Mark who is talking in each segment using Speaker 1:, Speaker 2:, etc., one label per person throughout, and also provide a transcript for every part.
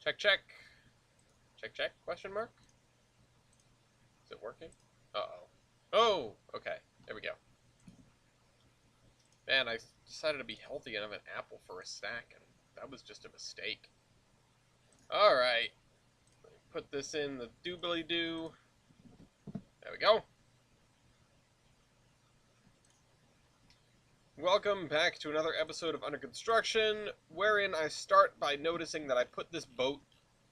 Speaker 1: Check, check. Check, check, question mark? Is it working? Uh-oh. Oh, okay. There we go. Man, I decided to be healthy and have an apple for a snack, and that was just a mistake. Alright. Put this in the doobly-doo. There we go. Welcome back to another episode of Under Construction, wherein I start by noticing that I put this boat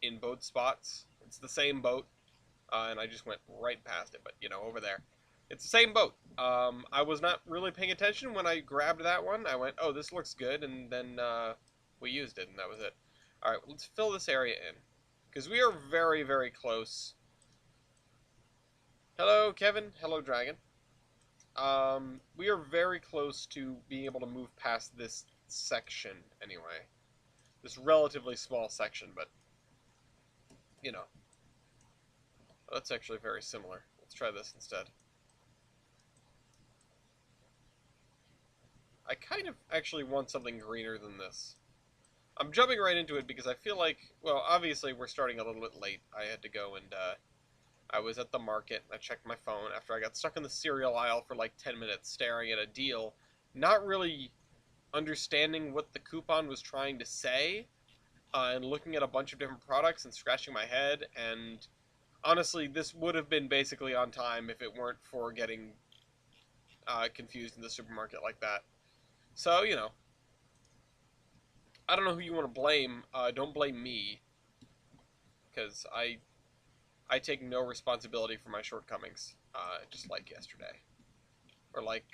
Speaker 1: in both spots. It's the same boat, and I just went right past it, but, you know, over there. It's the same boat. I was not really paying attention when I grabbed that one. I went, oh, this looks good, and then we used it, and that was it. Alright, let's fill this area in, because we are very, very close. Hello, Kevin. Hello, Dragon. We are very close to being able to move past this section, anyway. This relatively small section, but, you know. Oh, that's actually very similar. Let's try this instead. I kind of actually want something greener than this. I'm jumping right into it because I feel like, well, obviously we're starting a little bit late. I had to go and, I was at the market, and I checked my phone after I got stuck in the cereal aisle for like 10 minutes staring at a deal, not really understanding what the coupon was trying to say, and looking at a bunch of different products and scratching my head, and honestly, this would have been basically on time if it weren't for getting confused in the supermarket like that. So, you know, I don't know who you want to blame. Don't blame me, because I take no responsibility for my shortcomings, just like yesterday. Or like,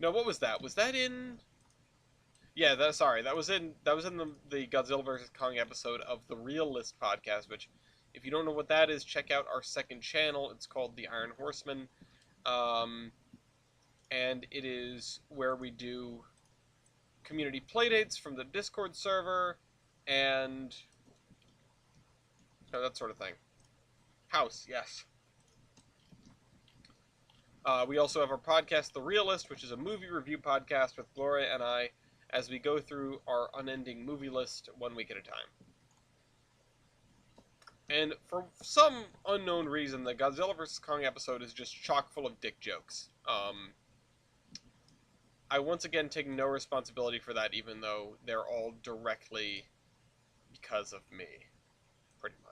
Speaker 1: no, what was that? Was that in... Yeah, sorry, that was in the Godzilla vs. Kong episode of the Real List podcast, which, if you don't know what that is, check out our second channel. It's called The Iron Horseman, and it is where we do community playdates from the Discord server, and that sort of thing. House, yes. We also have our podcast, The Realist, which is a movie review podcast with Gloria and I as we go through our unending movie list 1 week at a time. And for some unknown reason, the Godzilla vs. Kong episode is just chock full of dick jokes. I once again take no responsibility for that, even though they're all directly because of me, pretty much.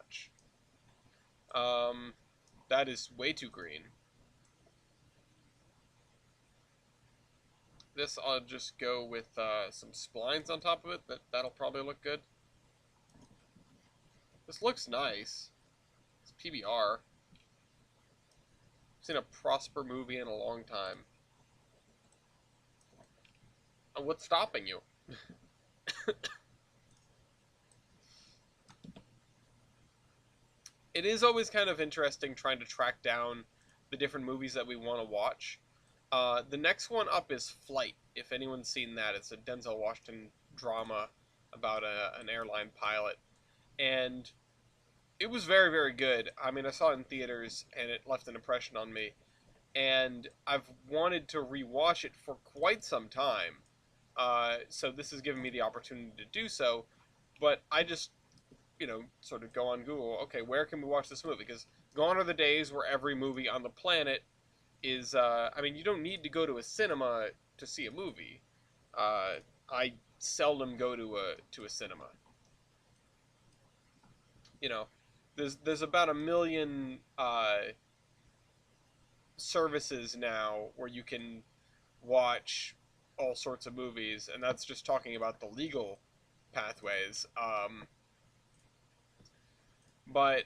Speaker 1: That is way too green. This I'll just go with some splines on top of it. That'll probably look good. This looks nice. It's PBR. I've seen a Prosper movie in a long time. And what's stopping you? It is always kind of interesting trying to track down the different movies that we want to watch. The next one up is Flight, if anyone's seen that. It's a Denzel Washington drama about an airline pilot. And it was very, very good. I mean, I saw it in theaters, and it left an impression on me. And I've wanted to rewatch it for quite some time. So this has given me the opportunity to do so. But I just, you know, sort of go on Google. Okay, where can we watch this movie? Because gone are the days where every movie on the planet is, I mean, you don't need to go to a cinema to see a movie. I seldom go to a cinema. You know, there's about 1 million services now where you can watch all sorts of movies, and that's just talking about the legal pathways. But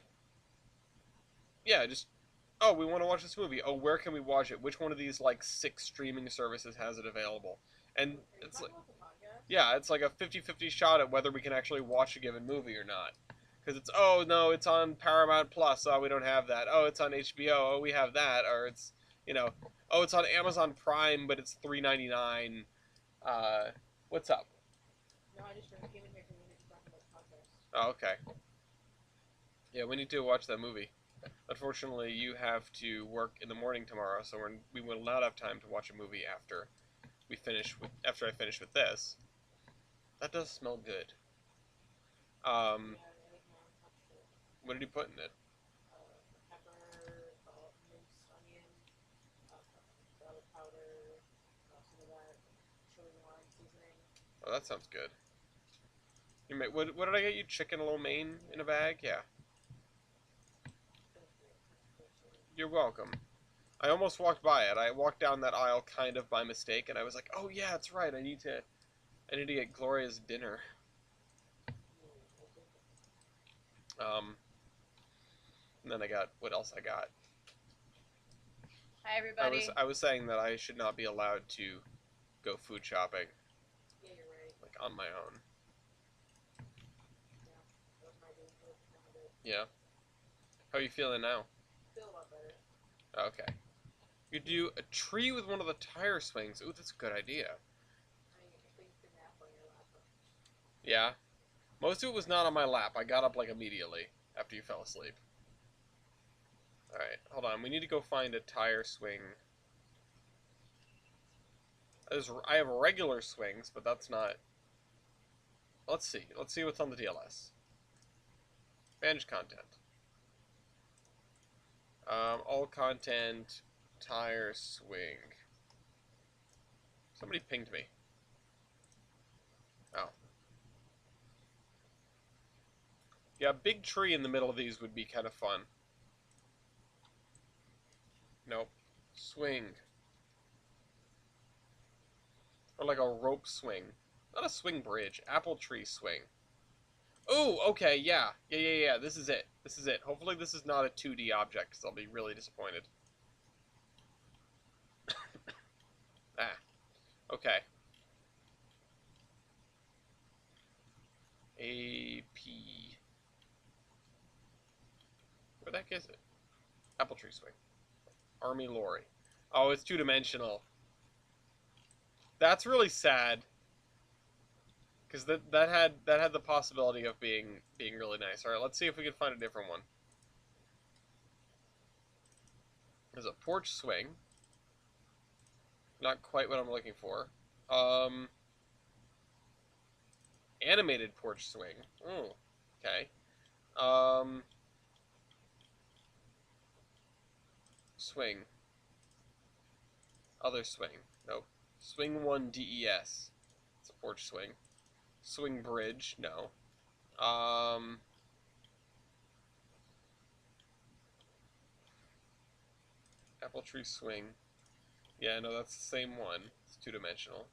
Speaker 1: yeah, just, oh, we want to watch this movie. Oh, where can we watch it? Which one of these like 6 streaming services has it available? And it's like, yeah, it's like a 50-50 shot at whether we can actually watch a given movie or not. Because it's, oh, no, it's on Paramount Plus. Oh, we don't have that. Oh, it's on HBO. Oh, we have that. Or it's, you know, oh, it's on Amazon Prime, but it's $3.99. What's up?
Speaker 2: No, I just came in here because we need to talk about podcasts.
Speaker 1: Oh, okay. Yeah, we need to watch that movie. Unfortunately, you have to work in the morning tomorrow, so we will not have time to watch a movie after I finish with this. That does smell good. Um,
Speaker 2: Yeah, I make my own pasta.
Speaker 1: what did he put in it?
Speaker 2: Pepper, minced onion, garlic powder, some of that chili and lime seasoning.
Speaker 1: Oh, that sounds good. You made, what did I get you? Chicken lo mein in a bag? Yeah.
Speaker 2: Thank you.
Speaker 1: You're welcome. I almost walked by it. I walked down that aisle kind of by mistake, and I was like, "Oh yeah, that's right. I need to get Gloria's dinner." Um, and then I got what else I got.
Speaker 2: Hi everybody.
Speaker 1: I was saying that I should not be allowed to go food shopping
Speaker 2: Yeah, you're right.
Speaker 1: like on my own.
Speaker 2: Yeah, that was my doing for the time of it.
Speaker 1: Yeah. How are you feeling now?
Speaker 2: Feel a lot better.
Speaker 1: Okay. You do a tree with one of the tire swings. Ooh, that's a good idea.
Speaker 2: I think you can nap on your lap.
Speaker 1: Yeah. Most of it was not on my lap. I got up like immediately after you fell asleep. Alright, hold on. We need to go find a tire swing. I have regular swings, but that's not... Let's see. Let's see what's on the DLS. Manage content. All content, tire swing. Somebody pinged me. Oh. Yeah, a big tree in the middle of these would be kind of fun. Nope. Swing. Or like a rope swing. Not a swing bridge. Apple tree swing. Oh, okay, yeah. Yeah. This is it. This is it. Hopefully this is not a 2D object, because I'll be really disappointed. Ah. Okay. AP. Where the heck is it? Apple tree swing. Army lorry. Oh, it's two-dimensional. That's really sad. Because that had the possibility of being really nice. All right, let's see if we can find a different one. There's a porch swing. Not quite what I'm looking for. Animated porch swing. Oh, okay. Swing. Other swing. Nope. Swing 1 DES. It's a porch swing. Swing bridge. No. Apple tree swing. Yeah, no, that's the same one. It's two-dimensional.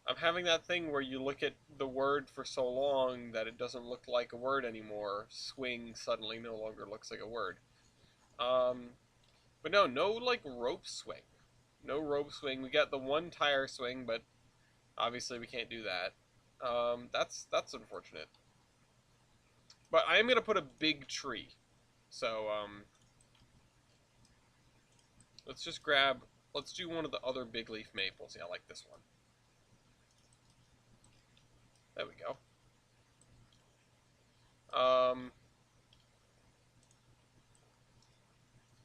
Speaker 1: I'm having that thing where you look at the word for so long that it doesn't look like a word anymore. Swing suddenly no longer looks like a word. But no like rope swing. No rope swing. We got the one tire swing, but obviously we can't do that. That's unfortunate. But I am gonna put a big tree. So let's just grab. Let's do one of the other big leaf maples. Yeah, I like this one. There we go.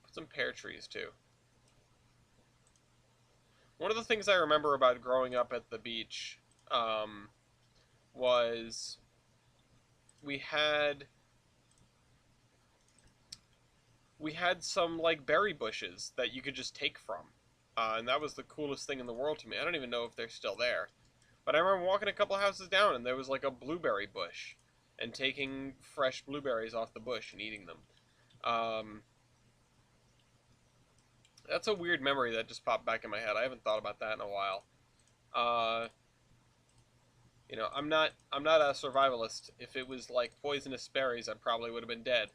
Speaker 1: Put some pear trees too. One of the things I remember about growing up at the beach was we had some like berry bushes that you could just take from, and that was the coolest thing in the world to me. I don't even know if they're still there, but I remember walking a couple houses down and there was like a blueberry bush, and taking fresh blueberries off the bush and eating them. Um, that's a weird memory that just popped back in my head. I haven't thought about that in a while. Uh, I'm not a survivalist. If it was like poisonous berries, I probably would have been dead.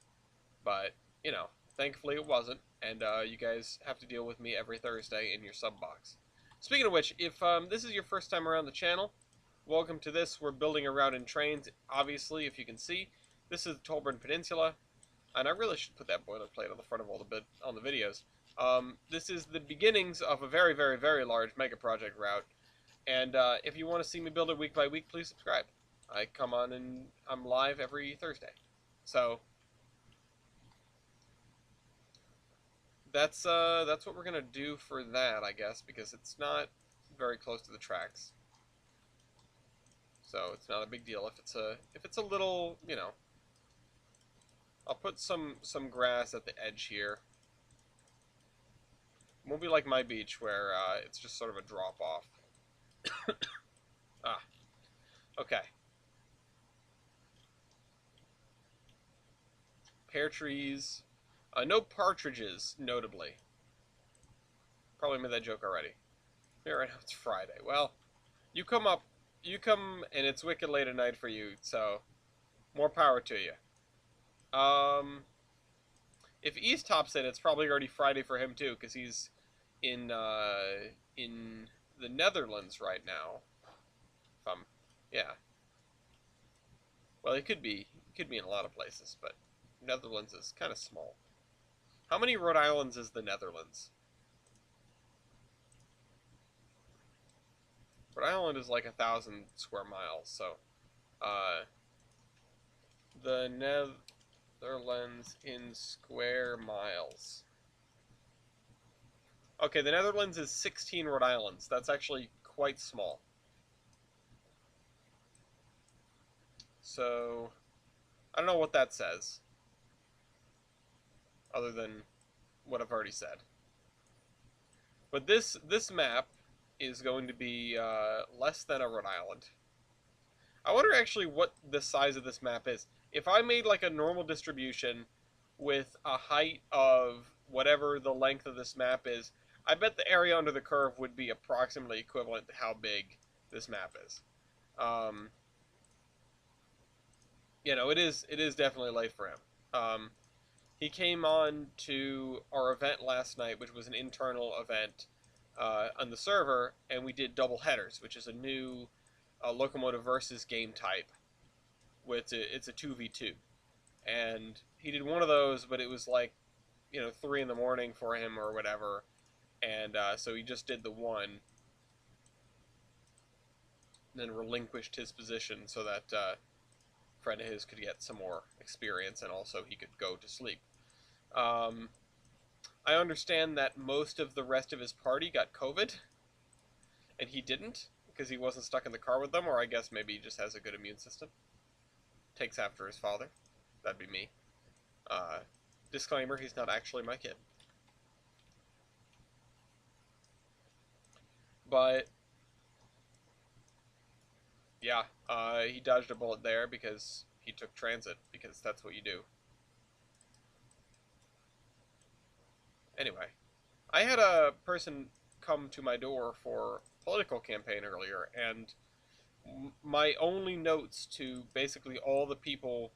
Speaker 1: But thankfully it wasn't, and you guys have to deal with me every Thursday in your sub box. Speaking of which, if this is your first time around the channel, welcome to this. We're building a route in Trainz. Obviously, if you can see, this is the Tolburn Peninsula, and I really should put that boilerplate on the front of all the videos. This is the beginnings of a very, very, very large mega project route. And if you want to see me build it week by week, please subscribe. I come on and I'm live every Thursday. So that's what we're gonna do for that, I guess, because it's not very close to the tracks. so it's not a big deal if it's a little, you know. I'll put some grass at the edge here. It won't be like my beach where it's just sort of a drop off. Ah, okay. Pear trees. No partridges, notably. Probably made that joke already. Yeah, right now it's Friday. Well, you come up, you come, and it's wicked late at night for you, so more power to you. If East tops it, it's probably already Friday for him too, because he's in the Netherlands right now. If I'm, yeah. Well, he could be in a lot of places, but Netherlands is kind of small. How many Rhode Islands is the Netherlands? Rhode Island is like 1,000 square miles, so uh, the Netherlands in square miles. Okay, the Netherlands is 16 Rhode Islands. That's actually quite small. So, I don't know what that says, other than what I've already said. But this map is going to be less than a Rhode Island. I wonder actually what the size of this map is. If I made like a normal distribution with a height of whatever the length of this map is, I bet the area under the curve would be approximately equivalent to how big this map is. Um, it is definitely late for him. Um, he came on to our event last night, which was an internal event on the server, and we did double headers, which is a new locomotive versus game type. It's a 2v2, and he did one of those, but it was like 3 in the morning for him or whatever, and so he just did the one, then relinquished his position so that a friend of his could get some more experience, and also he could go to sleep. Um, I understand that most of the rest of his party got COVID, and he didn't because he wasn't stuck in the car with them, or I guess maybe he just has a good immune system. Takes after his father. That'd be me. Uh, Disclaimer: he's not actually my kid. But yeah, he dodged a bullet there because he took transit, because that's what you do. Anyway, I had a person come to my door for a political campaign earlier, and my only notes to basically all the people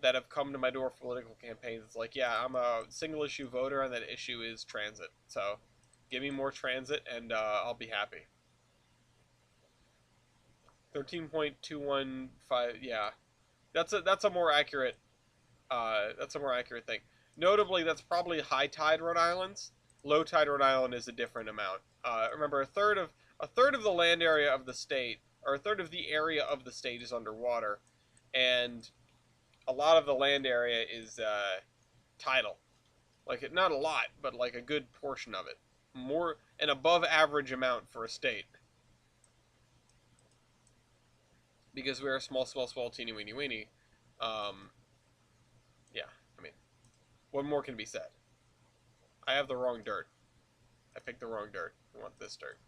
Speaker 1: that have come to my door for political campaigns is like, yeah, I'm a single issue voter, and that issue is transit. So give me more transit, and I'll be happy. 13.215, yeah, that's a more accurate thing. Notably, that's probably high tide Rhode Island's. Low tide Rhode Island is a different amount. Remember, a third of the land area of the state, or a third of the area of the state, is underwater, and a lot of the land area is tidal. Like, not a lot, but like a good portion of it. More an above average amount for a state. Because we're a small, small, small, teeny, weeny, weeny. Um, yeah, I mean, what more can be said? I have the wrong dirt. I picked the wrong dirt. I want this dirt.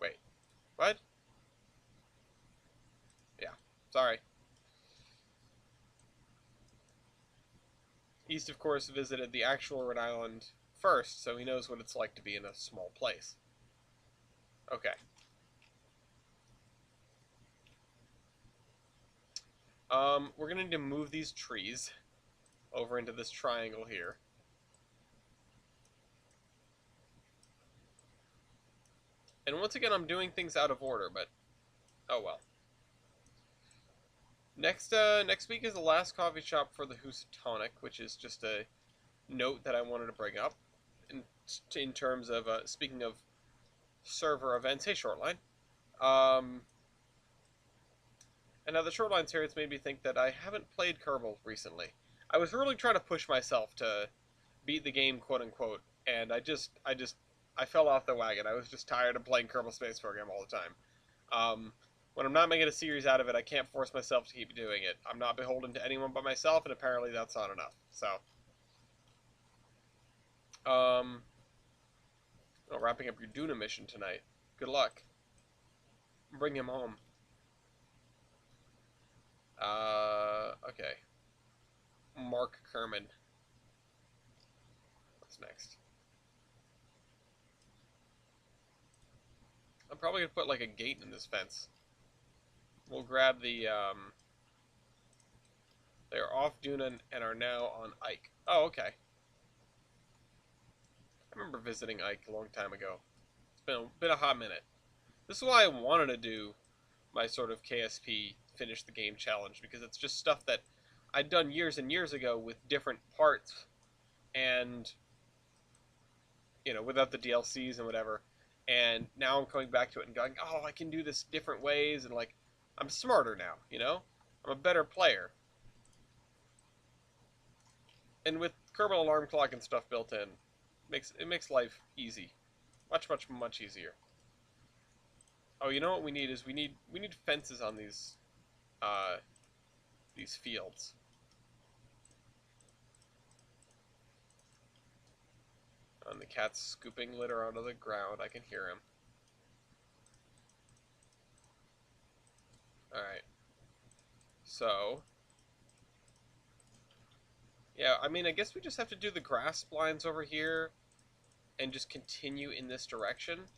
Speaker 1: Wait, what? Yeah, sorry. East, of course, visited the actual Rhode Island first, so he knows what it's like to be in a small place. Okay. We're gonna need to move these trees over into this triangle here. And once again, I'm doing things out of order, but oh well. Next week is the last coffee shop for the Housatonic, which is just a note that I wanted to bring up in terms of speaking of server events. Hey, Shortline. Um, and now the Shortline series made me think that I haven't played Kerbal recently. I was really trying to push myself to beat the game, quote unquote, and I fell off the wagon. I was just tired of playing Kerbal Space Program all the time. When I'm not making a series out of it, I can't force myself to keep doing it. I'm not beholden to anyone but myself, and apparently that's not enough. So, um, well, wrapping up your Duna mission tonight. Good luck. Bring him home. Okay. Mark Kerman. What's next? I'm probably gonna put like a gate in this fence. We'll grab the, they are off Duna and are now on Ike. Oh, okay. I remember visiting Ike a long time ago. It's been a hot minute. This is why I wanted to do my sort of KSP finish the game challenge, because it's just stuff that I'd done years and years ago with different parts, and without the DLCs and whatever. And now I'm coming back to it and going, oh, I can do this different ways, and like, I'm smarter now. I'm a better player. And with Kerbal Alarm Clock and stuff built in, it makes life easy, much much much easier. Oh, you know what we need is we need fences on these fields. And the cat's scooping litter onto the ground. I can hear him. Alright. So, yeah, I mean, I guess we just have to do the grass blinds over here and just continue in this direction.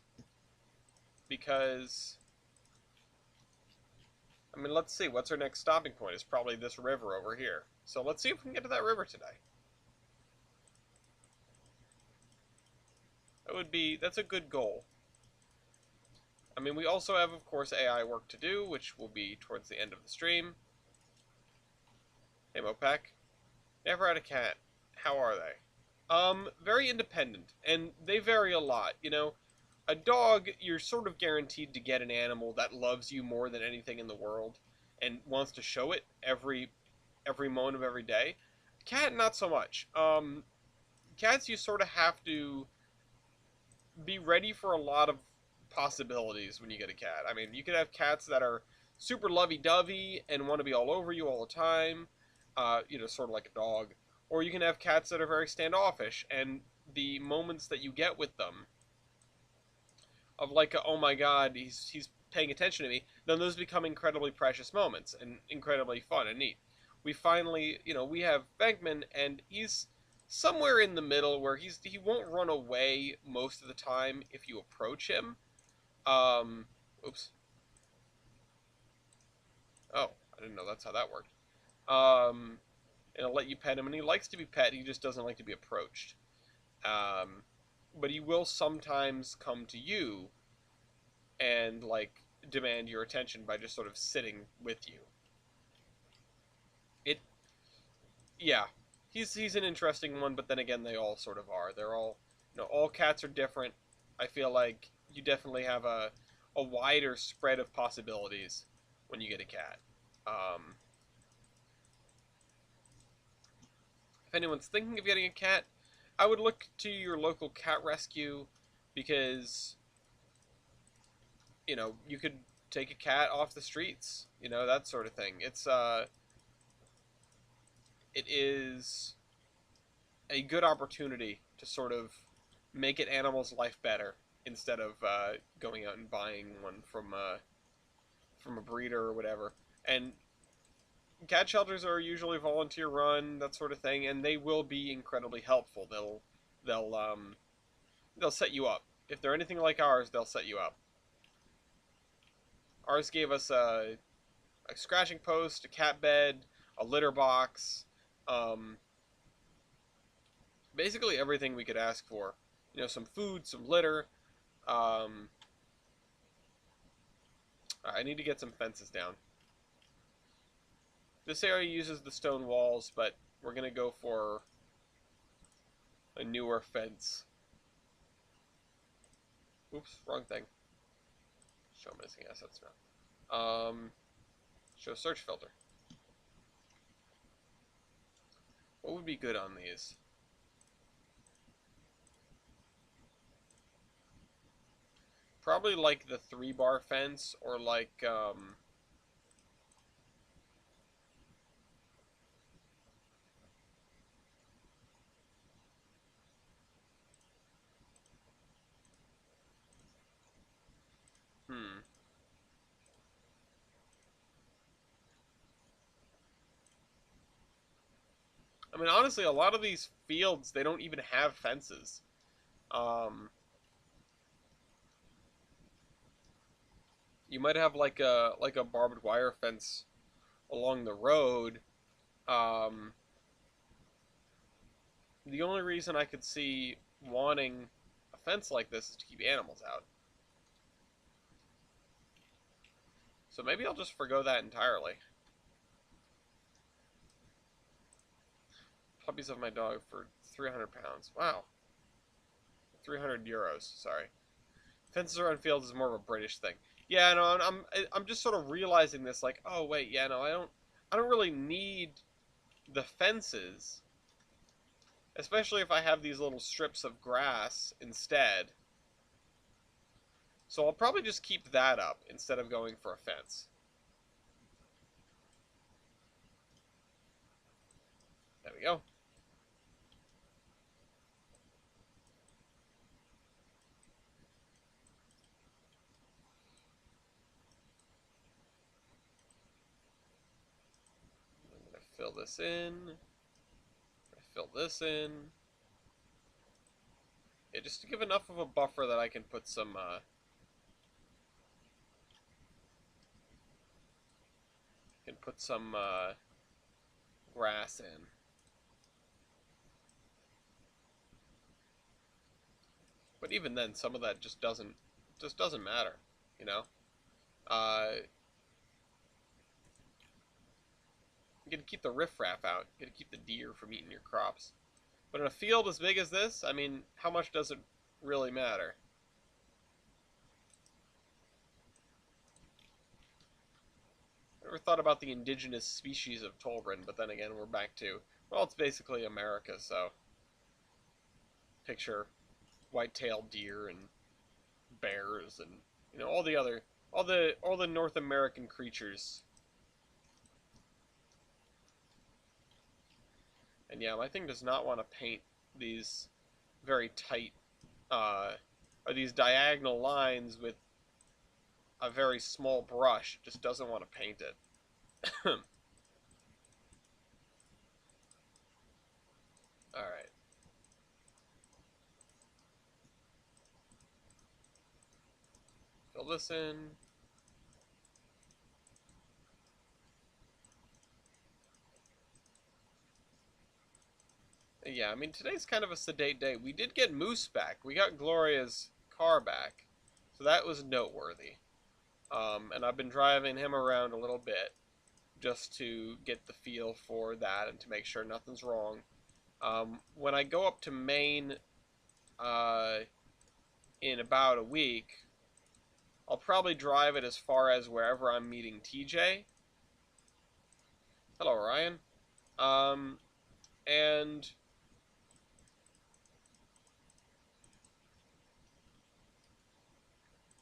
Speaker 1: Because, I mean, let's see, what's our next stopping point? It's probably this river over here. So let's see if we can get to that river today. That's a good goal. I mean, we also have, of course, AI work to do, which will be towards the end of the stream. Hey, Mopac. Never had a cat. How are they? Very independent, and they vary a lot. A dog, you're sort of guaranteed to get an animal that loves you more than anything in the world, and wants to show it every moment of every day. Cat, not so much. Cats, you sort of have to be ready for a lot of possibilities when you get a cat. I mean, you could have cats that are super lovey-dovey and want to be all over you all the time, sort of like a dog. Or you can have cats that are very standoffish, and the moments that you get with them, of like, oh my god, he's paying attention to me, then those become incredibly precious moments and incredibly fun and neat. We finally, we have Bankman, and he's somewhere in the middle where he won't run away most of the time if you approach him. Oops. Oh, I didn't know that's how that worked. It'll let you pet him, and he likes to be pet. He just doesn't like to be approached. But he will sometimes come to you and like demand your attention by just sort of sitting with you. Yeah, he's an interesting one, but then again, they all sort of are. They're all, all cats are different. I feel like you definitely have a wider spread of possibilities when you get a cat. If anyone's thinking of getting a cat, I would look to your local cat rescue, because you could take a cat off the streets, that sort of thing. It is a good opportunity to sort of make an animal's life better, instead of going out and buying one from a breeder or whatever. And cat shelters are usually volunteer run, that sort of thing, and they will be incredibly helpful. They'll set you up. If they're anything like ours, they'll set you up. Ours gave us a scratching post, a cat bed, a litter box, basically everything we could ask for. Some food, some litter. I need to get some fences down. This area uses the stone walls, but we're going to go for a newer fence. Oops, wrong thing. Show missing assets now. Show search filter. What would be good on these? Probably like the 3-bar fence, or like, hmm. I mean, honestly, a lot of these fields, they don't even have fences. Um, you might have like a barbed wire fence along the road. Um, the only reason I could see wanting a fence like this is to keep animals out. So maybe I'll just forgo that entirely. Puppies of my dog for 300 pounds. Wow. 300 euros, sorry. Fences around fields is more of a British thing. Yeah, no, I'm just sort of realizing this, like, oh wait, yeah, no, I don't really need the fences, especially if I have these little strips of grass instead. So I'll probably just keep that up instead of going for a fence. There we go. I'm gonna fill this in. Fill this in. Yeah, just to give enough of a buffer that I can put some grass in. But even then, some of that just doesn't matter, you know. You got to keep the riffraff out. You got to keep the deer from eating your crops. But in a field as big as this, I mean, how much does it really matter? I never thought about the indigenous species of Tolbrin, but then again, we're back to, well, it's basically America, so picture white-tailed deer and bears and all the other all the North American creatures. And yeah, my thing does not want to paint these very tight or these diagonal lines with a very small brush. It just doesn't want to paint it. All right. Fill this in. Yeah, I mean, today's kind of a sedate day. We did get Moose back. We got Gloria's car back. So that was noteworthy. And I've been driving him around a little bit just to get the feel for that and to make sure nothing's wrong. When I go up to Maine uh, in about a week, I'll probably drive it as far as wherever I'm meeting TJ. Hello, Ryan. Um, and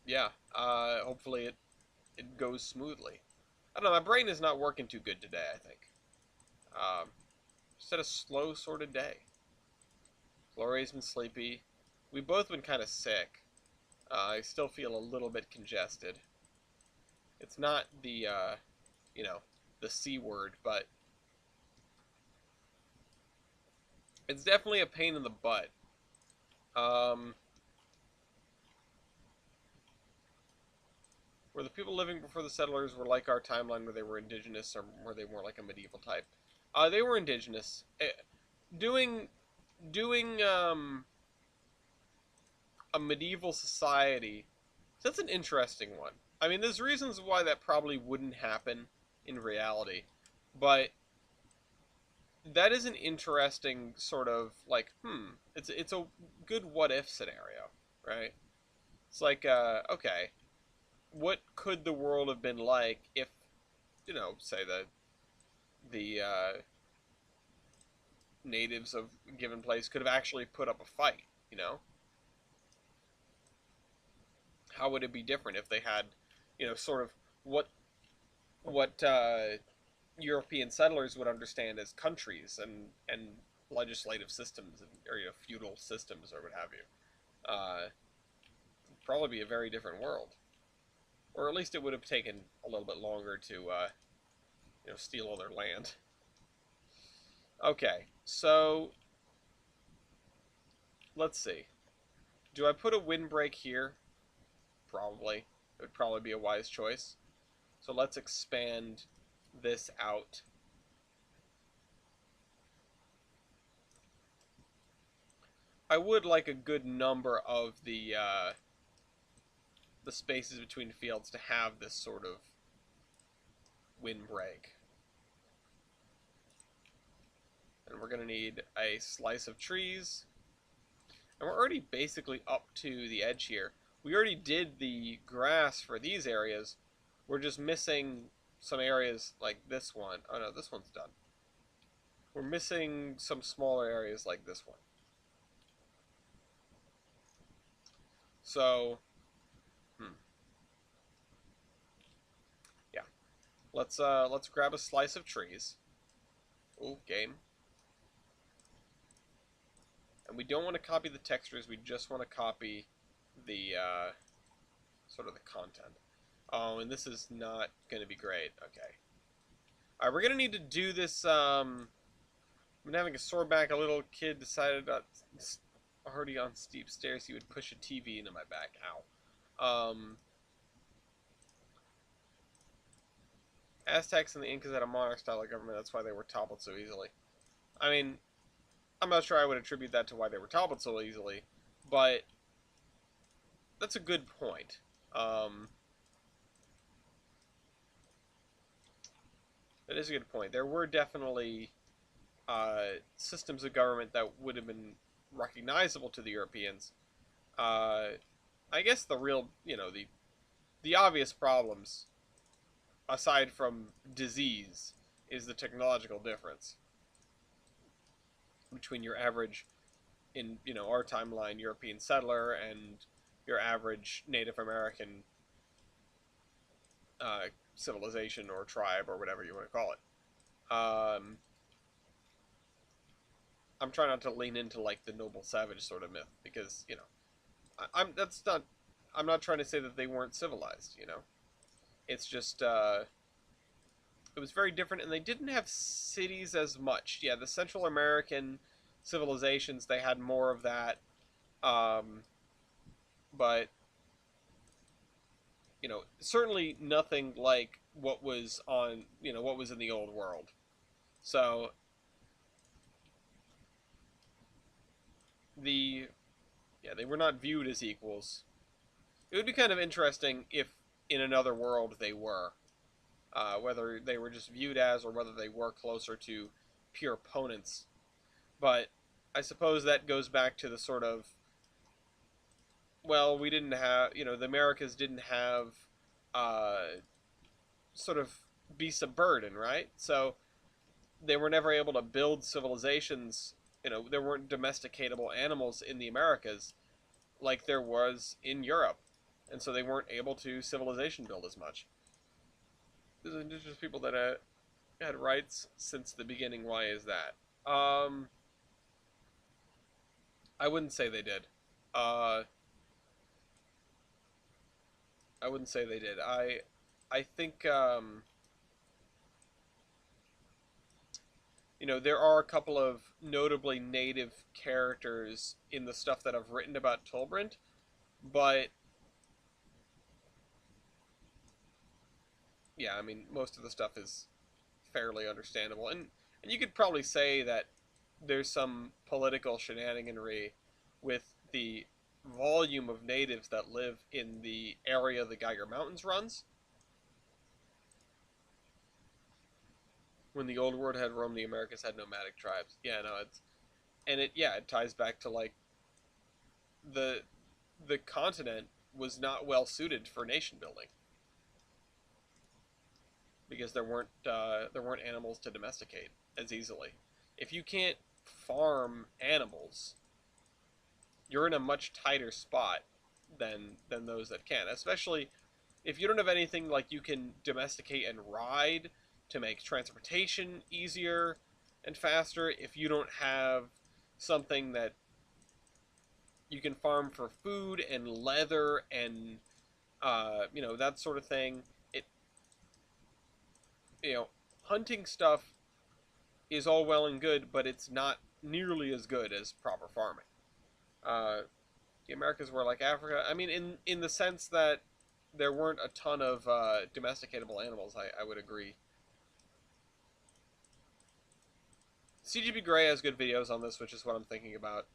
Speaker 1: yeah, hopefully it goes smoothly. I don't know, my brain is not working too good today, I think. Um, just had a slow sort of day. Gloria's been sleepy. We've both been kind of sick. I still feel a little bit congested. It's not you know, the C word, but it's definitely a pain in the butt. Um, where the people living before the settlers were like our timeline where they were indigenous, or were they more like a medieval type? They were indigenous. Doing doing a medieval society, that's an interesting one. I mean, there's reasons why that probably wouldn't happen in reality, but that is an interesting sort of like, it's a good what if scenario, right? It's like, okay, what could the world have been like if, say the natives of a given place could have actually put up a fight, you know? How would it be different if they had, sort of what what European settlers would understand as countries and legislative systems and or feudal systems or what have you? Probably be a very different world, or at least it would have taken a little bit longer to steal all their land. Okay, so let's see. Do I put a windbreak here? Probably. It would probably be a wise choice. So let's expand this out. I would like a good number of the spaces between fields to have this sort of windbreak. And we're going to need a slice of trees. And we're already basically up to the edge here. We already did the grass for these areas. We're just missing some areas like this one. Oh no, this one's done. We're missing some smaller areas like this one. So, yeah. Let's grab a slice of trees. Ooh, game. And we don't want to copy the textures, we just want to copy the sort of the content. Oh, and this is not going to be great. Okay. Alright, we're going to need to do this. I'm having a sore back. A little kid decided already on steep stairs he would push a TV into my back. Ow. Aztecs and the Incas had a monarch-style government. That's why they were toppled so easily. I mean, I'm not sure I would attribute that to why they were toppled so easily, but that's a good point. That is a good point. There were definitely systems of government that would have been recognizable to the Europeans. I guess the real, the obvious problems, aside from disease, is the technological difference between your average, in our timeline, European settler and your average Native American civilization or tribe or whatever you want to call it. I'm trying not to lean into like the noble savage sort of myth because I'm not trying to say that they weren't civilized. It's just it was very different, and they didn't have cities as much. Yeah, the Central American civilizations, they had more of that, but certainly nothing like what was on what was in the old world. So they were not viewed as equals. It would be kind of interesting if in another world they were, whether they were just viewed as or whether they were closer to pure opponents. But I suppose that goes back to the sort of, well, we didn't have, the Americas didn't have sort of beasts of burden, right? So they were never able to build civilizations. There weren't domesticatable animals in the Americas like there was in Europe, and so they weren't able to civilization build as much. There's indigenous people that had rights since the beginning. Why is that? I wouldn't say they did. I wouldn't say they did. I think there are a couple of notably native characters in the stuff that I've written about Tolbrand, but yeah, I mean most of the stuff is fairly understandable, and you could probably say that there's some political shenaniganry with the volume of natives that live in the area the Geiger Mountains runs. When the old world had roamed, the Americas had nomadic tribes. Yeah, no, it ties back to like the continent was not well suited for nation building because there weren't animals to domesticate as easily. If you can't farm animals, you're in a much tighter spot than those that can, especially if you don't have anything like you can domesticate and ride to make transportation easier and faster. If you don't have something that you can farm for food and leather and that sort of thing, it you know hunting stuff is all well and good, but it's not nearly as good as proper farming. uh, the Americas were like Africa. I mean, in the sense that there weren't a ton of domesticatable animals. I would agree. CGB Grey has good videos on this, which is what I'm thinking about.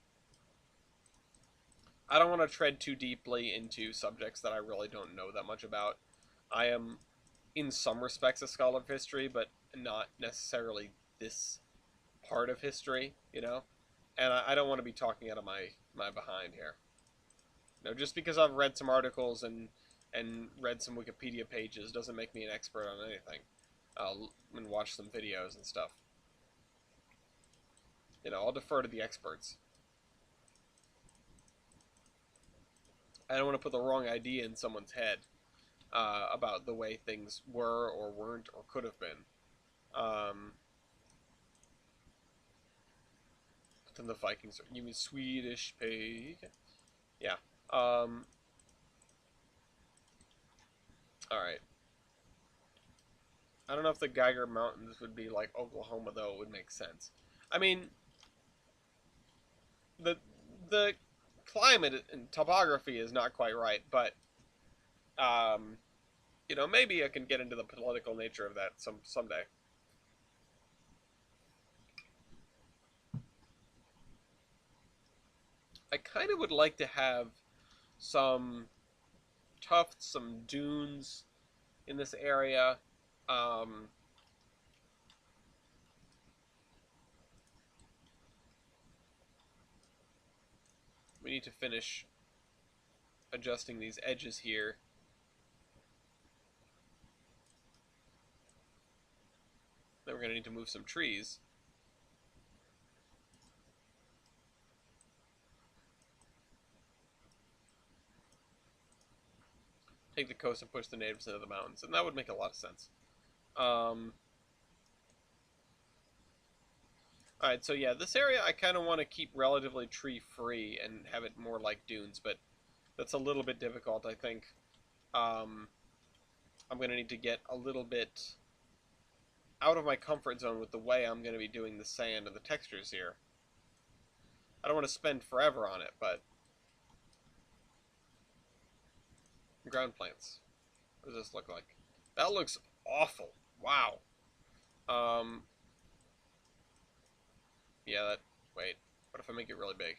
Speaker 1: I don't want to tread too deeply into subjects that I really don't know that much about. I am, in some respects, a scholar of history, but not necessarily this part of history, And I don't want to be talking out of my behind here. Just because I've read some articles and read some Wikipedia pages doesn't make me an expert on anything. And watch some videos and stuff. I'll defer to the experts. I don't want to put the wrong idea in someone's head about the way things were or weren't or could have been. But then the Vikings are... You mean Swedish pig? Yeah. Alright. I don't know if the Geiger Mountains would be like Oklahoma, though. It would make sense. I mean, the climate and topography is not quite right, but maybe I can get into the political nature of that someday. I kind of would like to have some tufts, some dunes in this area. We need to finish adjusting these edges here. Then we're going to need to move some trees. Take the coast and push the natives into the mountains, and that would make a lot of sense. Alright, so yeah, this area I kind of want to keep relatively tree-free and have it more like dunes, but that's a little bit difficult, I think. I'm going to need to get a little bit out of my comfort zone with the way I'm going to be doing the sand and the textures here. I don't want to spend forever on it, but... Ground plants. What does this look like? That looks awful. Wow. Yeah, that... Wait. What if I make it really big?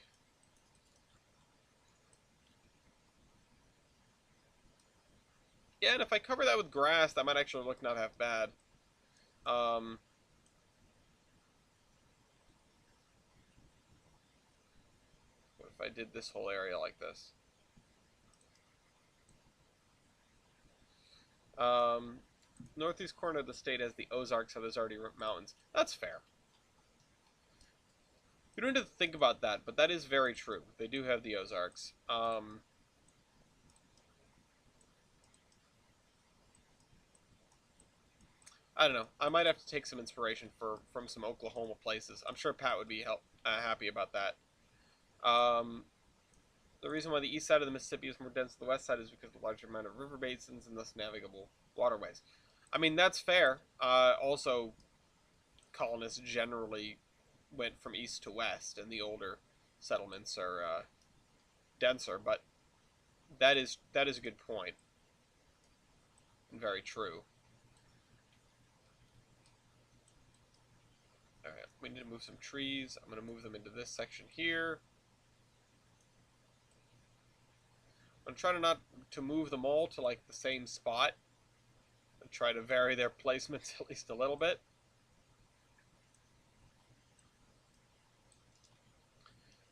Speaker 1: Yeah, and if I cover that with grass, that might actually look not half bad. What if I did this whole area like this? Northeast corner of the state has the Ozarks, so there's already mountains. That's fair. You don't have to think about that, but that is very true. They do have the Ozarks. I don't know. I might have to take some inspiration from some Oklahoma places. I'm sure Pat would be happy about that. The reason why the east side of the Mississippi is more dense than the west side is because of the larger amount of river basins and thus navigable waterways. I mean, that's fair. Also, colonists generally went from east to west, and the older settlements are denser, but that is a good point. And very true. Alright, we need to move some trees. I'm going to move them into this section here. I'm trying not to move them all to like the same spot. And try to vary their placements at least a little bit.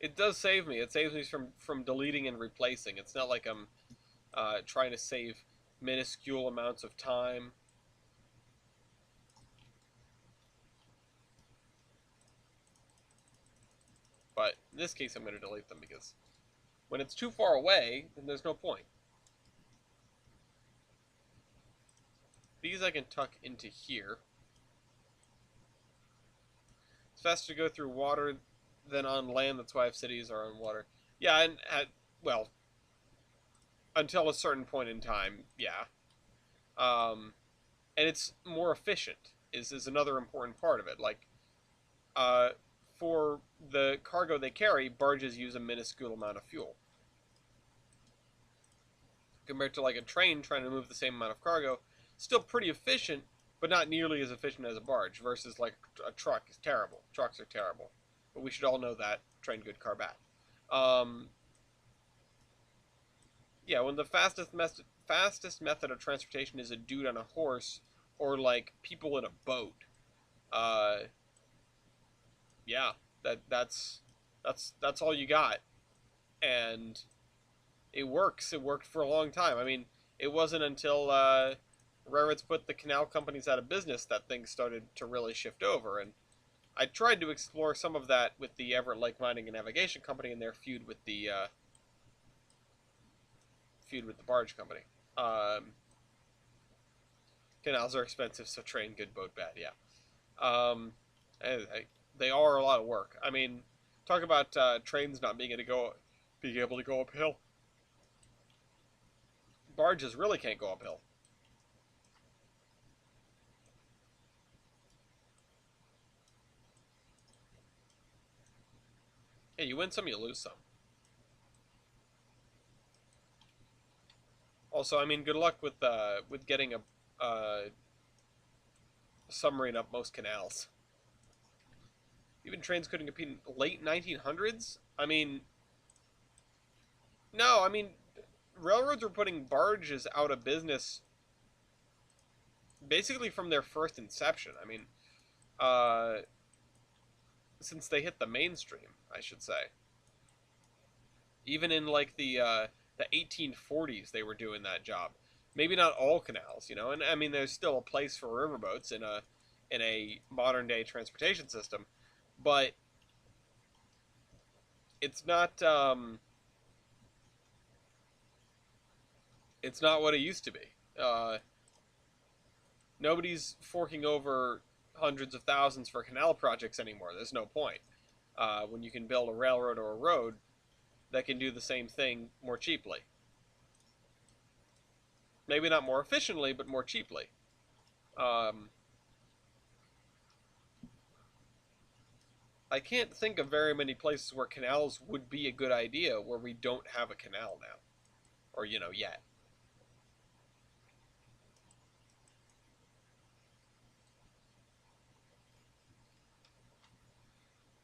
Speaker 1: It does save me. It saves me from deleting and replacing. It's not like I'm trying to save minuscule amounts of time. But in this case, I'm going to delete them because When it's too far away, then there's no point. These I can tuck into here. It's faster to go through water than on land. That's why cities are on water. Yeah, and well, until a certain point in time, yeah. Um, and it's more efficient. Is another important part of it. Like, uh, for the cargo they carry, barges use a minuscule amount of fuel compared to like a train trying to move the same amount of cargo. Still pretty efficient, but not nearly as efficient as a barge. Versus like a truck is terrible. Trucks are terrible, but we should all know that. Train good, car bad. Um, yeah, when the fastest method of transportation is a dude on a horse or like people in a boat. Uh, yeah, that's all you got, and it works. It worked for a long time. I mean, it wasn't until railroads put the canal companies out of business that things started to really shift over. And I tried to explore some of that with the Everett Lake Mining and Navigation Company and their feud with the barge company. Um, Canals are expensive, so train good, boat bad. Yeah. Um, they are a lot of work. I mean, talk about trains not being able to go uphill. Barges really can't go uphill. Yeah, you win some, you lose some. Also, I mean, good luck with getting submarine up most canals. Even trains couldn't compete in late 1900s. I mean, no, I mean, railroads were putting barges out of business basically from their first inception. I mean, uh, since they hit the mainstream, I should say. Even in like the 1840s, they were doing that job. Maybe not all canals, you know. And I mean, there's still a place for riverboats in a modern day transportation system, but it's not it's not what it used to be. Uh, Nobody's forking over hundreds of thousands for canal projects anymore. There's no point when you can build a railroad or a road that can do the same thing more cheaply. Maybe not more efficiently, but more cheaply. Um, I can't think of very many places where canals would be a good idea where we don't have a canal now, or yet.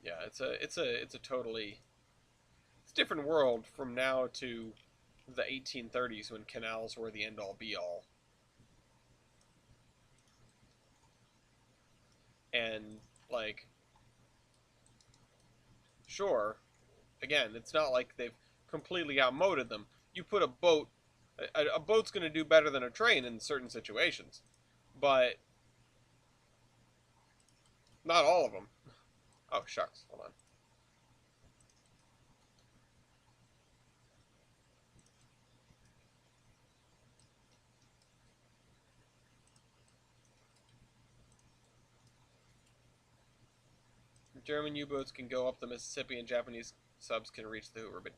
Speaker 1: Yeah, it's a totally it's a different world from now to the 1830s when canals were the end all be all. And like, sure, again, it's not like they've completely outmoded them. You put a boat's going to do better than a train in certain situations, but not all of them. Oh shucks, hold on. German U-boats can go up the Mississippi, and Japanese subs can reach the Hoover. But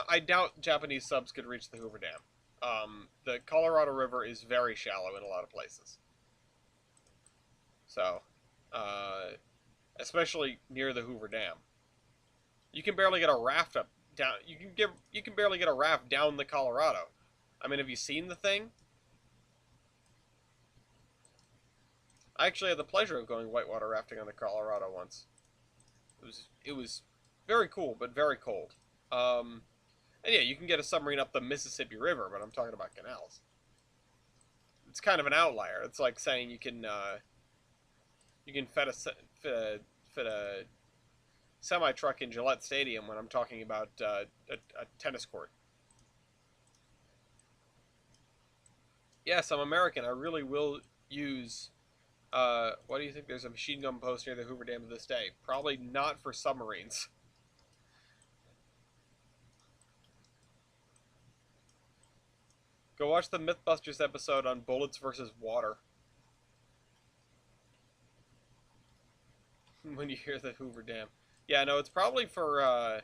Speaker 1: I doubt Japanese subs could reach the Hoover Dam. The Colorado River is very shallow in a lot of places, so especially near the Hoover Dam, you can barely get a raft up down. You can barely get a raft down the Colorado. I mean, have you seen the thing? I actually had the pleasure of going whitewater rafting on the Colorado once. It was very cool, but very cold. And yeah, you can get a submarine up the Mississippi River, but I'm talking about canals. It's kind of an outlier. It's like saying you can fit a semi truck in Gillette Stadium when I'm talking about a tennis court. Yes, I'm American. I really will use. Why do you think there's a machine gun post near the Hoover Dam to this day? Probably not for submarines. Go watch the Mythbusters episode on bullets versus water. When you hear the Hoover Dam. Yeah, no, it's probably for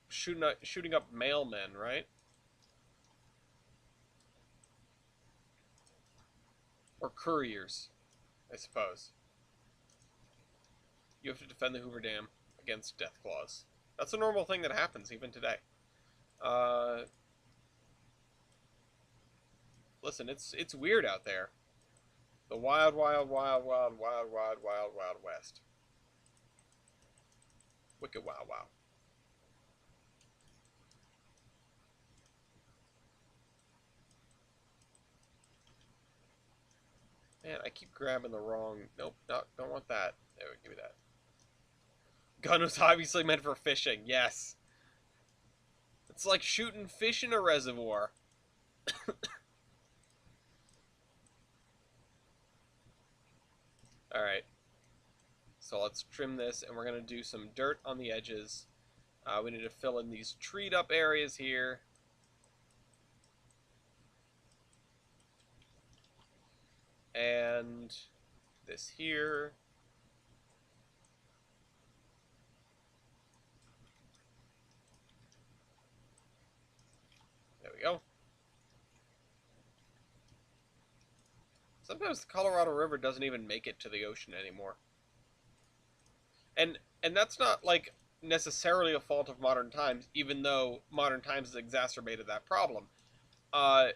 Speaker 1: shooting up mailmen, right? Or couriers, I suppose. You have to defend the Hoover Dam against death claws. That's a normal thing that happens even today. Uh, Listen, it's weird out there. The wild, wild, wild, wild, wild, wild, wild, wild west. Wicked wow wow. Man, I keep grabbing the wrong. Nope, don't want that. There, give me that. Gun was obviously meant for fishing. Yes, it's like shooting fish in a reservoir. All right, so let's trim this, and we're gonna do some dirt on the edges. We need to fill in these treed up areas here. And this here. There we go. Sometimes the Colorado River doesn't even make it to the ocean anymore. And that's not like necessarily a fault of modern times, even though modern times has exacerbated that problem. Uh,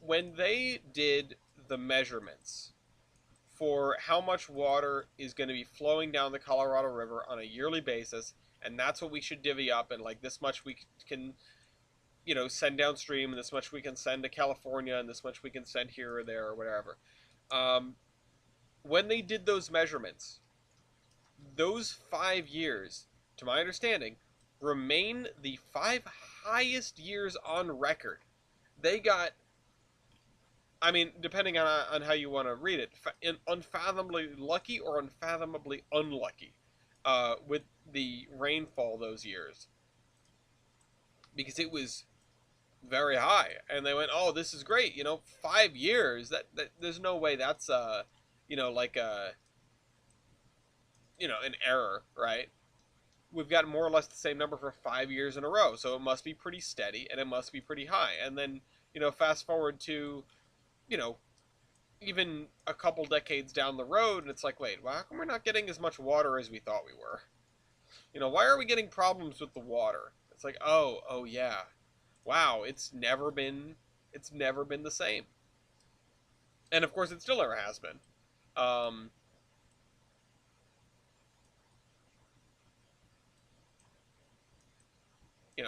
Speaker 1: when they did the measurements for how much water is going to be flowing down the Colorado River on a yearly basis, and that's what we should divvy up, and like this much we can, send downstream, and this much we can send to California, and this much we can send here or there or whatever. Um, when they did those measurements, those 5 years, to my understanding, remain the 5 highest years on record. They got, I mean, depending on how you want to read it, unfathomably lucky or unfathomably unlucky with the rainfall those years. Because it was very high. And they went, oh, this is great. 5 years. That there's no way that's, like an error, right? We've got more or less the same number for 5 years in a row, so it must be pretty steady and it must be pretty high. And then, fast forward to, you know, even a couple decades down the road, and it's like, wait, well, how come we're not getting as much water as we thought we were? Why are we getting problems with the water? It's like, oh yeah, wow, it's never been the same, and of course, it still never has been. Um,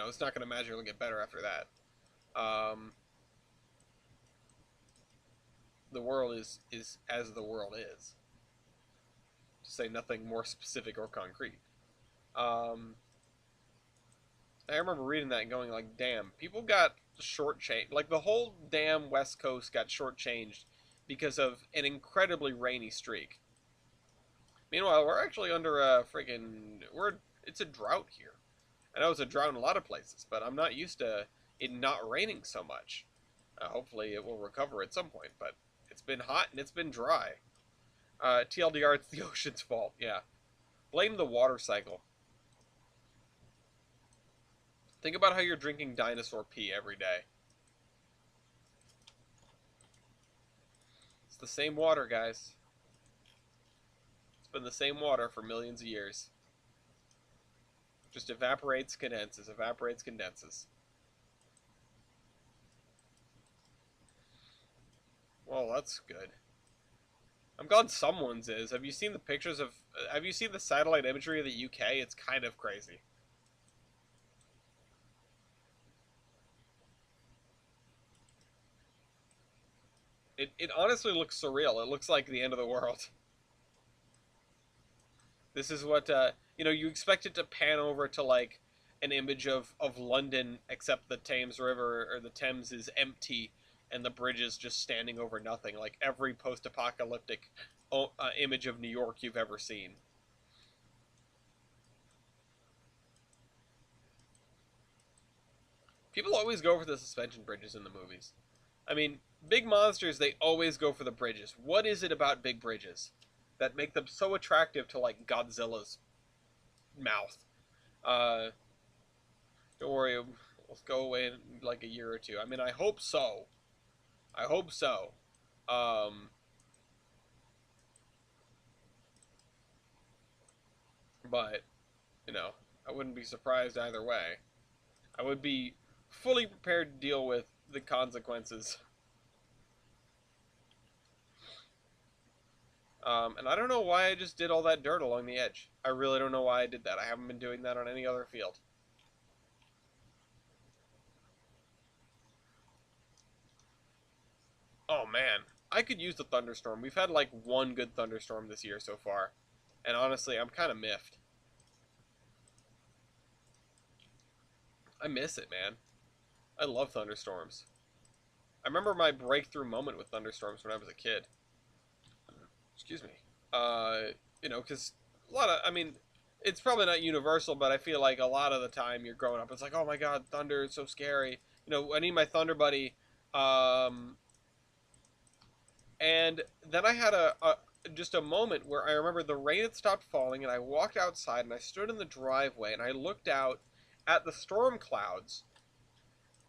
Speaker 1: it's not going to magically get better after that. Um, the world is as the world is, to say nothing more specific or concrete. Um, I remember reading that and going like, damn, people got shortchanged. Like the whole damn West Coast got shortchanged because of an incredibly rainy streak. Meanwhile, we're actually under a it's a drought here. I know it's a drought in a lot of places, but I'm not used to it not raining so much. Hopefully it will recover at some point, but it's been hot and it's been dry. TLDR, it's the ocean's fault. Yeah. Blame the water cycle. Think about how you're drinking dinosaur pee every day. It's the same water, guys. It's been the same water for millions of years. Just evaporates, condenses, evaporates, condenses. Well, that's good. I'm glad someone's is. Have you seen the pictures of... Have you seen the satellite imagery of the UK? It's kind of crazy. It honestly looks surreal. It looks like the end of the world. This is what, you expect it to pan over to, like, an image of London, except the Thames River, or the Thames is empty, and the bridge is just standing over nothing, like every post-apocalyptic image of New York you've ever seen. People always go for the suspension bridges in the movies. I mean, big monsters, they always go for the bridges. What is it about big bridges that make them so attractive to, like, Godzilla's mouth? Uh, don't worry, we'll go away in, like, a year or two. I mean, I hope so. I hope so. Um, but, you know, I wouldn't be surprised either way. I would be fully prepared to deal with the consequences. And I don't know why I just did all that dirt along the edge. I really don't know why I did that. I haven't been doing that on any other field. Oh man, I could use the thunderstorm. We've had like one good thunderstorm this year so far. And honestly, I'm kind of miffed. I miss it, man. I love thunderstorms. I remember my breakthrough moment with thunderstorms when I was a kid. Excuse me. You know, because a lot of, I mean, it's probably not universal, but I feel like a lot of the time you're growing up, it's like, oh my god, thunder is so scary. You know, I need my thunder buddy. Um, and then I had a just a moment where I remember the rain had stopped falling, and I walked outside and I stood in the driveway and I looked out at the storm clouds,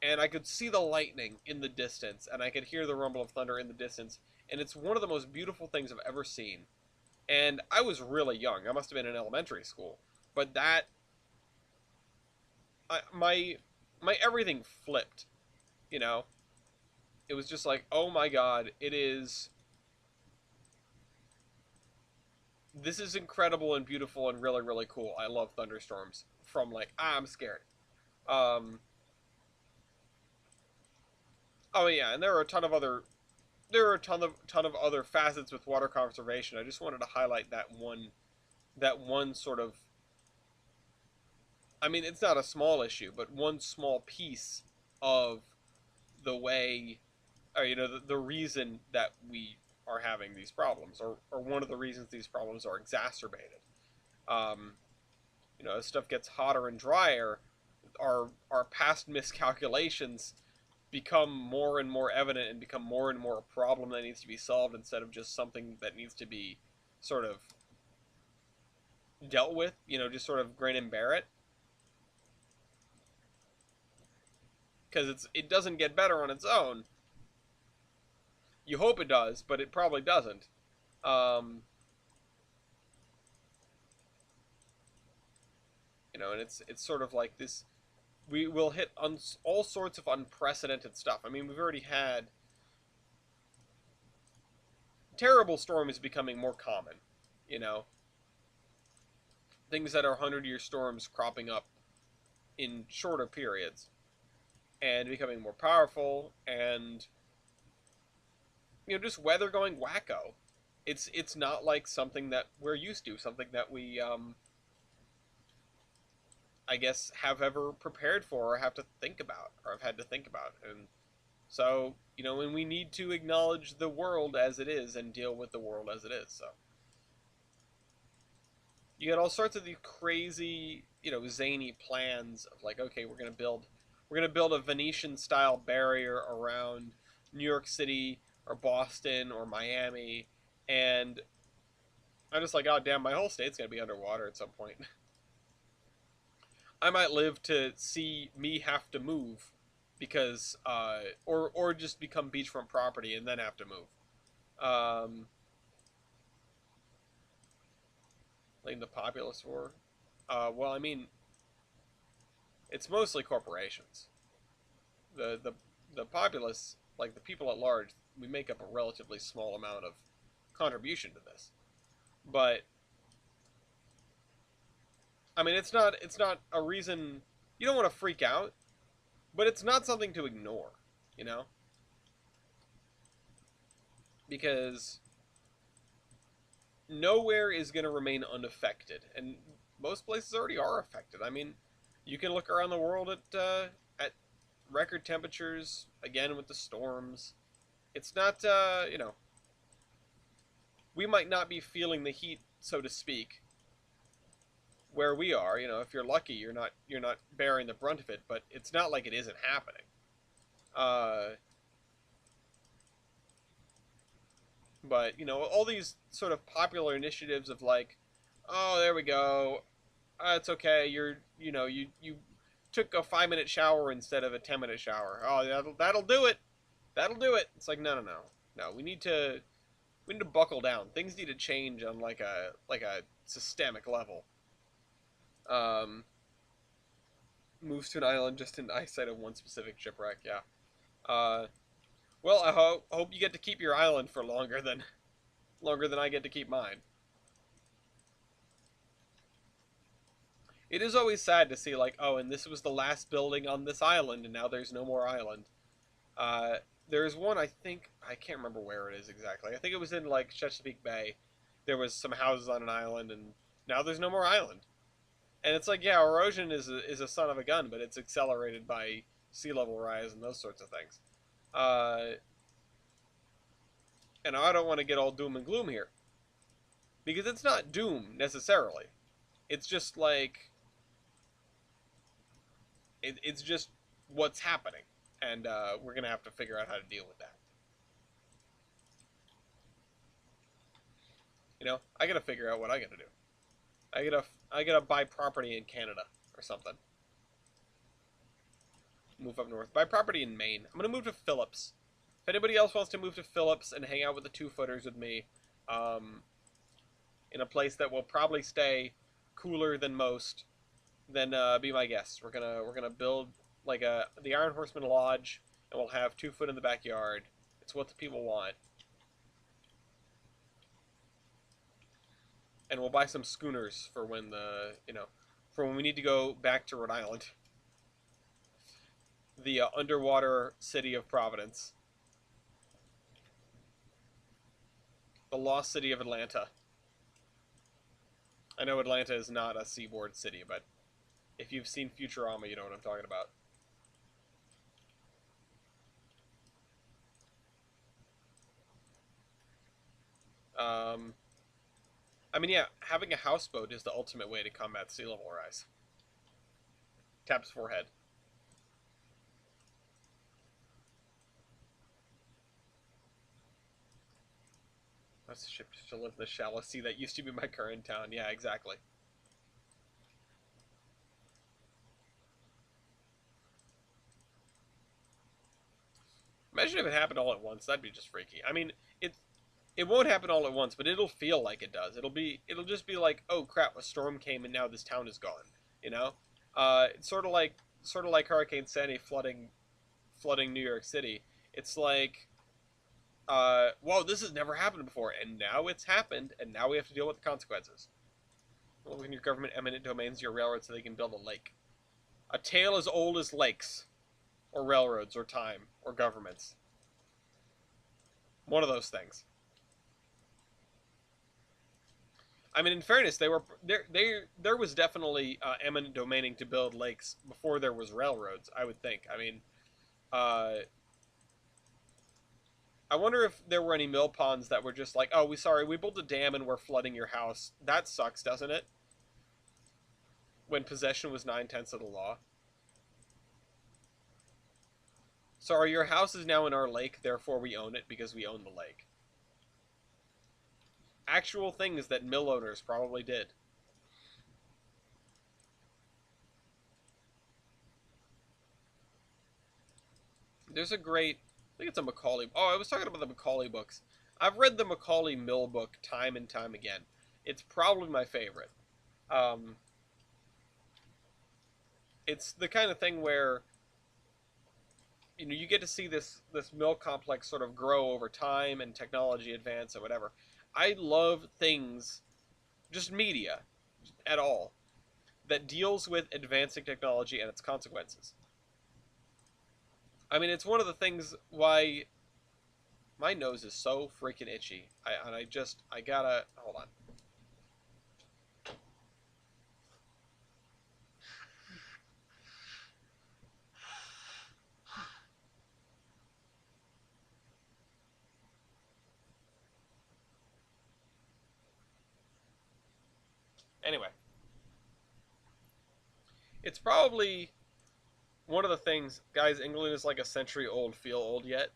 Speaker 1: and I could see the lightning in the distance, and I could hear the rumble of thunder in the distance, and it's one of the most beautiful things I've ever seen. And I was really young. I must have been in elementary school, but that my everything flipped. You know, it was just like, oh my god, it is. This is incredible and beautiful and really really cool. I love thunderstorms. From like, I'm scared. Um. Oh yeah, and there are a ton of other. There are a ton of other facets with water conservation. I just wanted to highlight that one sort of, I mean, it's not a small issue, but one small piece of the way, or you know, the reason that we are having these problems, or one of the reasons these problems are exacerbated. Um, you know, as stuff gets hotter and drier, our past miscalculations become more and more evident and become more and more a problem that needs to be solved instead of just something that needs to be sort of dealt with. You know, just sort of grin and bear it, because it doesn't get better on its own. You hope it does, but it probably doesn't. Um, you know, and it's sort of like this. We will hit all sorts of unprecedented stuff. I mean, we've already had terrible storms becoming more common. You know, things that are 100-year storms cropping up in shorter periods and becoming more powerful, and you know, just weather going wacko. It's not like something that we're used to, something that we I guess have ever prepared for or have to think about or have had to think about. And so, you know, and we need to acknowledge the world as it is and deal with the world as it is. So you got all sorts of these crazy, you know, zany plans of like, okay, we're gonna build a Venetian style barrier around New York City or Boston or Miami, and I'm just like, oh damn, my whole state's gonna be underwater at some point. I might live to see me have to move because, or just become beachfront property and then have to move. Like the populist war. Well, I mean, it's mostly corporations. The populace, like the people at large, we make up a relatively small amount of contribution to this. But I mean, it's not a reason you don't want to freak out, but it's not something to ignore, you know, because nowhere is going to remain unaffected, and most places already are affected. I mean, you can look around the world at record temperatures again with the storms. It's not you know, we might not be feeling the heat, so to speak, where we are. You know, if you're lucky, you're not bearing the brunt of it, but it's not like it isn't happening. Uh, but you know, all these sort of popular initiatives of like, oh, there we go, it's okay. You took a 5 minute shower instead of a 10 minute shower. Oh, that'll do it. That'll do it. It's like no. We need to buckle down. Things need to change on like a systemic level. Um, Moves to an island just in eyesight of one specific shipwreck. Yeah. Uh, well, I hope you get to keep your island for longer than I get to keep mine. It is always sad to see like, oh, and this was the last building on this island, and now there's no more island. Uh, there's one I can't remember where it is exactly. I think it was in like Chesapeake Bay. There was some houses on an island, and now there's no more island. And it's like, yeah, erosion is a son of a gun, but it's accelerated by sea level rise and those sorts of things. Uh, and I don't want to get all doom and gloom here because it's not doom necessarily. It's just like it's just what's happening, and we're gonna have to figure out how to deal with that. You know, I gotta figure out what I gotta do. I gotta buy property in Canada or something. Move up north. Buy property in Maine. I'm gonna move to Phillips. If anybody else wants to move to Phillips and hang out with the two footers with me, um, in a place that will probably stay cooler than most, then be my guest. We're gonna build like the Iron Horseman Lodge, and we'll have 2 foot in the backyard. It's what the people want, and we'll buy some schooners for when for when we need to go back to Rhode Island, the underwater city of Providence, the lost city of Atlanta. I know Atlanta is not a seaboard city, but if you've seen Futurama, you know what I'm talking about. Um, I mean, yeah, having a houseboat is the ultimate way to combat sea level rise. Taps forehead. That's a ship to live in the shallow sea that used to be my current town. Yeah, exactly. Imagine if it happened all at once. That'd be just freaky. I mean, it won't happen all at once, but it'll feel like it does. It'll just be like, oh crap, a storm came and now this town is gone. You know, it's sort of like Hurricane Sandy flooding New York City. It's like, whoa, this has never happened before, and now it's happened, and now we have to deal with the consequences. Well, when your government eminent domains your railroad so they can build a lake. A tale as old as lakes, or railroads, or time, or governments. One of those things. I mean, in fairness, they were there. There was definitely eminent domaining to build lakes before there was railroads. I would think. I mean, uh, I wonder if there were any mill ponds that were just like, oh, we built a dam and we're flooding your house. That sucks, doesn't it? When possession was 9/10 of the law. Sorry, your house is now in our lake, therefore we own it because we own the lake. Actual things that mill owners probably did. There's a great, I think it's a Macaulay. Oh, I was talking about the Macaulay books. I've read the Macaulay Mill book time and time again. It's probably my favorite. Um, it's the kind of thing where you get to see this mill complex sort of grow over time and technology advance and whatever. I love things, just media, at all, that deals with advancing technology and its consequences. I mean, it's one of the things why my nose is so freaking itchy. I gotta hold on. Anyway, It's probably one of the things, guys. England is like a century old. Feel old yet?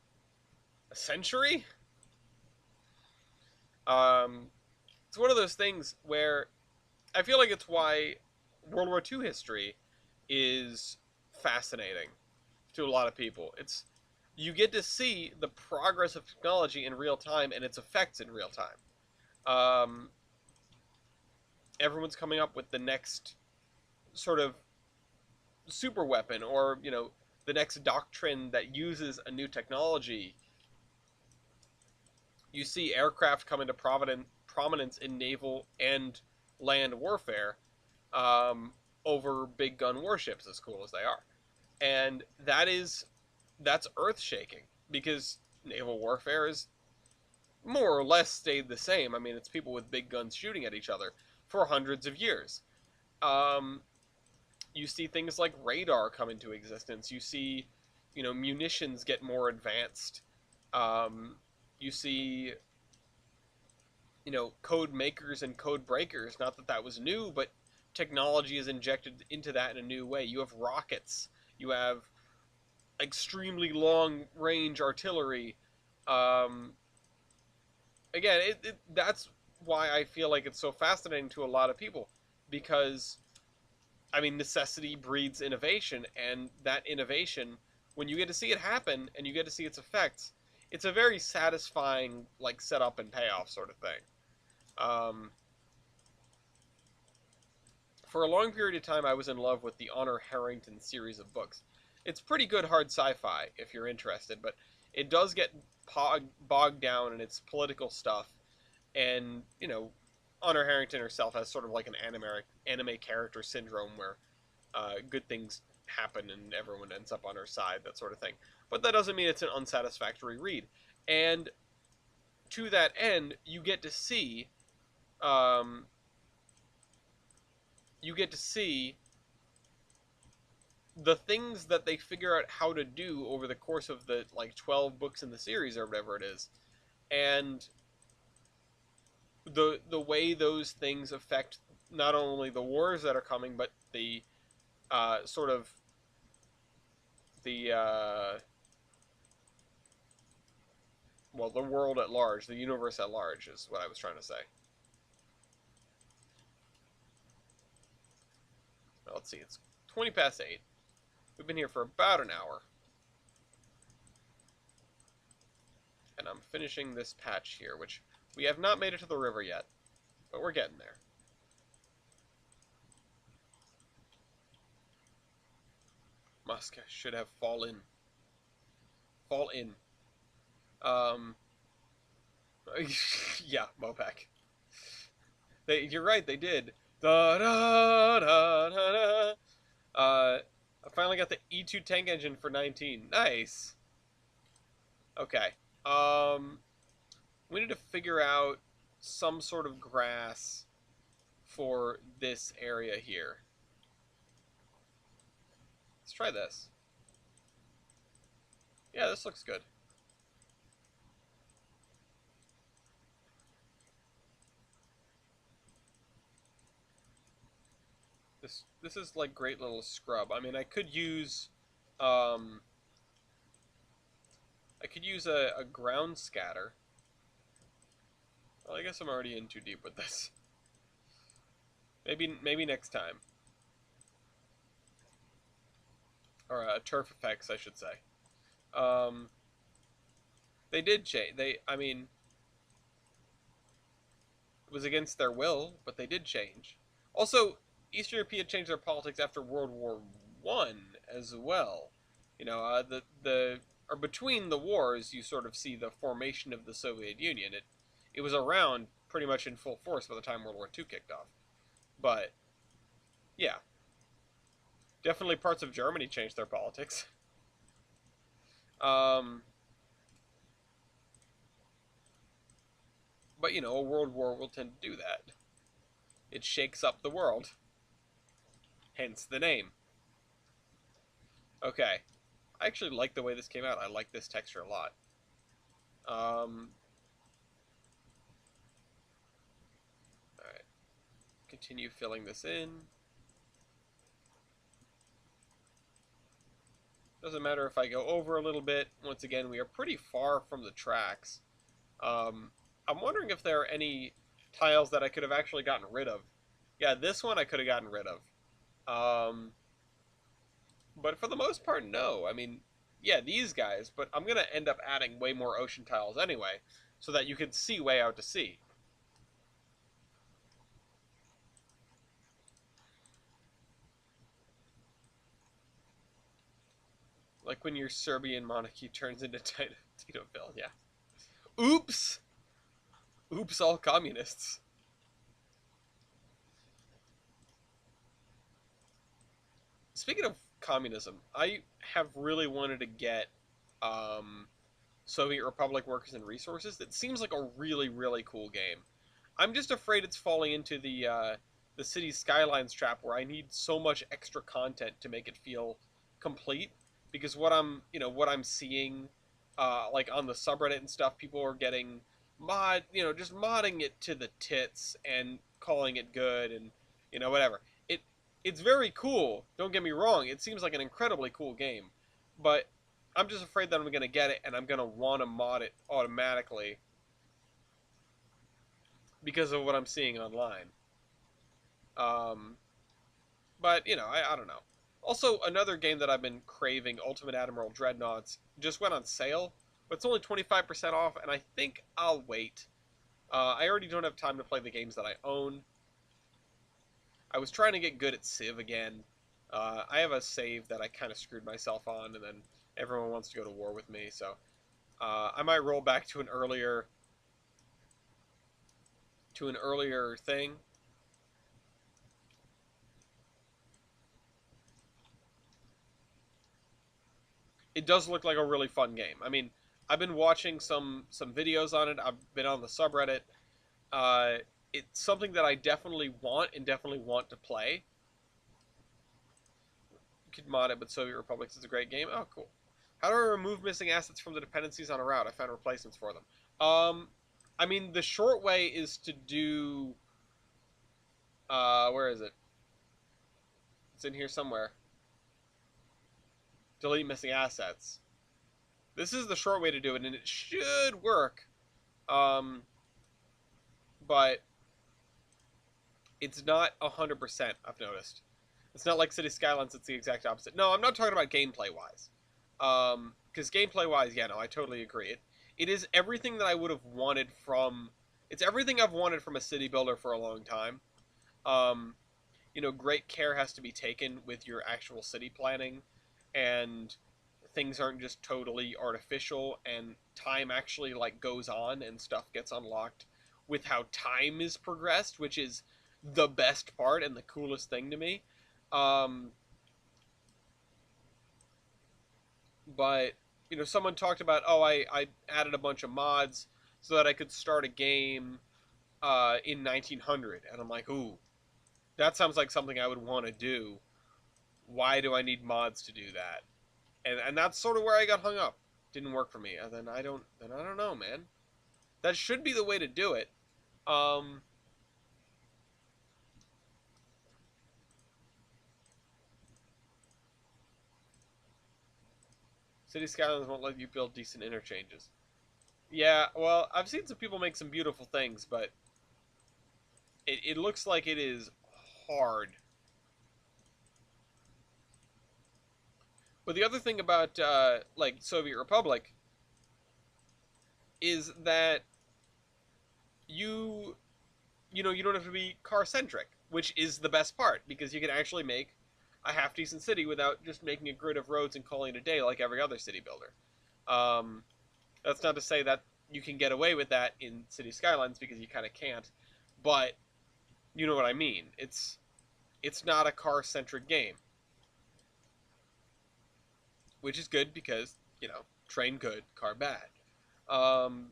Speaker 1: A century? Um, it's one of those things where I feel like it's why World War II history is fascinating to a lot of people. It's you get to see the progress of technology in real time and its effects in real time. Um, Everyone's coming up with the next sort of super weapon, or the next doctrine that uses a new technology. You see aircraft come into prominence in naval and land warfare, um, over big gun warships, as cool as they are, and that's earth shaking because naval warfare is more or less stayed the same. I mean, it's people with big guns shooting at each other for hundreds of years. Um, you see things like radar come into existence. You see, munitions get more advanced. Um, you see, code makers and code breakers. Not that that was new, but technology is injected into that in a new way. You have rockets. You have extremely long range artillery. Um, Again, that's why I feel like it's so fascinating to a lot of people, because I mean, necessity breeds innovation, and that innovation, when you get to see it happen and you get to see its effects, it's a very satisfying, like, setup and payoff sort of thing. Um, for a long period of time, I was in love with the Honor Harrington series of books. It's pretty good hard sci-fi if you're interested, but it does get bogged down in its political stuff, and Honor Harrington herself has sort of like an anime character syndrome where good things happen and everyone ends up on her side, that sort of thing. But that doesn't mean it's an unsatisfactory read. And to that end, um, you get to see the things that they figure out how to do over the course of the like 12 books in the series or whatever it is, and the way those things affect not only the wars that are coming, but the sort of the well, the world at large, the universe at large, is what I was trying to say. Well, let's see, it's 20 past 8. We've been here for about an hour, and I'm finishing this patch here, which we have not made it to the river yet, but we're getting there. Musk should have fallen. Fall in. Um, yeah, Mopac. You're right, they did. Da da da da da. I finally got the E2 tank engine for 19. Nice. Okay. Um, we need to figure out some sort of grass for this area here. Let's try this. Yeah, this looks good. This is like great little scrub. I mean, um I could use a ground scatter. Well, I guess I'm already in too deep with this. Maybe next time. Or turf effects, I should say. Um, they did change. I mean, it was against their will, but they did change. Also, Eastern Europe had changed their politics after World War I as well. The or between the wars, you sort of see the formation of the Soviet Union. It was around pretty much in full force by the time World War II kicked off. But yeah, definitely parts of Germany changed their politics. Um, but a world war will tend to do that. It shakes up the world. Hence the name. Okay. I actually like the way this came out. I like this texture a lot. Alright. Continue filling this in. Doesn't matter if I go over a little bit. Once again, we are pretty far from the tracks. Um, I'm wondering if there are any tiles that I could have actually gotten rid of. Yeah, this one I could have gotten rid of. Um, but for the most part, no. I mean, yeah, these guys, but I'm going to end up adding way more ocean tiles anyway, so that you can see way out to sea. Like when your Serbian monarchy turns into Titoville, yeah. Oops! Oops, all communists. Speaking of communism, I have really wanted to get um, Soviet Republic Workers and Resources. That seems like a really, really cool game. I'm just afraid it's falling into the city skylines trap where I need so much extra content to make it feel complete. Because what I'm seeing, like on the subreddit and stuff, people are getting just modding it to the tits and calling it good and whatever. It it's very cool. Don't get me wrong. It seems like an incredibly cool game, but I'm just afraid that I'm gonna get it and I'm gonna want to mod it automatically because of what I'm seeing online. Um, but I don't know. Also, another game that I've been craving, Ultimate Admiral Dreadnoughts, just went on sale, but it's only 25% off, and I think I'll wait. I already don't have time to play the games that I own. I was trying to get good at Civ again. I have a save that I kind of screwed myself on, and then everyone wants to go to war with me, so I might roll back to an earlier thing. It does look like a really fun game. I mean, I've been watching some videos on it. I've been on the subreddit. Uh, it's something that I definitely want to play. You could mod it, but Soviet Republics is a great game. Oh, cool. How do I remove missing assets from the dependencies on a route? I found replacements for them. I mean, the short way is to do. Where is it? It's in here somewhere. Delete missing assets. This is the short way to do it, and it should work. Um, but it's not 100%. I've noticed. It's not like City Skylines. It's the exact opposite. No, I'm not talking about gameplay wise. Because gameplay wise, yeah, no, I totally agree. It is everything that I would have wanted from. It's everything I've wanted from a city builder for a long time. Um, great care has to be taken with your actual city planning, and things aren't just totally artificial, and time actually like goes on and stuff gets unlocked with how time is progressed, which is the best part and the coolest thing to me. Um, but someone talked about, oh, I added a bunch of mods so that I could start a game in 1900, and I'm like, ooh, that sounds like something I would want to do. Why do I need mods to do that? And that's sort of where I got hung up. Didn't work for me. And then I don't know, man. That should be the way to do it. Um, City Skylines won't let you build decent interchanges. Yeah, well, I've seen some people make some beautiful things, but it looks like it is hard. But the other thing about like Soviet Republic is that you you don't have to be car centric, which is the best part because you can actually make a half decent city without just making a grid of roads and calling it a day like every other city builder. Um, that's not to say that you can get away with that in City Skylines because you kind of can't, but you know what I mean. It's not a car centric game, which is good because train good, car bad. Um,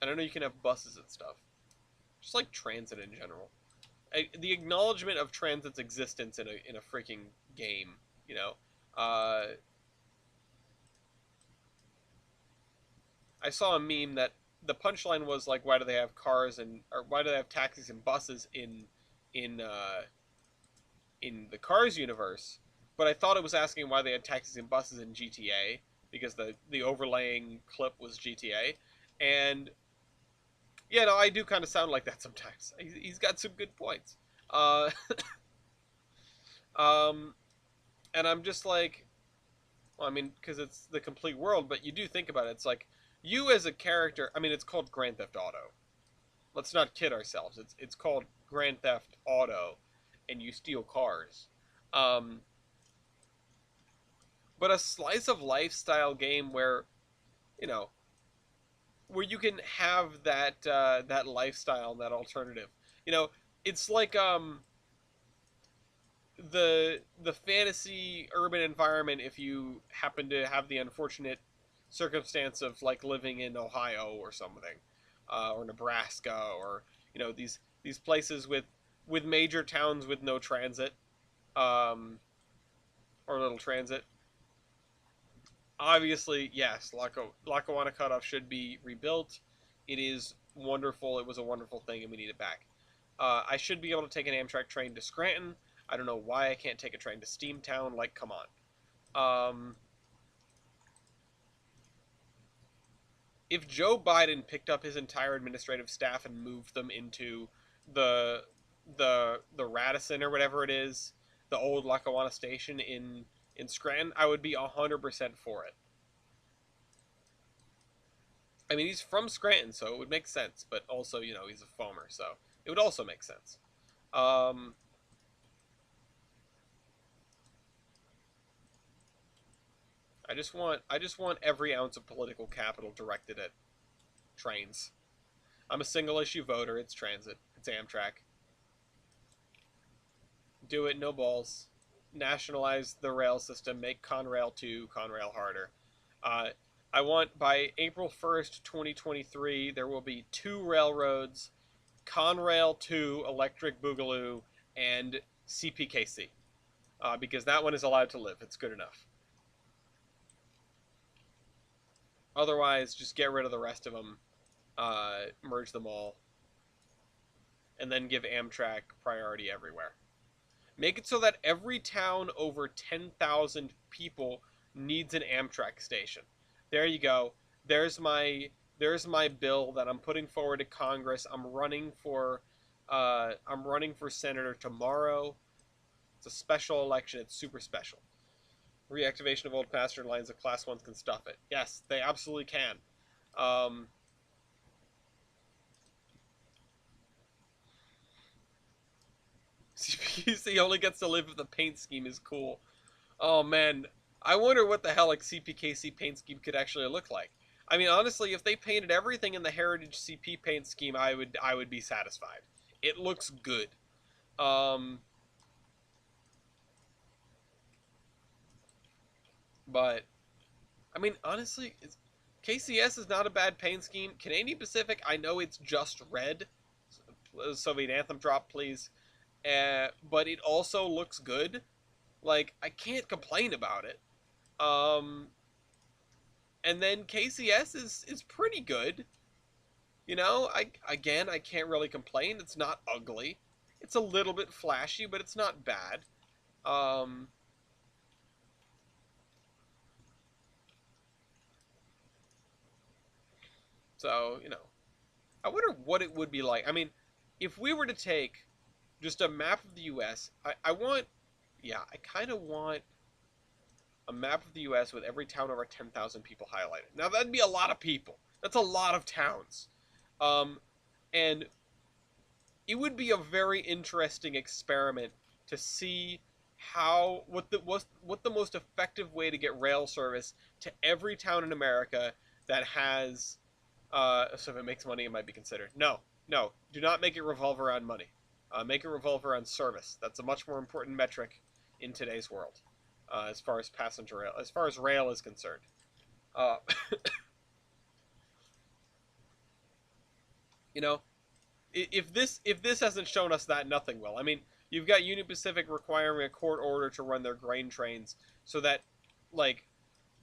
Speaker 1: I don't know you can have buses and stuff, just like transit in general. The acknowledgement of transit's existence in a freaking game. You know, uh, I saw a meme that the punchline was like, why do they have cars and or why do they have taxis and buses in in the Cars universe, but I thought it was asking why they had taxis and buses in GTA because the overlaying clip was GTA, and yeah, no, I do kind of sound like that sometimes. He's got some good points, uh, um, and I'm just like, well, I mean, because it's the complete world, but you do think about it. It's like you as a character. I mean, it's called Grand Theft Auto. Let's not kid ourselves. It's called Grand Theft Auto, and you steal cars. Um, but a slice of lifestyle game where you know where you can have that lifestyle, that alternative. You know, it's like the fantasy urban environment if you happen to have the unfortunate circumstance of like living in Ohio or something, or Nebraska, or these places with major towns with no transit, um, or little transit. Obviously, yes, Lackawanna Cutoff should be rebuilt. It is wonderful. It was a wonderful thing, and we need it back. I should be able to take an Amtrak train to Scranton. I don't know why I can't take a train to Steamtown. Like, come on. Um, if Joe Biden picked up his entire administrative staff and moved them into the the Radisson or whatever it is, the old Lackawanna station in Scranton, I would be 100% for it. I mean, he's from Scranton, so it would make sense. But also, he's a foamer, so it would also make sense. Um, I just want every ounce of political capital directed at trains. I'm a single issue voter. It's transit. It's Amtrak. Do it, no balls. Nationalize the rail system. Make Conrail 2 Conrail harder. Uh, I want by April 1st, 2023, there will be two railroads: Conrail 2 Electric Boogaloo and CPKC. Because that one is allowed to live. It's good enough. Otherwise, just get rid of the rest of them, merge them all, and then give Amtrak priority everywhere. Make it so that every town over 10,000 people needs an Amtrak station. There you go. There's my there's my bill that I'm putting forward to Congress. I'm running for senator tomorrow. It's a special election. It's super special. Reactivation of old passenger lines. The class ones can stuff it. Yes, they absolutely can. Um, CPC only gets to live if the paint scheme is cool. Oh man, I wonder what the hell a CPKC paint scheme could actually look like. I mean, honestly, if they painted everything in the Heritage CP paint scheme, I would be satisfied. It looks good. Um, but I mean, honestly, KCS is not a bad paint scheme. Canadian Pacific, I know it's just red. Soviet Anthem drop, please. But it also looks good. Like, I can't complain about it. Um, and then KCS is pretty good. I can't really complain. It's not ugly. It's a little bit flashy, but it's not bad. Um, so I wonder what it would be like. I mean, if we were to take just a map of the U.S., I want, yeah, I kind of want a map of the U.S. with every town over 10,000 people highlighted. Now that'd be a lot of people. That's a lot of towns. Um, and it would be a very interesting experiment to see what the most effective way to get rail service to every town in America that has so if it makes money it might be considered. No, do not make it revolve around money. Make it revolve around service. That's a much more important metric in today's world, as far as passenger rail, as far as rail is concerned. uh, you know if this hasn't shown us that, nothing will. I mean, you've got Union Pacific requiring a court order to run their grain trains so that like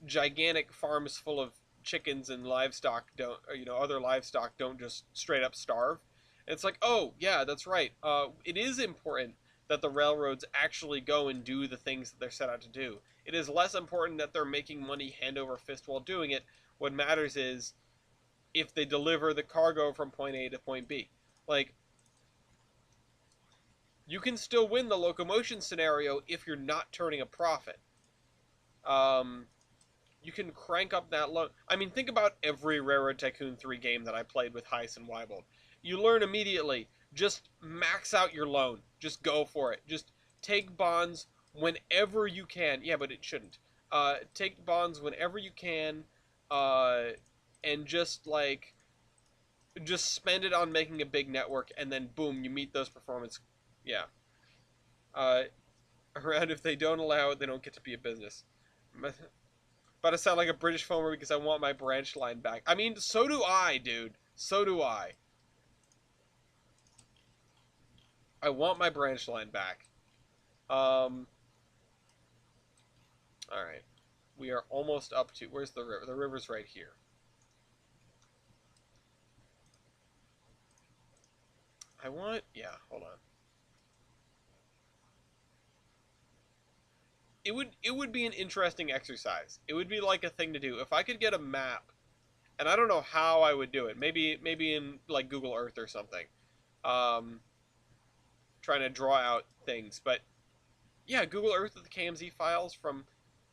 Speaker 1: gigantic farms full of chickens and livestock don't, other livestock don't just straight up starve. It's like, oh, yeah, that's right. It is important that the railroads actually go and do the things that they're set out to do. It is less important that they're making money hand over fist while doing it. What matters is if they deliver the cargo from point A to point B. Like, you can still win the locomotion scenario if you're not turning a profit. Um, you can crank up that loan. I mean, think about every Railroad Tycoon 3 game that I played with Heiss and Weibold. You learn immediately, just max out your loan. Just go for it. Just take bonds whenever you can. Yeah, but it shouldn't. Take bonds whenever you can, uh, and just spend it on making a big network, and then boom, you meet those performance. Yeah. Uh, Around if they don't allow it, they don't get to be a business. About to sound like a British farmer because I want my branch line back. I mean, so do I, dude. So do I. I want my branch line back. Um. All right. We are almost up to. Where's the river? The river's right here. I want. Yeah. Hold on. It would be an interesting exercise. It would be like a thing to do if I could get a map, and I don't know how I would do it. Maybe in like Google Earth or something. Um. Trying to draw out things, but yeah, Google Earth with the KMZ files from.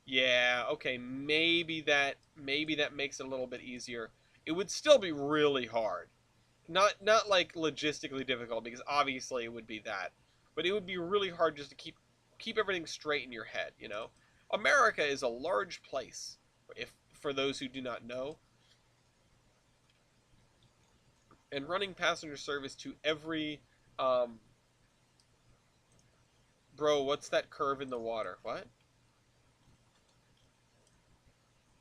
Speaker 1: Yeah, okay, maybe that makes it a little bit easier. It would still be really hard. Not like logistically difficult because obviously it would be that. But it would be really hard just to keep everything straight in your head, you know? America is a large place. If for those who do not know, and running passenger service to every bro, what's that curve in the water? What?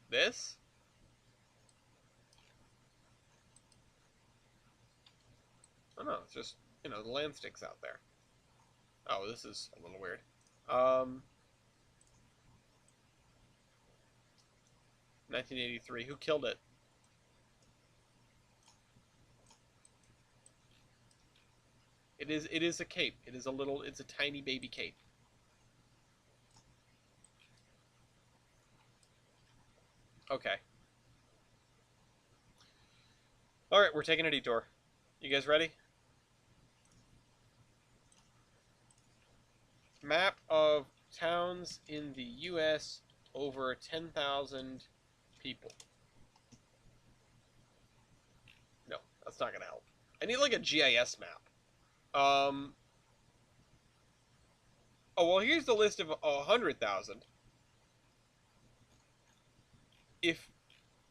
Speaker 1: This? Oh no, it's just, the land sticks out there. Oh, this is a little weird. Um, 1983. Who killed it? It is a cape. It's a tiny baby cape. Okay. All right, we're taking a detour. You guys ready? Map of towns in the U.S. over 10,000 people. No, that's not gonna help. I need like a GIS map. Um. Oh well, here's the list of 100,000. If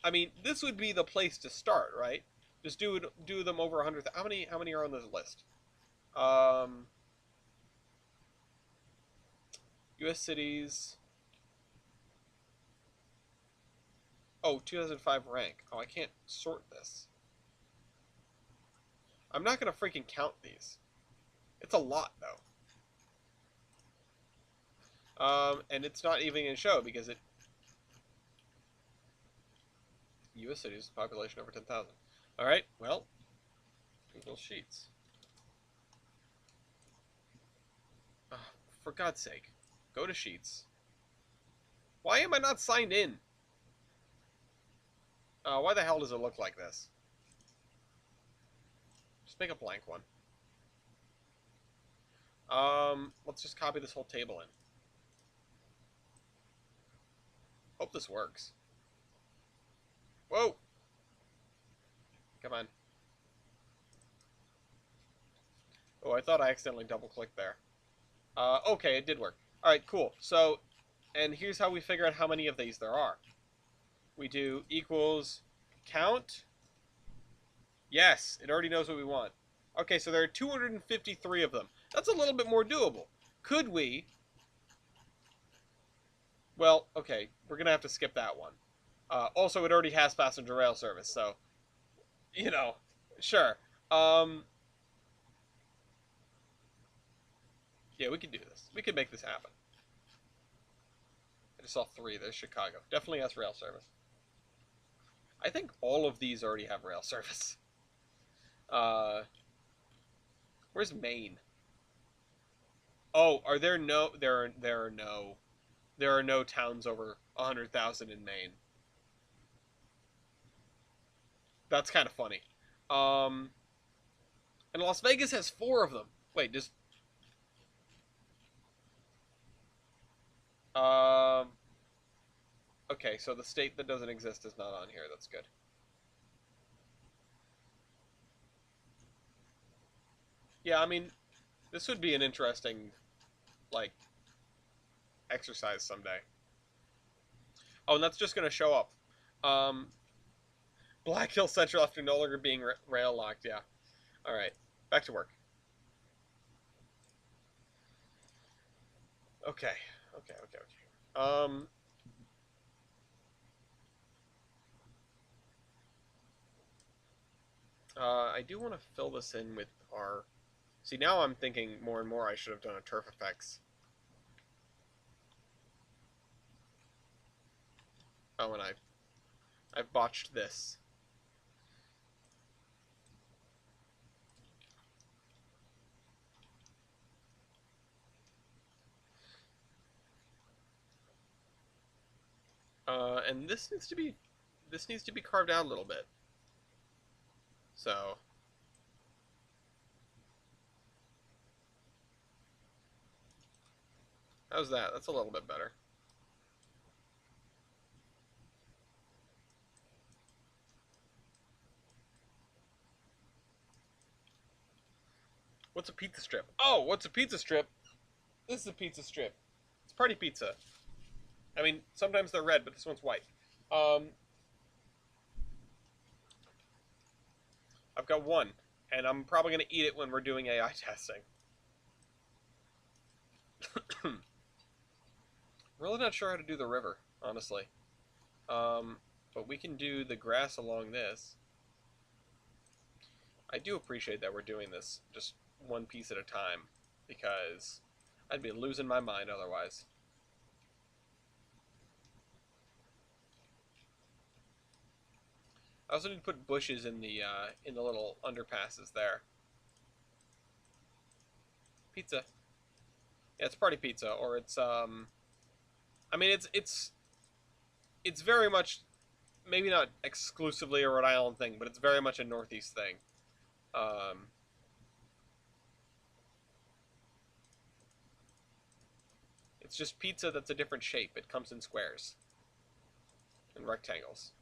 Speaker 1: I mean, this would be the place to start, right? Just do them over 100. How many are on this list? Um, U.S. cities. Oh, 2005 rank. Oh, I can't sort this. I'm not gonna freaking count these. It's a lot though. And it's not even gonna show because it U.S. cities population over 10,000. All right. Well, Google Sheets. Oh, for God's sake, go to Sheets. Why am I not signed in? Why the hell does it look like this? Just make a blank one. Let's just copy this whole table in. Hope this works. Whoa! Come on. Oh, I thought I accidentally double-clicked there. Okay, it did work. Alright, cool. So, and here's how we figure out how many of these there are. We do equals count. Yes, it already knows what we want. Okay, so there are 253 of them. That's a little bit more doable. Could we... Well, okay, we're going to have to skip that one. Also, it already has passenger rail service, so... Sure. Yeah, we can do this. We can make this happen. I just saw 3. There's Chicago. Definitely has rail service. I think all of these already have rail service. Where's Maine? Oh, are there no there are no towns over 100,000 in Maine. That's kind of funny. Um, and Las Vegas has four of them. Wait, just um. Okay, so the state that doesn't exist is not on here. That's good. Yeah, I mean, this would be an interesting like exercise someday. Oh, and that's just gonna show up. Um, Black Hill Central after no longer being rail locked. Yeah. All right, back to work. Okay. Okay. I do want to fill this in with our. See, now I'm thinking more and more I should have done a turf effects. Oh, and I've botched this. And this needs to be carved out a little bit. So how's that? That's a little bit better. What's a pizza strip? Oh, what's a pizza strip? This is a pizza strip. It's party pizza. I mean, sometimes they're red, but this one's white. Um, I've got one, and I'm probably gonna eat it when we're doing AI testing. Really not sure how to do the river, honestly. But we can do the grass along this. I do appreciate that we're doing this just one piece at a time, because I'd be losing my mind otherwise. I also need to put bushes in the little underpasses there. Pizza. Yeah, it's party pizza, or it's I mean, it's very much maybe not exclusively a Rhode Island thing, but it's very much a Northeast thing. Um, it's just pizza that's a different shape. It comes in squares and rectangles.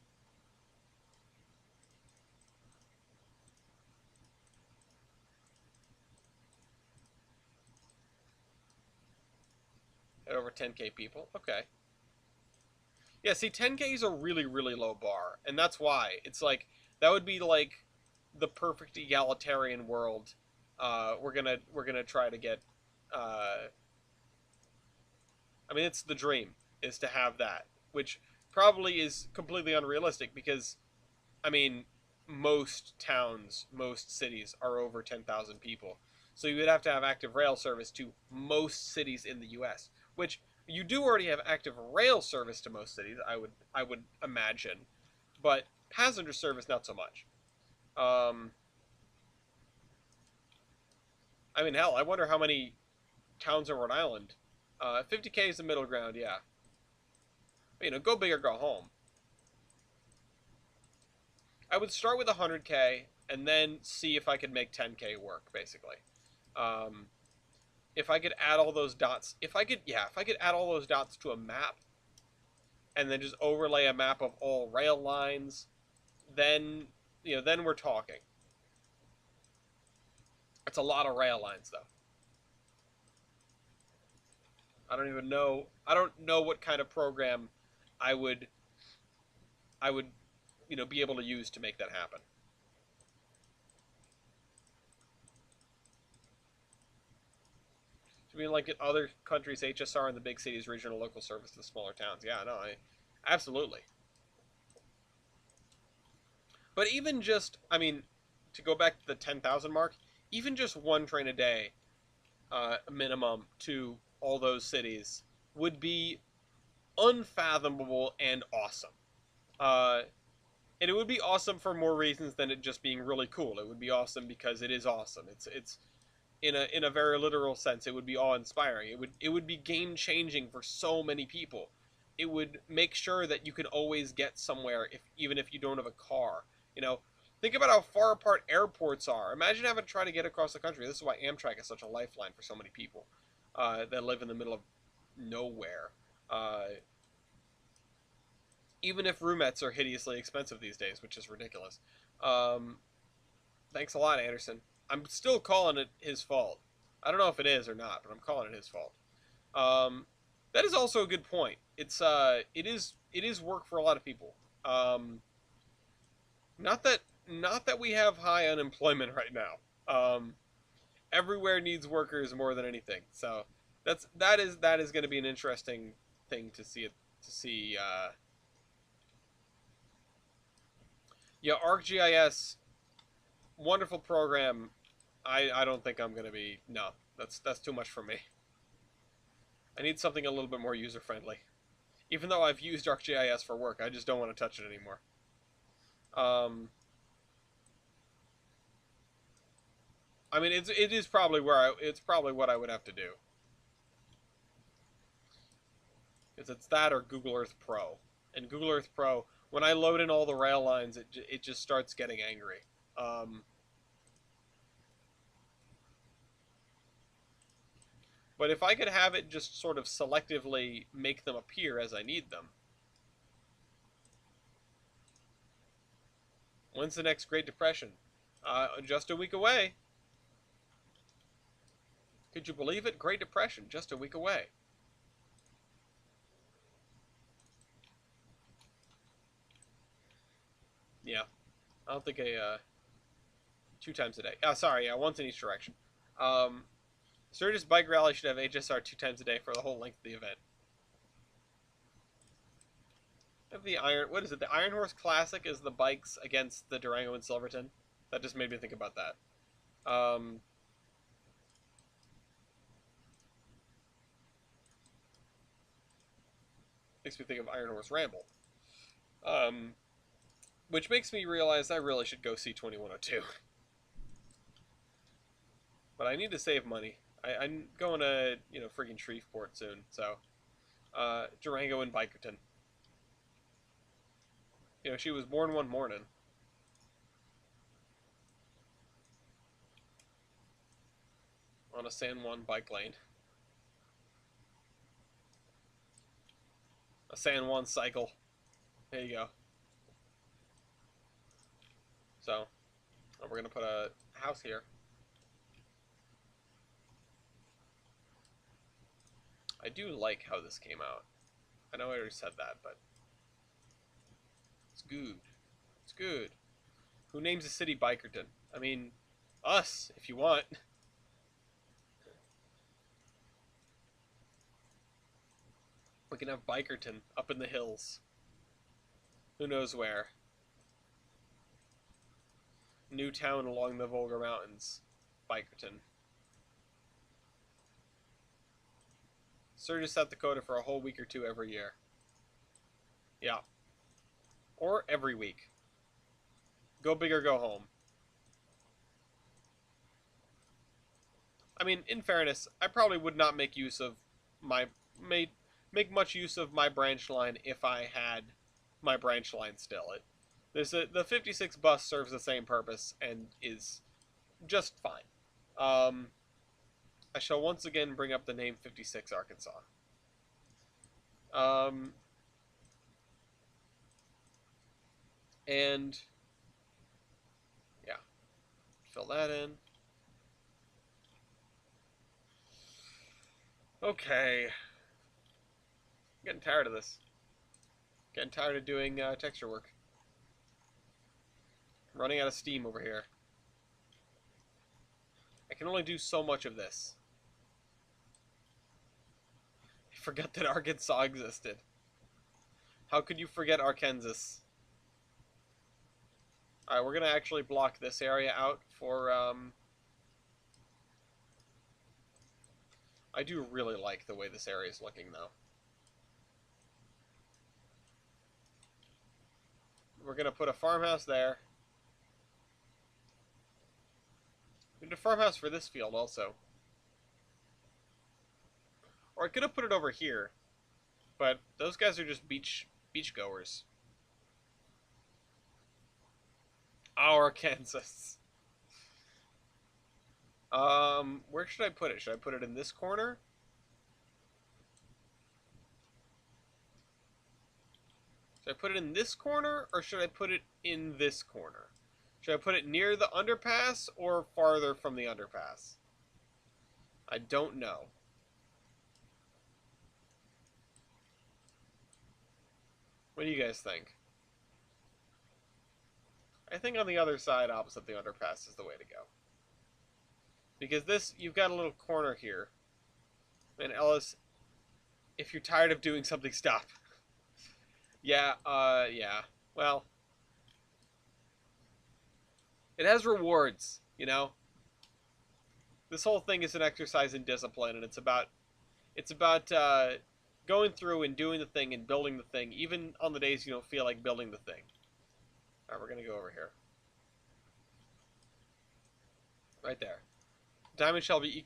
Speaker 1: At over 10K people. Okay. Yeah, see, 10K is a really, really low bar, and that's why it's like that would be like the perfect egalitarian world. We're gonna try to get. Uh, I mean, it's the dream is to have that, which probably is completely unrealistic because I mean, most towns, most cities are over 10,000 people. So you would have to have active rail service to most cities in the US, which you do already have active rail service to most cities, I would imagine, but passenger service not so much. Um, I mean, hell, I wonder how many towns in Rhode Island. 50K is the middle ground, yeah. You know, go big or go home. I would start with 100K and then see if I could make 10K work, basically. Um, if I could add all those dots, if I could add all those dots to a map and then just overlay a map of all rail lines, then then we're talking. It's a lot of rail lines, though. I don't even know. I don't know what kind of program I would I would be able to use to make that happen. I mean, like in other countries, HSR in the big cities, regional local service to the smaller towns. Yeah, no, absolutely. But even just, I mean, to go back to the 10,000 mark, even just one train a day, minimum to all those cities would be unfathomable and awesome. Uh, and it would be awesome for more reasons than it just being really cool. It would be awesome because it is awesome. It's in a very literal sense, it would be awe-inspiring. It would be game-changing for so many people. It would make sure that you can always get somewhere if even if you don't have a car. You know, think about how far apart airports are. Imagine having to try to get across the country. This is why Amtrak is such a lifeline for so many people that live in the middle of nowhere. Uh, Even if roomettes are hideously expensive these days, which is ridiculous. Um, Thanks a lot, Anderson. I'm still calling it his fault. I don't know if it is or not, but I'm calling it his fault. Um, that is also a good point. It is work for a lot of people. Um, not that we have high unemployment right now. Everywhere needs workers more than anything. So that is going to be an interesting thing to see. Yeah, ArcGIS, wonderful program. I don't think I'm going to be. No, that's too much for me. I need something a little bit more user friendly. Even though I've used ArcGIS for work, I just don't want to touch it anymore. Um, I mean, it is probably it's probably what I would have to do. It's that or Google Earth Pro. And Google Earth Pro, when I load in all the rail lines, it just starts getting angry. Um, but if I could have it just sort of selectively make them appear as I need them. When's the next Great Depression? Just a week away. Could you believe it? Great Depression, just a week away. Yeah, I don't think 2 times a day. Oh, sorry, yeah, once in each direction. Um, Sturgis Bike Rally should have HSR 2 times a day for the whole length of the event. Have the Iron, what is it? The Iron Horse Classic is the bikes against the Durango and Silverton. That just made me think about that. Um, Makes me think of Iron Horse Ramble. Um, which makes me realize I really should go see 2102. But I need to save money. I'm going to, freaking Shreveport soon, so Durango and Bikerton. She was born one morning. On a San Juan bike lane. A San Juan cycle. There you go. So, we're going to put a house here. I do like how this came out. I know I already said that, but it's good. It's good. Who names a city Bikerton? I mean, us, if you want. We can have Bikerton up in the hills. Who knows where? New town along the Volga Mountains. Bikerton. Sturgis, South Dakota for a whole week or two every year. Yeah. Or every week. Go big or go home. I mean, in fairness, I probably would not make use of make much use of my branch line if I had my branch line still. The 56 bus serves the same purpose and is just fine. I shall once again bring up the name 56 Arkansas. Um, and yeah, fill that in. Okay. Getting tired of this. Getting tired of doing texture work. I'm running out of steam over here. I can only do so much of this. I forgot that Arkansas existed. How could you forget Arkansas? Alright, we're going to actually block this area out for... I do really like the way this area is looking, though. We're going to put a farmhouse there. We need a farmhouse for this field also. Or I could have put it over here, but those guys are just beach goers. Our Kansas. Where should I put it? Should I put it in this corner? Should I put it in this corner, or should I put it in this corner? Should I put it near the underpass or farther from the underpass? I don't know. What do you guys think? I think on the other side, opposite the underpass, is the way to go. Because this, you've got a little corner here. And Ellis, if you're tired of doing something, stop. Yeah. Well, it has rewards, you know? This whole thing is an exercise in discipline, and it's about going through and doing the thing and building the thing, even on the days you don't feel like building the thing. Alright, we're gonna go over here. Right there. Diamonds shall be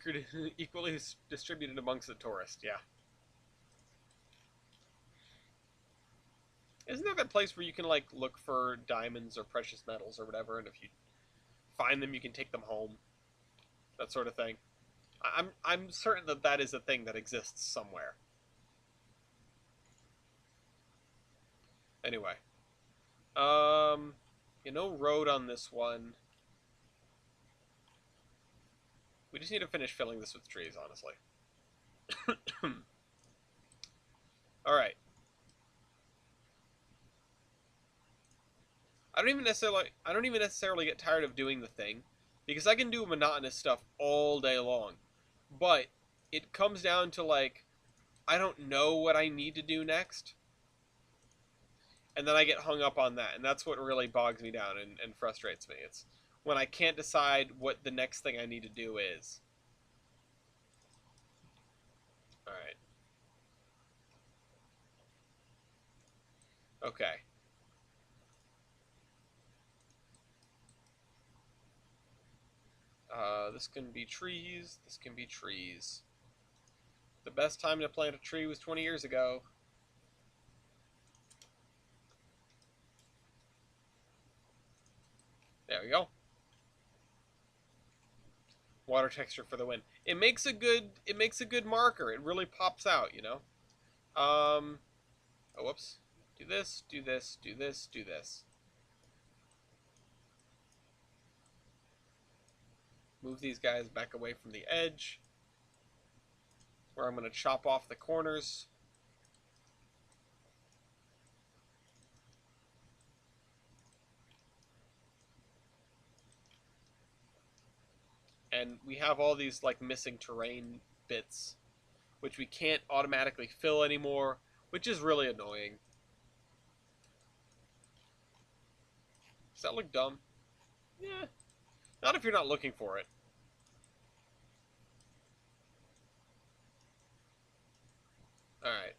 Speaker 1: equally distributed amongst the tourists, yeah. Isn't there that place where you can, like, look for diamonds or precious metals or whatever, and if you find them, you can take them home? That sort of thing. I'm certain that that is a thing that exists somewhere. Anyway. Road on this one. We just need to finish filling this with trees, honestly. Alright. I don't even necessarily get tired of doing the thing, because I can do monotonous stuff all day long. But it comes down to, like, I don't know what I need to do next. And then I get hung up on that, and that's what really bogs me down and frustrates me. It's when I can't decide what the next thing I need to do is. Alright. Okay. This can be trees. This can be trees. The best time to plant a tree was 20 years ago. There we go. Water texture for the win. It makes a good marker. It really pops out, you know? Oh, whoops. Do this, do this, do this, do this. Move these guys back away from the edge, where I'm going to chop off the corners. And we have all these, like, missing terrain bits, which we can't automatically fill anymore, which is really annoying. Does that look dumb? Yeah. Not if you're not looking for it. Alright.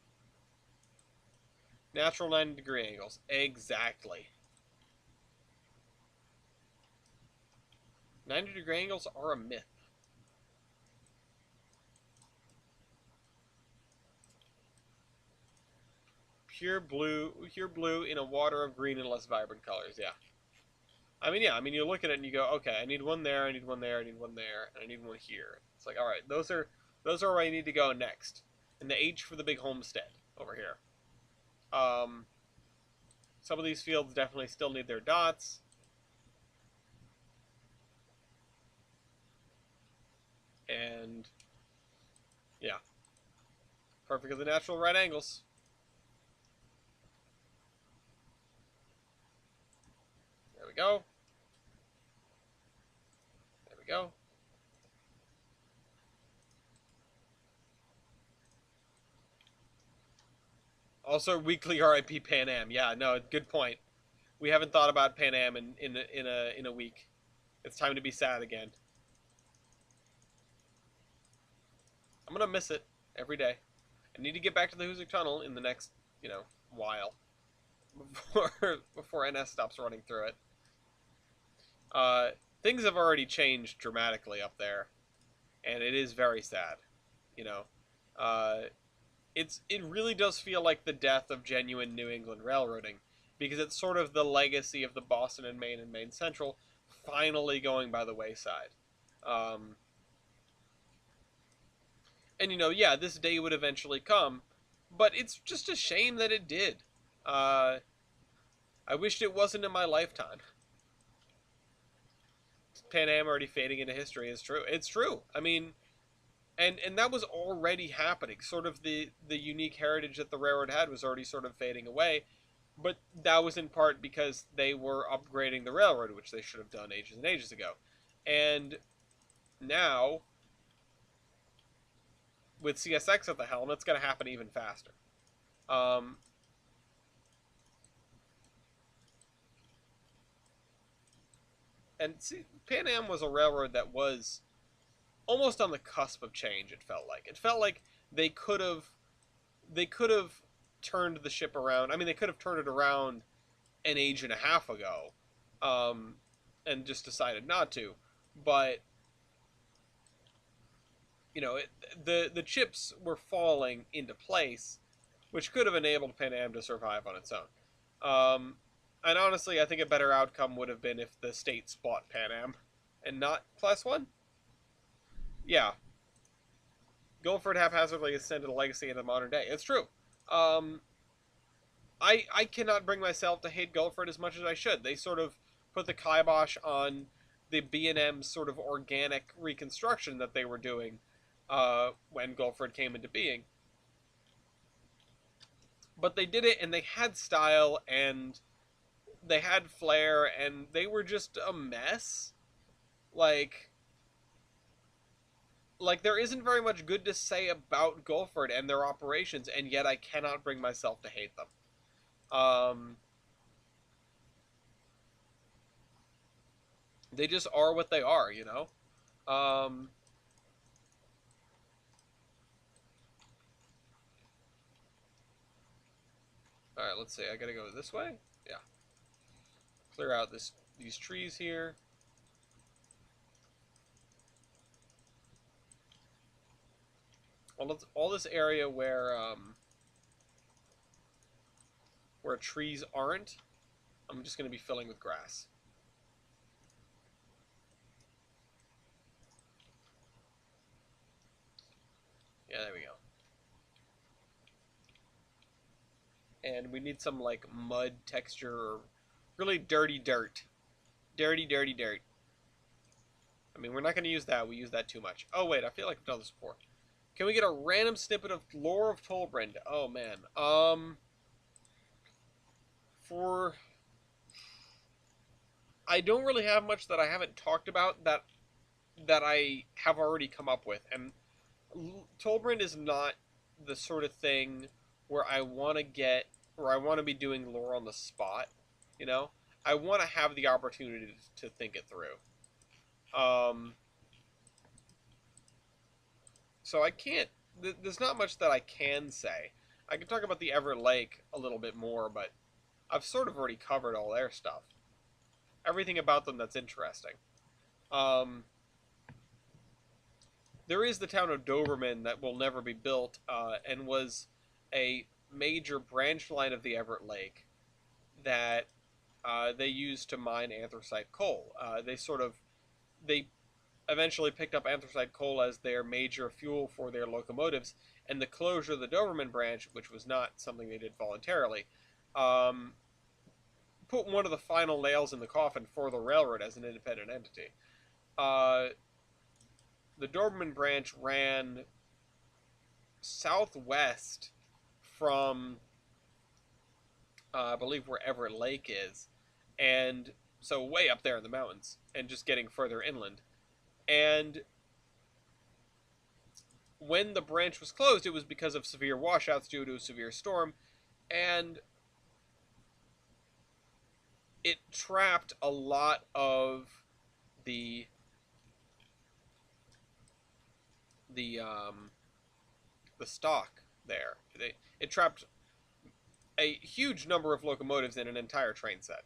Speaker 1: Natural 90-degree angles. Exactly. 90-degree angles are a myth. Pure blue in a water of green and less vibrant colors, yeah. I mean, you look at it and you go, okay, I need one there, I need one there, I need one there, and I need one here. It's like, alright, those are where I need to go next. And the H for the big homestead over here. Some of these fields definitely still need their dots. And, yeah. Perfectly natural right angles. There we go. There we go. Also, weekly RIP Pan Am. Yeah, no, good point. We haven't thought about Pan Am in a week. It's time to be sad again. I'm gonna miss it every day. I need to get back to the Hoosick Tunnel in the next, while before NS stops running through it. things have already changed dramatically up there, and it is very sad. You know, uh, it really does feel like the death of genuine New England railroading, because it's sort of the legacy of the Boston and Maine Central finally going by the wayside. Um, and yeah, this day would eventually come, but it's just a shame that it did. Uh, I wished it wasn't in my lifetime. Pan Am already fading into history is true. It's true. I mean, and that was already happening. Sort of the unique heritage that the railroad had was already sort of fading away, but that was in part because they were upgrading the railroad, which they should have done ages and ages ago. And now, with CSX at the helm, it's going to happen even faster. Um, and see, Pan Am was a railroad that was almost on the cusp of change. It felt like they could have they could have turned the ship around. I mean, they could have turned it around an age and a half ago, um, and just decided not to. But the chips were falling into place, which could have enabled Pan Am to survive on its own. Um, and honestly, I think a better outcome would have been if the states bought Pan Am and not Class One. Yeah, Guilford haphazardly extended a legacy into the modern day. It's true. Um, I cannot bring myself to hate Guilford as much as I should. They sort of put the kibosh on the B&M sort of organic reconstruction that they were doing when Guilford came into being. But they did it, and they had style, and they had flair, and they were just a mess. Like, there isn't very much good to say about Guilford and their operations, and yet I cannot bring myself to hate them. Um, they just are what they are, you know. Um, all right, let's see. I gotta go this way. Yeah, clear out these trees here. All this area where trees aren't, I'm just gonna be filling with grass. Yeah, there we go. And we need some like mud texture, or really dirty dirt. Dirty dirt. I mean, we're not going to use that. We use that too much. Oh, wait. I feel like I've done this before. Can we get a random snippet of lore of Tolbrand? Oh, man. For... I don't really have much that I haven't talked about that I have already come up with. And Tolbrand is not the sort of thing where I want to where I want to be doing lore on the spot, you know? I want to have the opportunity to think it through. Um, so I can't. There's not much that I can say. I can talk about the Everett Lake a little bit more, but I've sort of already covered all their stuff. Everything about them that's interesting. Um, there is the town of Doberman that will never be built, and was a major branch line of the Everett Lake that they used to mine anthracite coal. They eventually picked up anthracite coal as their major fuel for their locomotives, and the closure of the Doberman branch, which was not something they did voluntarily, um, put one of the final nails in the coffin for the railroad as an independent entity. Uh, the Doberman branch ran southwest from, I believe, where Everett Lake is, and so way up there in the mountains, and just getting further inland. And when the branch was closed, it was because of severe washouts due to a severe storm, and it trapped a lot of the the um, the stock there. It trapped a huge number of locomotives in an entire train set.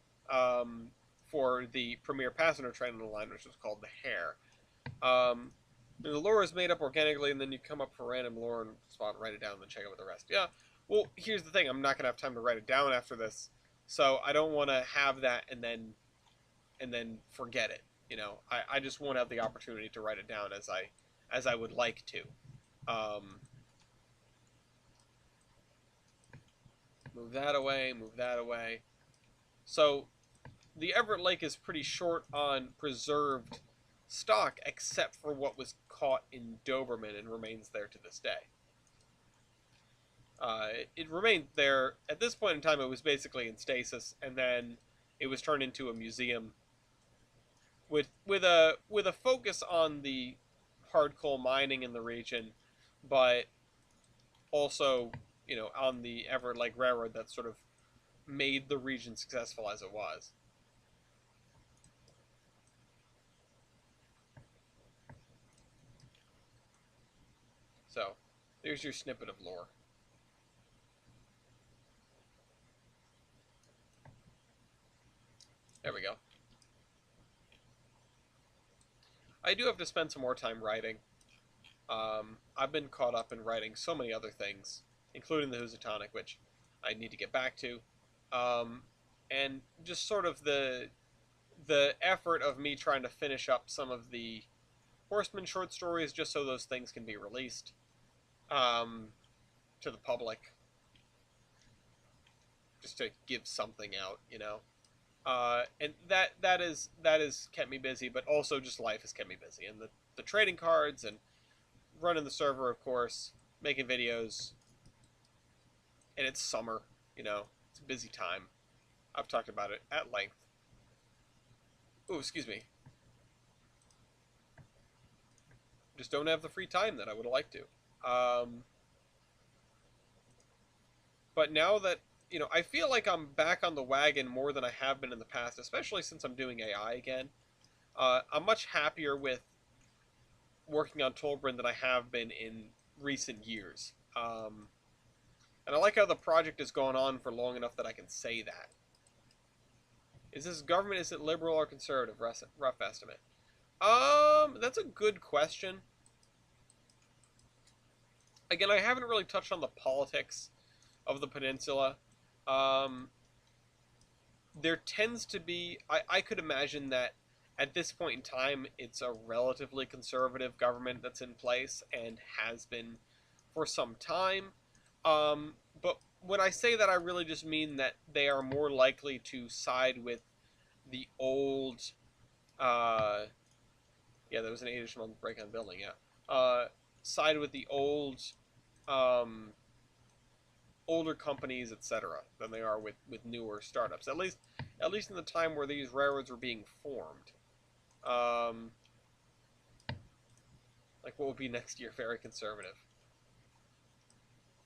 Speaker 1: for the premier passenger train on the line, which was called the Hare. Um, the lore is made up organically, and then you come up for a random lore and spot and write it down, and then check out the rest. Yeah. Well, here's the thing: I'm not gonna have time to write it down after this, so I don't want to have that and then forget it. I just won't have the opportunity to write it down as I would like to. Um, move that away. Move that away. So the Everett Lake is pretty short on preserved stock, except for what was caught in Doberman and remains there to this day. It remained there at this point in time. It was basically in stasis, and then it was turned into a museum with a focus on the hard coal mining in the region, but also on the Everett Lake Railroad that sort of made the region successful as it was. So, there's your snippet of lore. There we go. I do have to spend some more time writing. I've been caught up in writing so many other things, including the Housatonic, which I need to get back to. And just sort of the effort of me trying to finish up some of the Horseman short stories just so those things can be released to the public, just to give something out. And that is kept me busy, but also just life has kept me busy, and the trading cards and running the server, of course, making videos, and it's summer. It's a busy time. I've talked about it at length. Oh, excuse me. Just don't have the free time that I would have liked to. But now that I feel like I'm back on the wagon more than I have been in the past, especially since I'm doing AI again. I'm much happier with working on Tolbrin than I have been in recent years. And I like how the project has gone on for long enough that I can say that. Is this government, is it liberal or conservative? Rough estimate. That's a good question. Again, I haven't really touched on the politics of the peninsula. Um, there tends to be, I could imagine that at this point in time, it's a relatively conservative government that's in place and has been for some time. But when I say that, I really just mean that they are more likely to side with the old. Yeah, there was an 8-ish-month break on building. Yeah, side with the um, older companies, etc., than they are with newer startups. At least in the time where these railroads were being formed. Like what would be next year? Very conservative.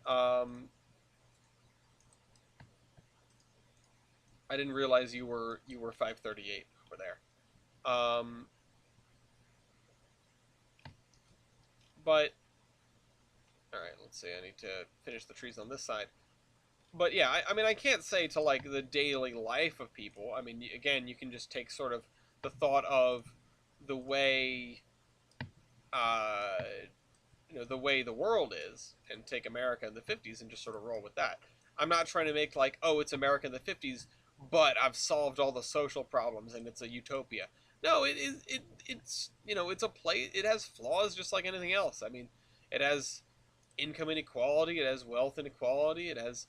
Speaker 1: Um, I didn't realize you were 538 over there. But all right, let's see. I need to finish the trees on this side. But yeah, I mean, I can't say to like the daily life of people. I mean, again, you can just take sort of the thought of the way, uh, the way the world is, and take America in the 50s and just sort of roll with that. I'm not trying to make like, oh, it's America in the 50s, but I've solved all the social problems and it's a utopia. No, it is it's it's a place. It has flaws just like anything else. I mean, it has income inequality, it has wealth inequality, it has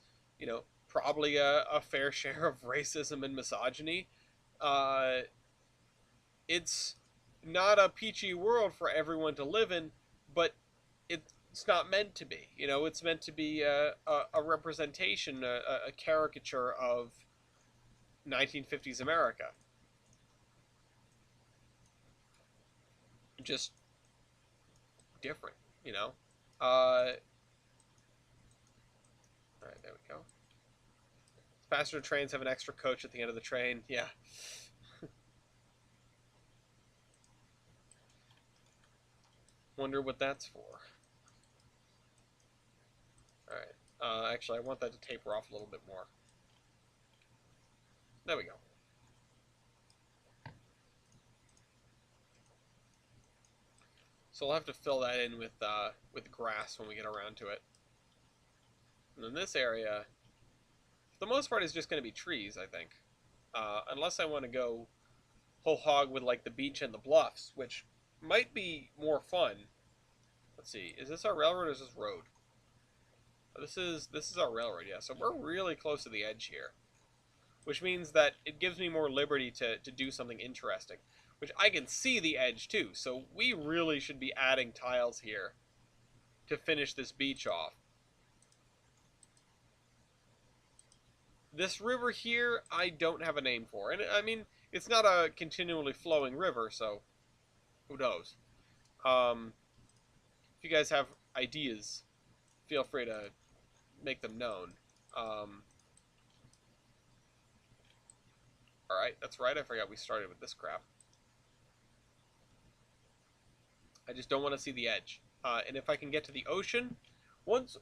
Speaker 1: probably a fair share of racism and misogyny. Uh, it's not a peachy world for everyone to live in, but it's not meant to be. It's meant to be a representation, a caricature of 1950s America. Just different, you know? All right, there we go. Passenger trains have an extra coach at the end of the train. Yeah. Wonder what that's for. All right. Actually, I want that to taper off a little bit more. There we go. So we'll have to fill that in with grass when we get around to it. And then this area, for the most part, is just going to be trees, I think. Unless I want to go whole hog with like the beach and the bluffs, which might be more fun. Let's see, is this our railroad or is this road? This is our railroad, yeah. So we're really close to the edge here, which means that it gives me more liberty to do something interesting, which I can see the edge too. So we really should be adding tiles here to finish this beach off. This river here, I don't have a name for. And I mean, it's not a continually flowing river, so who knows? If you guys have ideas, feel free to make them known. Alright, that's right, I forgot we started with this crap. I just don't want to see the edge. And if I can get to the ocean, once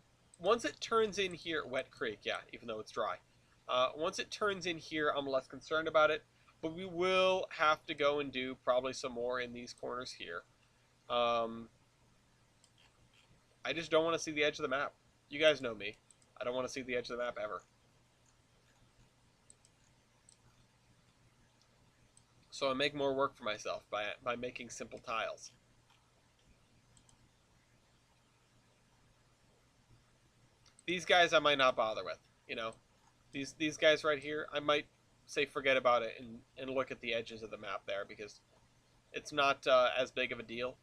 Speaker 1: it turns in here, Wet Creek, yeah, even though it's dry. Once it turns in here, I'm less concerned about it. But we will have to go and do probably some more in these corners here. I just don't want to see the edge of the map. You guys know me. I don't want to see the edge of the map ever. So I make more work for myself by making simple tiles. These guys I might not bother with, you know. These guys right here, I might say forget about it and look at the edges of the map there because it's not as big of a deal.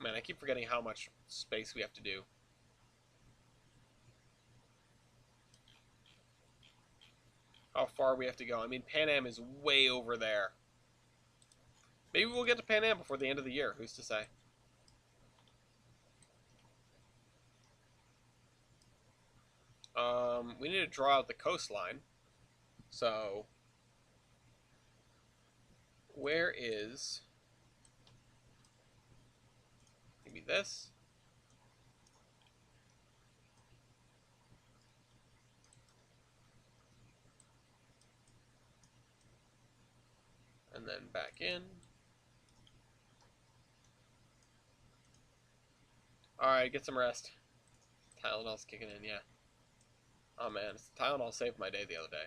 Speaker 1: Man, I keep forgetting how much space we have to do. How far we have to go. I mean, Pan Am is way over there. Maybe we'll get to Pan Am before the end of the year. Who's to say? We need to draw out the coastline. So, where is... Maybe this? And then back in. Alright, get some rest. Tylenol's kicking in, yeah. Oh man, Tylenol saved my day the other day.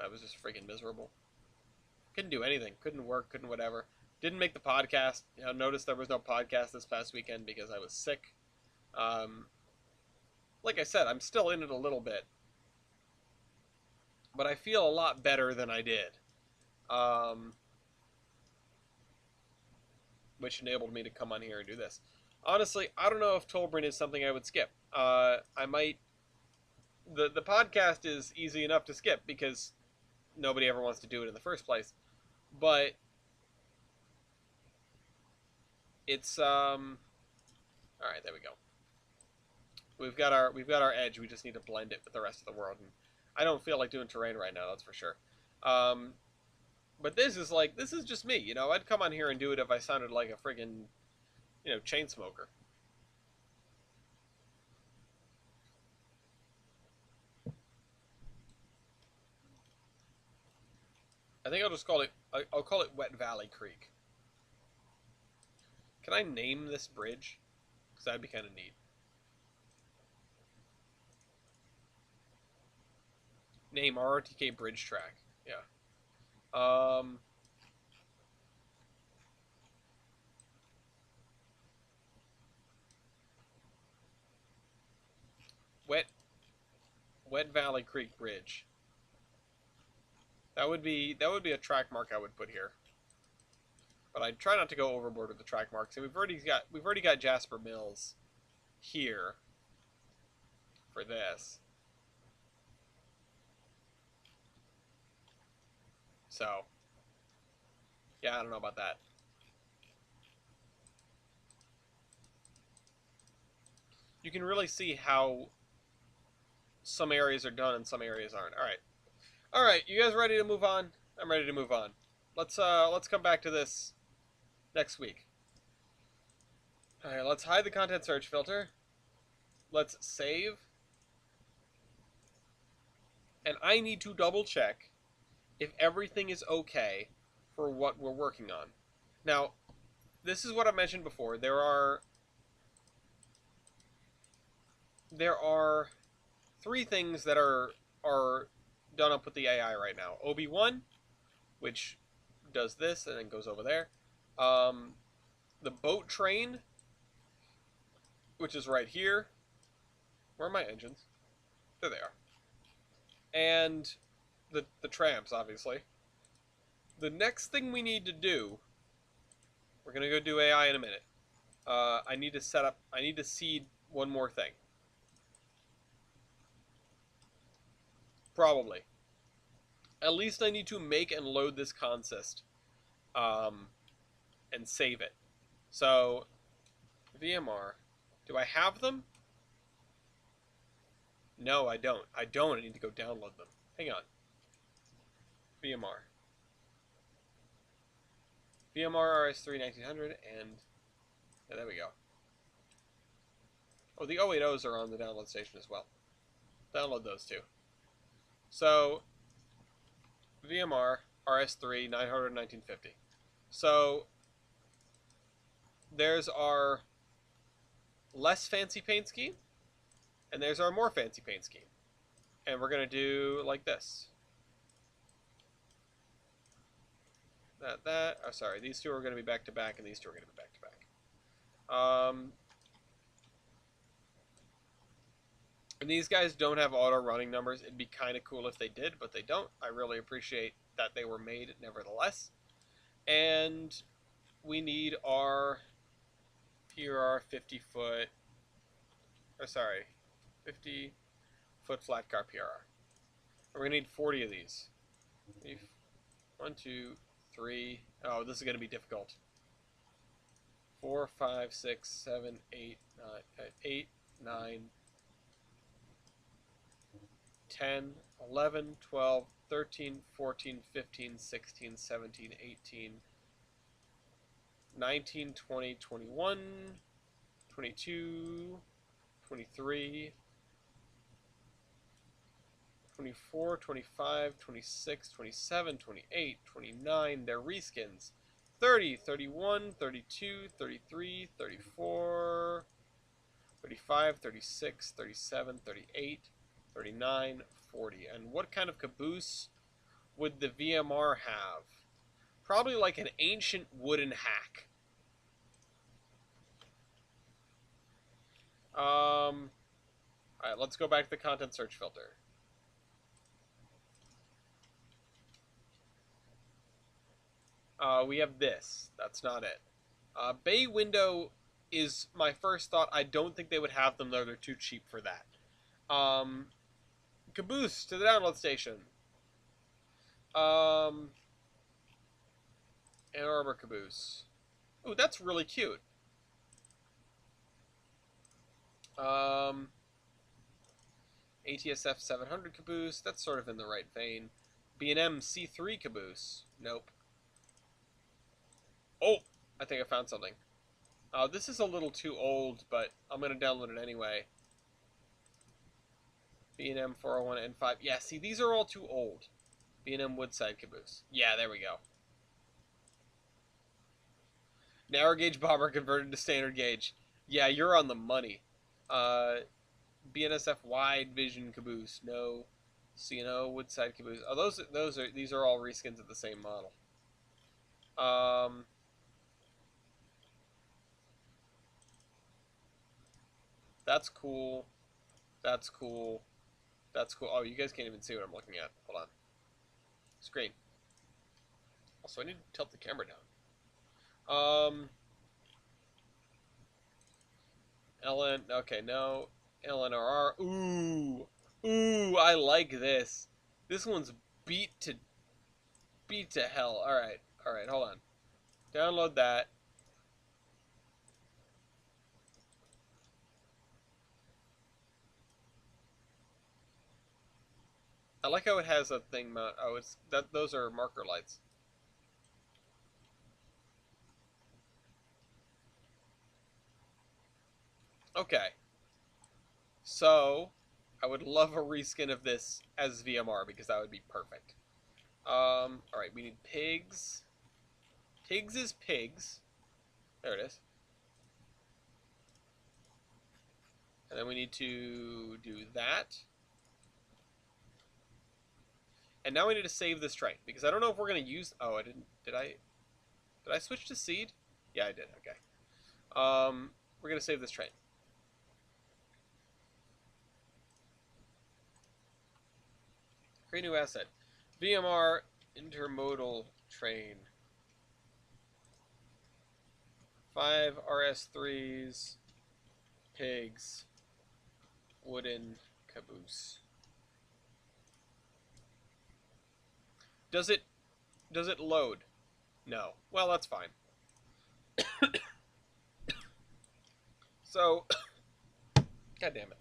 Speaker 1: I was just freaking miserable. Couldn't do anything. Couldn't work, couldn't whatever. Didn't make the podcast. You know, noticed there was no podcast this past weekend because I was sick. Like I said, I'm still in it a little bit. But I feel a lot better than I did. Which enabled me to come on here and do this. Honestly, I don't know if Tolbrin is something I would skip. I might... The podcast is easy enough to skip because nobody ever wants to do it in the first place. But it's all right, there we go. We've got our edge. We just need to blend it with the rest of the world. And I don't feel like doing terrain right now, that's for sure. But this is just me, you know. I'd come on here and do it if I sounded like a friggin', you know, chain smoker. I think I'll just call it, I'll call it Wet Valley Creek. Can I name this bridge? Because that'd be kind of neat. Name RRTK Bridge Track. Yeah. Wet Valley Creek Bridge. That would be a track mark I would put here. But I'd try not to go overboard with the track marks. And we've already got Jasper Mills here for this. So, yeah, I don't know about that. You can really see how some areas are done and some areas aren't. All right, you guys ready to move on? I'm ready to move on. Let's come back to this next week. All right, let's hide the content search filter. Let's save. And I need to double check if everything is okay for what we're working on. Now, this is what I mentioned before. There are three things that are done up with the AI right now. OB1, which does this and then goes over there. Um, the boat train, which is right here. Where are my engines? There they are. And the trams, obviously. The next thing we need to do, we're gonna go do AI in a minute. I need to seed one more thing. Probably. At least I need to make and load this consist, um, and save it. So, VMR. Do I have them? No, I don't. I don't. I need to go download them. Hang on. VMR. VMR RS3 1900, and yeah, there we go. Oh, the 080s are on the download station as well. Download those two. So, VMR RS3 900 1950. So, there's our less fancy paint scheme, and there's our more fancy paint scheme. And we're going to do like this. Oh, sorry, these two are going to be back to back, and these two are going to be back to back. And these guys don't have auto running numbers. It'd be kind of cool if they did, but they don't. I really appreciate that they were made nevertheless. And we need our PRR 50 foot, or sorry, 50 foot flat car PRR. We're going to need 40 of these. 1, 2, 3. Oh, this is going to be difficult. 4, 5, 6, 7, 8, 9, 10, 11, 12, 13, 14, 15, 16, 17, 18, 19, 20, 21, 22, 23, 24, 25, 26, 27, 28, 29, they're reskins. 30, 31, 32, 33, 34, 35, 36, 37, 38, 39, 40. And what kind of caboose would the VMR have? Probably like an ancient wooden hack. Alright, let's go back to the content search filter. We have this. That's not it. Bay window is my first thought. I don't think they would have them, though. They're too cheap for that. Caboose to the download station. Ann Arbor caboose. Ooh, that's really cute. ATSF 700 caboose. That's sort of in the right vein. B&M C3 caboose. Nope. Oh, I think I found something. This is a little too old, but I'm going to download it anyway. B&M 401 N5. Yeah, see, these are all too old. B&M Woodside caboose. Yeah, there we go. Narrow gauge bobber converted to standard gauge. Yeah, you're on the money. BNSF wide vision caboose. No. CNO Woodside caboose. Oh, these are all reskins of the same model. That's cool. That's cool. That's cool. Oh, you guys can't even see what I'm looking at. Hold on. Screen. Also, I need to tilt the camera down. LN. Okay, no. LNRR. Ooh. Ooh, I like this. This one's beat to hell. Alright. Alright, hold on. Download that. I like how it has a thing mount. Oh, it's that. Those are marker lights. Okay. So, I would love a reskin of this as VMR because that would be perfect. Alright, we need pigs. Pigs is pigs. There it is. And then we need to do that. And now we need to save this train, because I don't know if we're going to use... Oh, I didn't... Did I switch to seed? Yeah, I did. Okay. We're going to save this train. Create new asset. VMR intermodal train. 5 RS3s. Pigs. Wooden caboose. Does it load? No. Well, that's fine. So, God damn it.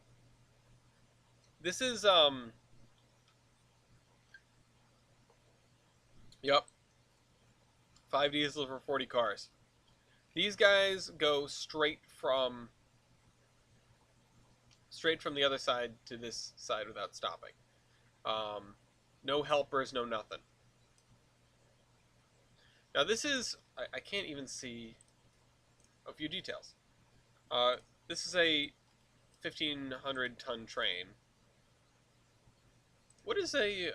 Speaker 1: This is yep. 5 diesel for 40 cars. These guys go straight from the other side to this side without stopping. No helpers, no nothing. Now this is, I can't even see a few details. This is a 1,500 ton train. What is a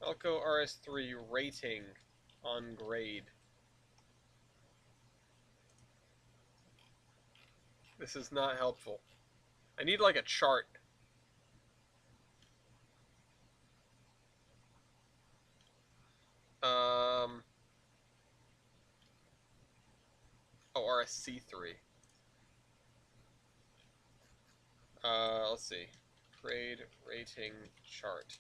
Speaker 1: Elco RS3 rating on grade? This is not helpful. I need like a chart. Oh, RSC3. Let's see. Grade rating chart.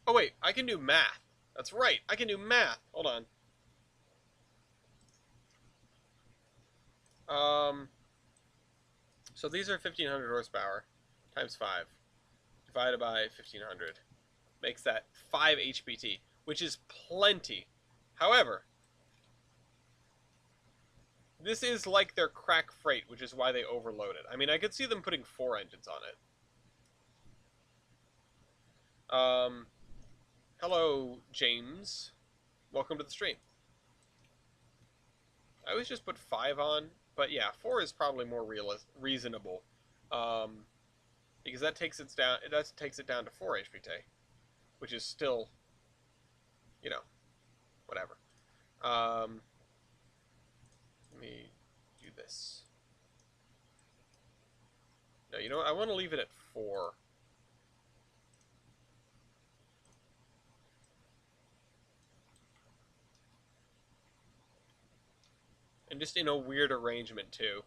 Speaker 1: Oh wait, I can do math. That's right, I can do math. Hold on. So these are 1,500 horsepower times 5 divided by 1,500 makes that 5 HPT, which is plenty. However, this is like their crack freight, which is why they overloaded. I mean, I could see them putting 4 engines on it. Hello, James. Welcome to the stream. I always just put 5 on, but yeah, 4 is probably more reasonable, because that takes it down. That takes it down to 4 HPT, which is still, you know, whatever. Let me do this. No, you know what? I want to leave it at 4. And just in a weird arrangement, too.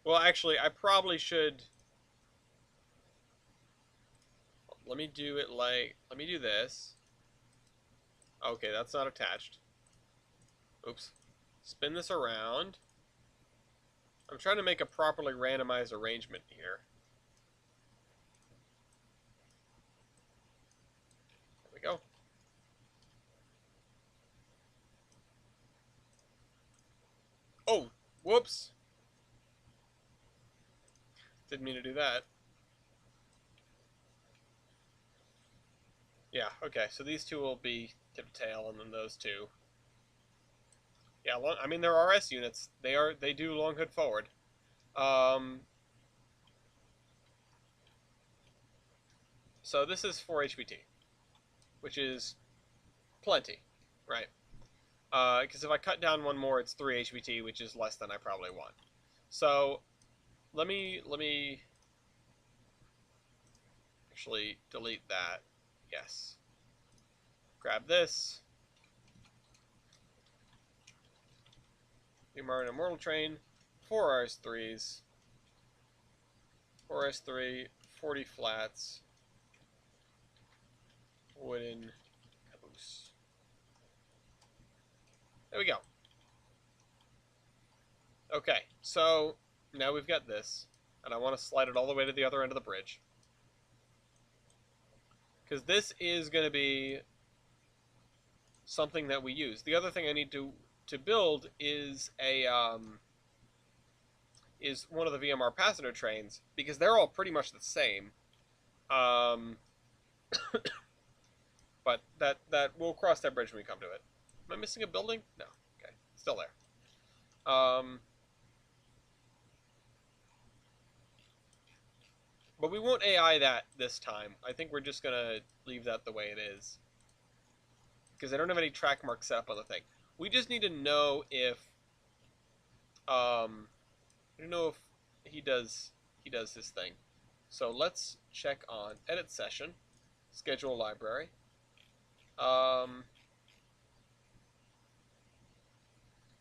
Speaker 1: Well, actually, I probably should... Let me do it like... Let me do this. Okay, that's not attached. Oops. Spin this around. I'm trying to make a properly randomized arrangement here. There we go. Oh, whoops. Didn't mean to do that. Yeah, okay, so these two will be tip tail, and then those two. Yeah, I mean, they're RS units. They do long hood forward. So this is 4 HPT, which is plenty, right? Because if I cut down one more, it's 3 HPT, which is less than I probably want. So let me actually delete that. Yes. Grab this. VMR Immortal Train, 4 RS3s, 4 S3, 40 flats, wooden caboose. There we go. Okay, so now we've got this, and I want to slide it all the way to the other end of the bridge. Because this is going to be something that we use. The other thing I need to build is is one of the VMR passenger trains, because they're all pretty much the same. Um, but that we'll cross that bridge when we come to it. Am I missing a building? No. Okay, still there. But we won't AI that this time. I think we're just gonna leave that the way it is because I don't have any track marks set up on the thing. We just need to know if I don't know if he does his thing. So let's check on edit session, schedule library. Um,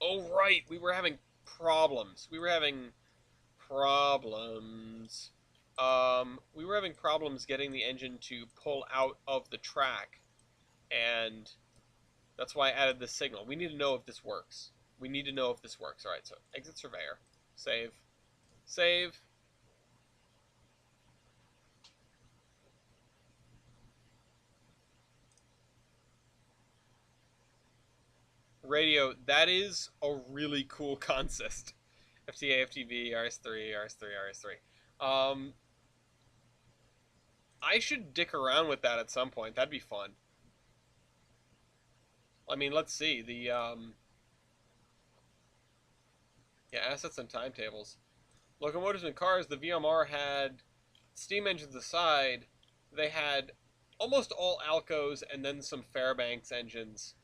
Speaker 1: oh right, we were having problems. We were having problems getting the engine to pull out of the track, and that's why I added this signal. We need to know if this works. We need to know if this works. All right, so exit surveyor, save, save. Radio, that is a really cool consist. FTA, FTV, RS3, RS3, RS3. I should dick around with that at some point. That'd be fun. I mean, let's see. Yeah, assets and timetables. Locomotives and cars, the VMR had steam engines aside, they had almost all Alcos and then some Fairbanks engines,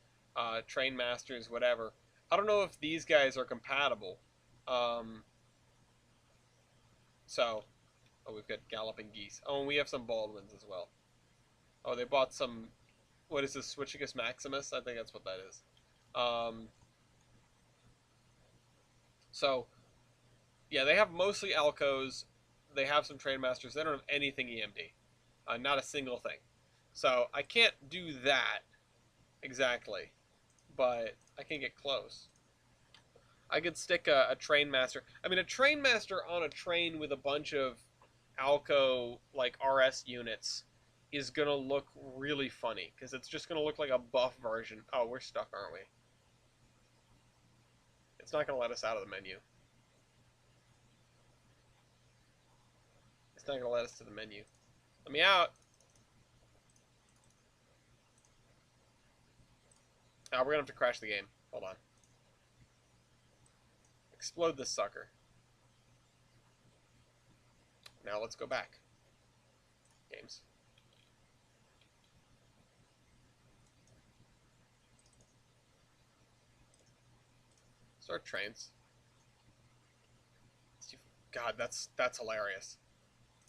Speaker 1: Train Masters, whatever. I don't know if these guys are compatible. Um, so, oh, we've got Galloping Geese. Oh, and we have some Baldwins as well. Oh, they bought some, what is this, Switchicus Maximus? I think that's what that is. Um, so, yeah, they have mostly Alcos. They have some Train Masters. They don't have anything EMD. Not a single thing. So I can't do that exactly, but I can get close. I could stick a Train Master. I mean, a Train Master on a train with a bunch of Alco, like, RS units is going to look really funny, because it's just going to look like a buff version. Oh, we're stuck, aren't we? It's not going to let us out of the menu. It's not going to let us to the menu. Let me out. Oh, we're going to have to crash the game. Hold on. Explode this sucker. Now let's go back. Games. Start Trainz. God, that's hilarious.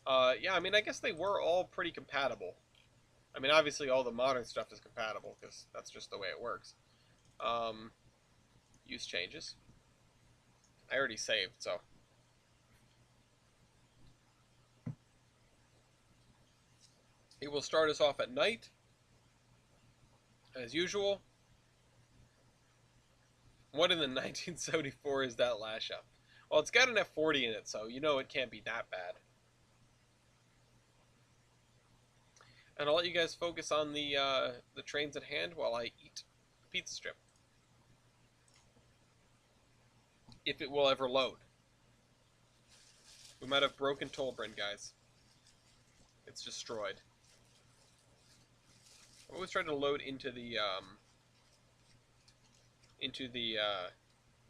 Speaker 1: Yeah, I mean, I guess they were all pretty compatible. I mean, obviously all the modern stuff is compatible, because that's just the way it works. Use changes. I already saved, so. It will start us off at night, as usual. What in the 1974 is that lash up? Well, it's got an F40 in it, so you know it can't be that bad. And I'll let you guys focus on the trains at hand while I eat the pizza strip. If it will ever load. We might have broken Tolbrin, guys. It's destroyed. I always try to load into the oh,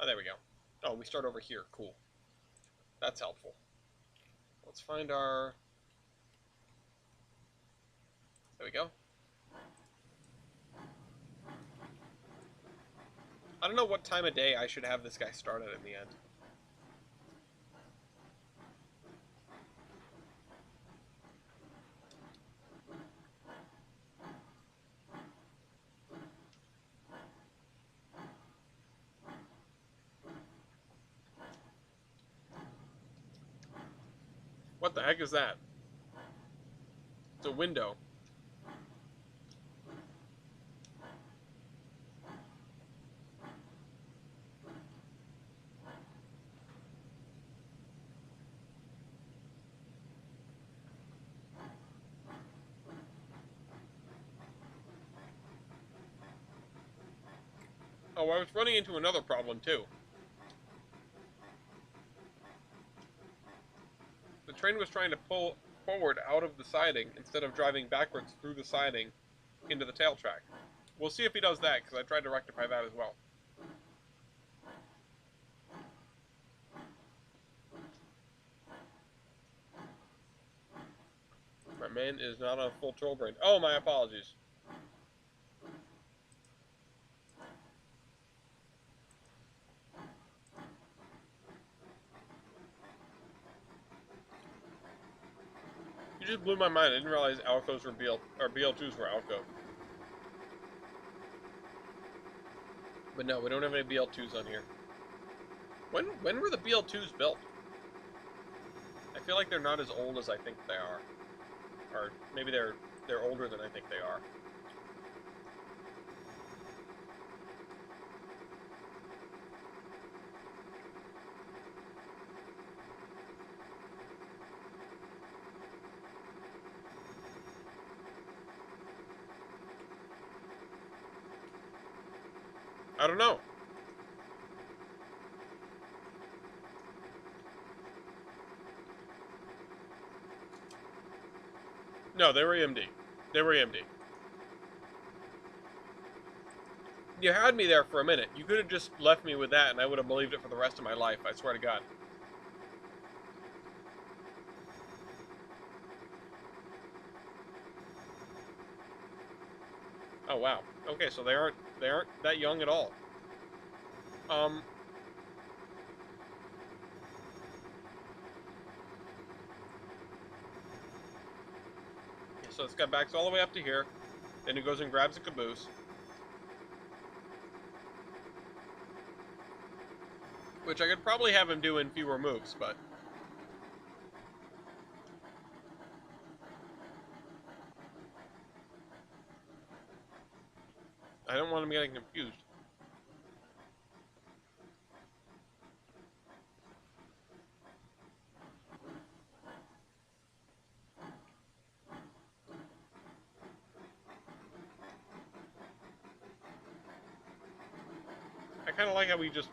Speaker 1: there we go. Oh, we start over here. Cool. That's helpful. Let's find our... There we go. I don't know what time of day I should have this guy started in the end. What the heck is that? It's a window. Oh, I was running into another problem, too. The train was trying to pull forward out of the siding instead of driving backwards through the siding into the tail track. We'll see if he does that, because I tried to rectify that as well. My man is not on full troll brain. Oh, my apologies. You just blew my mind. I didn't realize Alcos were BL2s were Alco. But no, we don't have any BL2s on here. When were the BL2s built? I feel like they're not as old as I think they are. Or maybe they're older than I think they are. I don't know. No, they were EMD. They were EMD. You had me there for a minute. You could have just left me with that and I would have believed it for the rest of my life. I swear to God. Oh, wow. Okay, so they aren't that young at all. So this guy backs all the way up to here. Then he goes and grabs a caboose. Which I could probably have him do in fewer moves, but... I don't want him getting confused. I kind of like how he just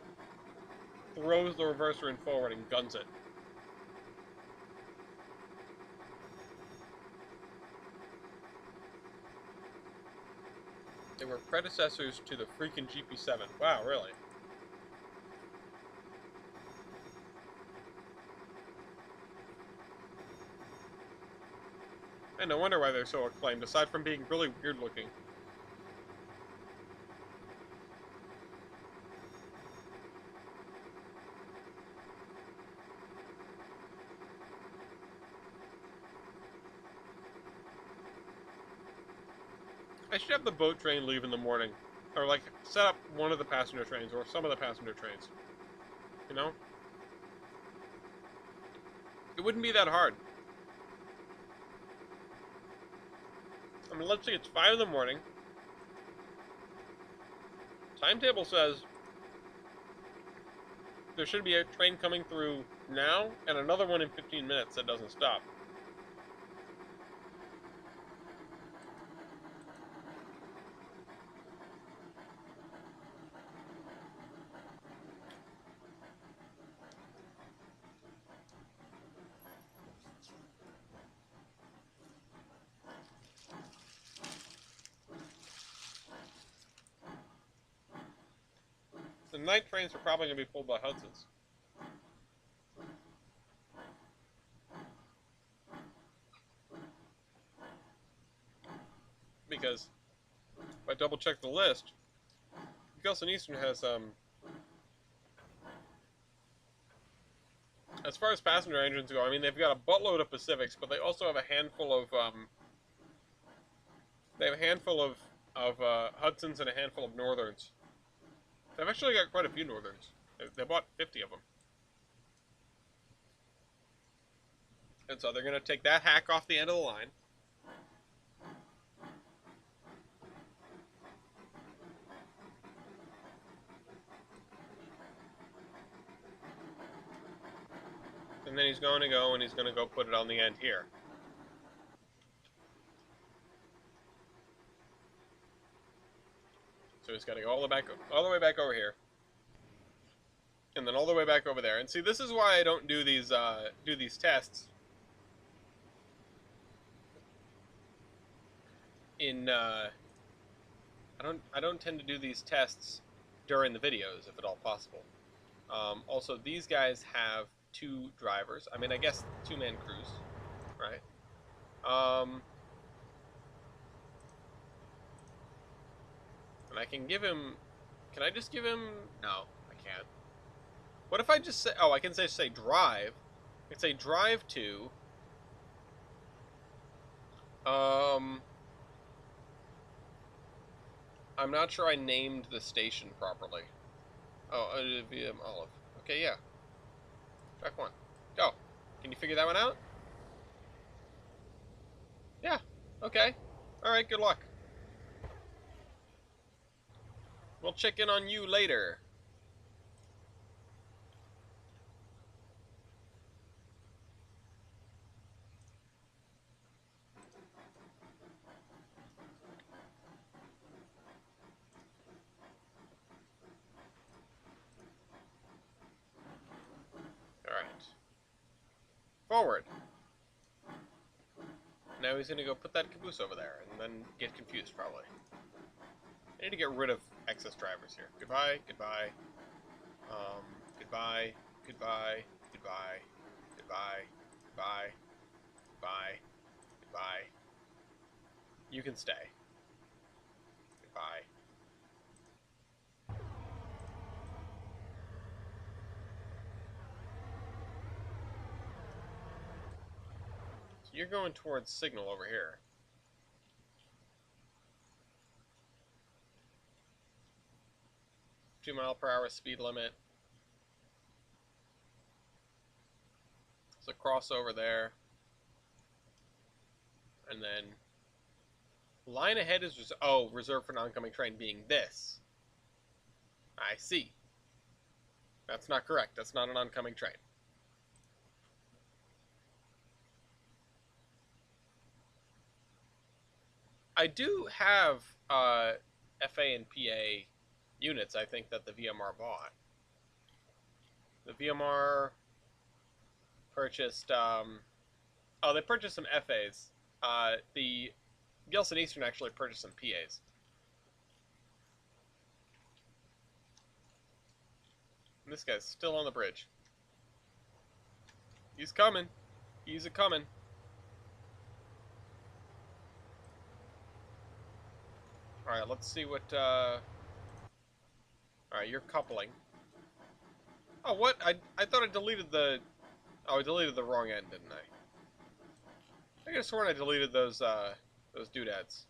Speaker 1: throws the reverser in forward and guns it. They were predecessors to the freaking GP7. Wow, really? And no wonder why they're so acclaimed, aside from being really weird looking. I should have the boat train leave in the morning. Or, like, set up one of the passenger trains, or some of the passenger trains. You know? It wouldn't be that hard. I mean, let's see, it's 5 in the morning. Timetable says there should be a train coming through now, and another one in 15 minutes that doesn't stop. The night trains are probably going to be pulled by Hudsons. Because, if I double check the list, Gilson Eastern has, as far as passenger engines go, I mean, they've got a buttload of Pacifics, but they also have a handful of, Hudsons and a handful of Northerns. They've actually got quite a few Northerns. They bought 50 of them. And so they're going to take that hack off the end of the line. And then he's going to go and he's going to go put it on the end here. So he's got to go all the way back over here. And then all the way back over there. And see, this is why I don't do these tests. in I don't tend to do these tests during the videos if at all possible. Also, these guys have two drivers. I mean, I guess two-man crews, right? And I can give him. Can I just give him? No, I can't. What if I just say? Oh, I can say drive. I can say drive to. Um, I'm not sure I named the station properly. Oh, VM Olive. Okay, yeah. Track 1. Go. Can you figure that one out? Yeah. Okay. Alright, good luck. We'll check in on you later. Alright. Forward. Now he's gonna go put that caboose over there and then get confused, probably. I need to get rid of excess drivers here. Goodbye, goodbye. Goodbye, goodbye, goodbye, goodbye, goodbye, goodbye, goodbye. You can stay. Goodbye. So you're going towards signal over here. .2 mph speed limit. So cross over there. And then line ahead is reserved for an oncoming train being this. I see. That's not correct. That's not an oncoming train. I do have FA and PA units, I think, that the VMR bought. The VMR purchased, they purchased some FAs. The Gilson Eastern actually purchased some PAs. And this guy's still on the bridge. He's coming. He's a-coming. Alright, let's see what, Alright, you're coupling. Oh, what? I thought I deleted the... Oh, I deleted the wrong end, didn't I? I could have sworn I deleted those doodads.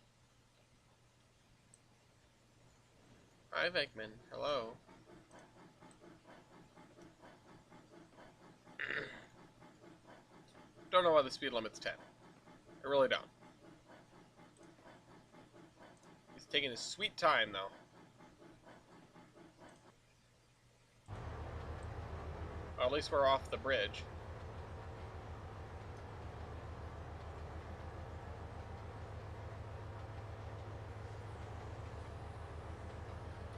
Speaker 1: Hi, Venkman. Hello. Don't know why the speed limit's 10. I really don't. He's taking his sweet time, though. Well, at least we're off the bridge.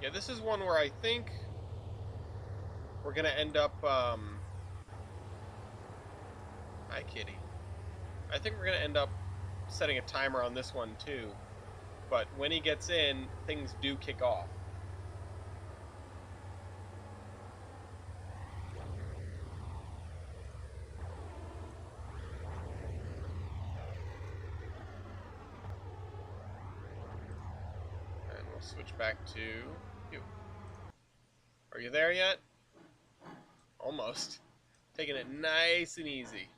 Speaker 1: Yeah, this is one where I think we're gonna end up, Hi, kitty. I think we're gonna end up setting a timer on this one, too. But when he gets in, things do kick off. And we'll switch back to you. Are you there yet? Almost. Taking it nice and easy.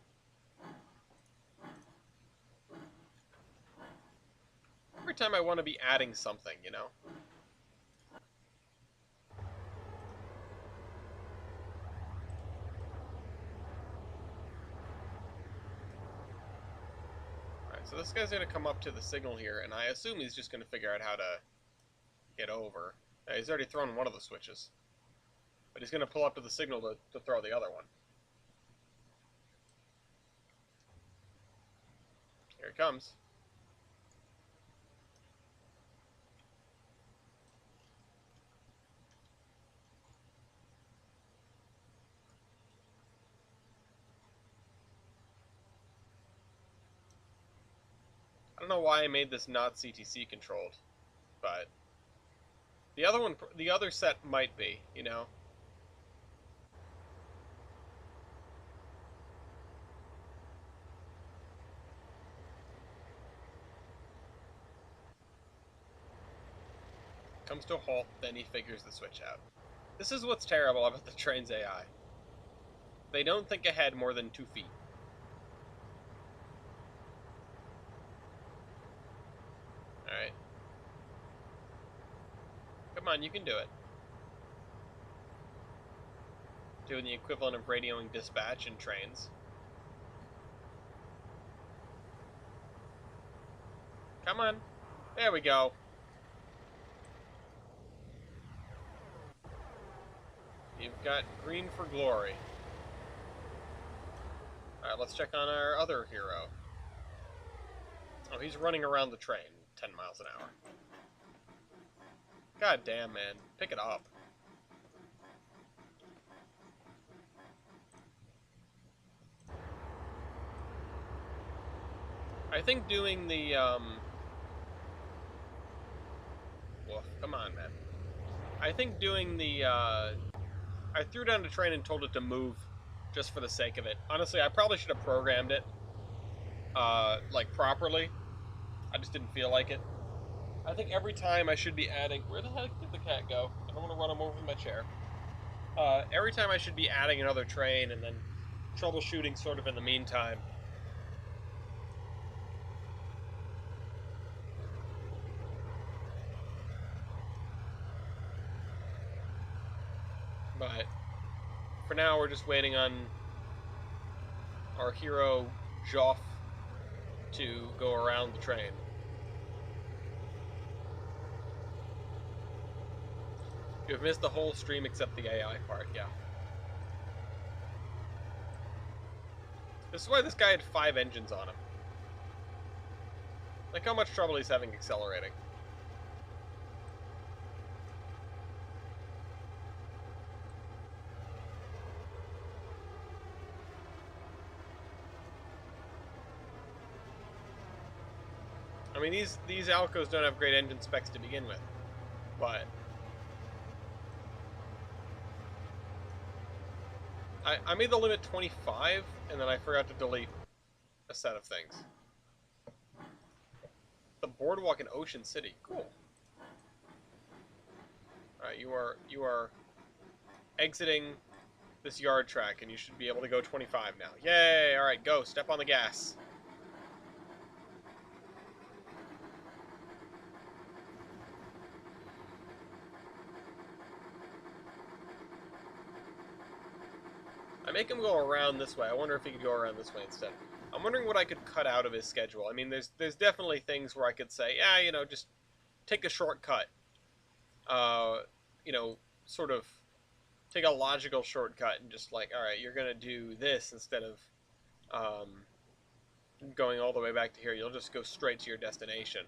Speaker 1: Every time I want to be adding something, you know? Alright, so this guy's going to come up to the signal here, and I assume he's just going to figure out how to get over. He's already thrown one of the switches. But he's going to pull up to the signal to throw the other one. Here it comes. don't know why I made this not CTC controlled, but the other one, the other set might be, you know. Comes to a halt, then he figures the switch out. This is what's terrible about the Trainz AI. They don't think ahead more than 2 feet. Alright. Come on, you can do it. Doing the equivalent of radioing dispatch in Trainz. Come on. There we go. You've got green for glory. Alright, let's check on our other hero. Oh, he's running around the train 10 miles an hour. God damn, man. Pick it up. I think doing the, Woof, come on, man. I think doing the, I threw down the train and told it to move just for the sake of it. Honestly, I probably should have programmed it, like, properly. I just didn't feel like it. I think every time I should be adding... Where the heck did the cat go? I don't want to run him over with my chair. Every time I should be adding another train and then troubleshooting sort of in the meantime. But for now, we're just waiting on our hero, Joff, to go around the train. You've missed the whole stream except the AI part, yeah. This is why this guy had 5 engines on him. Like how much trouble he's having accelerating. I mean, these Alcos don't have great engine specs to begin with, but I made the limit 25, and then I forgot to delete a set of things. The boardwalk in Ocean City, cool. All right, you are exiting this yard track, and you should be able to go 25 now. Yay! All right, go. Step on the gas. I make him go around this way. I wonder if he could go around this way instead. I'm wondering what I could cut out of his schedule. I mean, there's definitely things where I could say, yeah, you know, just take a shortcut. You know, sort of take a logical shortcut and just like, all right, you're gonna do this instead of going all the way back to here. You'll just go straight to your destination.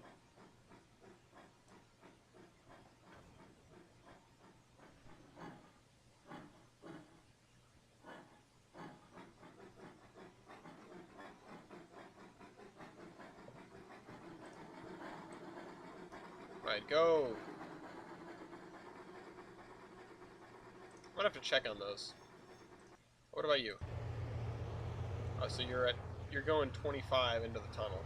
Speaker 1: Right, go. I'm gonna have to check on those. What about you? Oh, so you're going 25 into the tunnel.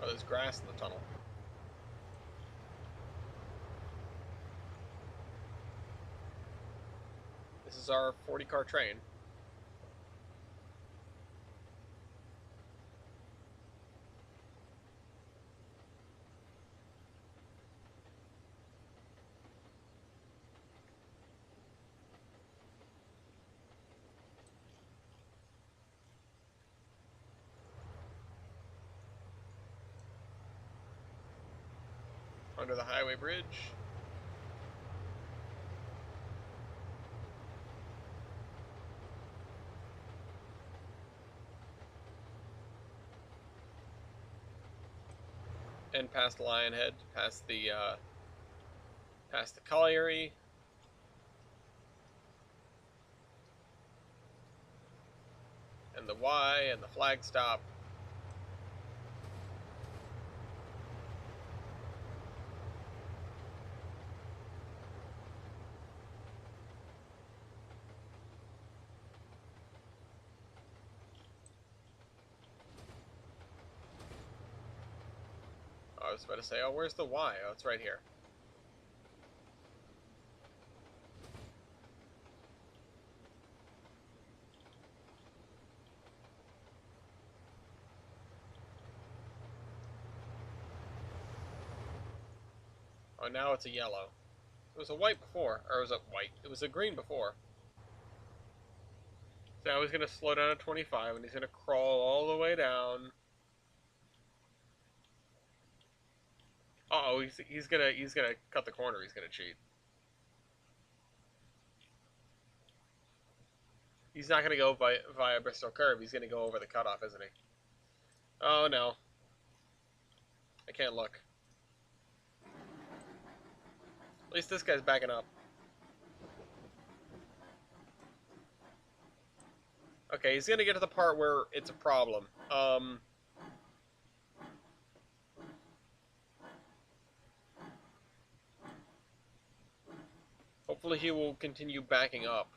Speaker 1: Oh, there's grass in the tunnel. This is our 40-car train. Under the highway bridge. And past Lionhead, past the colliery. And the Y and the flag stop. I was about to say, oh, where's the Y? Oh, it's right here. Oh, now it's a yellow. It was a white before, or was it white? It was a green before. So now he's going to slow down at 25, and he's going to crawl all the way down. Uh-oh, he's gonna cut the corner. He's gonna cheat. He's not gonna go via Bristol Curve. He's gonna go over the cutoff, isn't he? Oh no, I can't look. At least this guy's backing up. Okay, he's gonna get to the part where it's a problem. Hopefully he will continue backing up.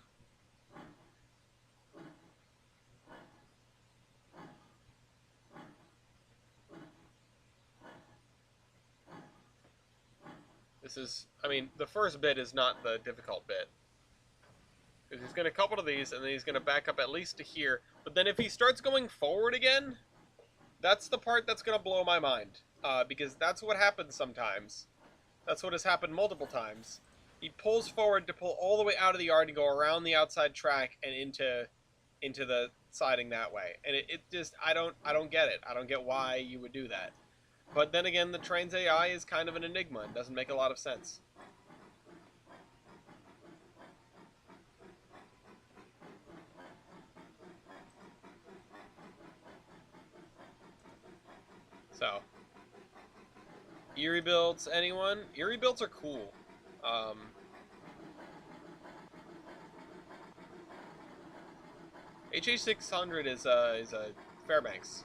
Speaker 1: This is, I mean, the first bit is not the difficult bit. Because he's going to couple to these, and then he's going to back up at least to here. But then if he starts going forward again, that's the part that's going to blow my mind. Because that's what happens sometimes. That's what has happened multiple times. He pulls forward to pull all the way out of the yard and go around the outside track and into the siding that way. And it just, I don't get it. I don't get why you would do that. But then again, the Trainz AI is kind of an enigma. It doesn't make a lot of sense. So, Erie builds, anyone? Erie builds are cool. HH600 is a Fairbanks.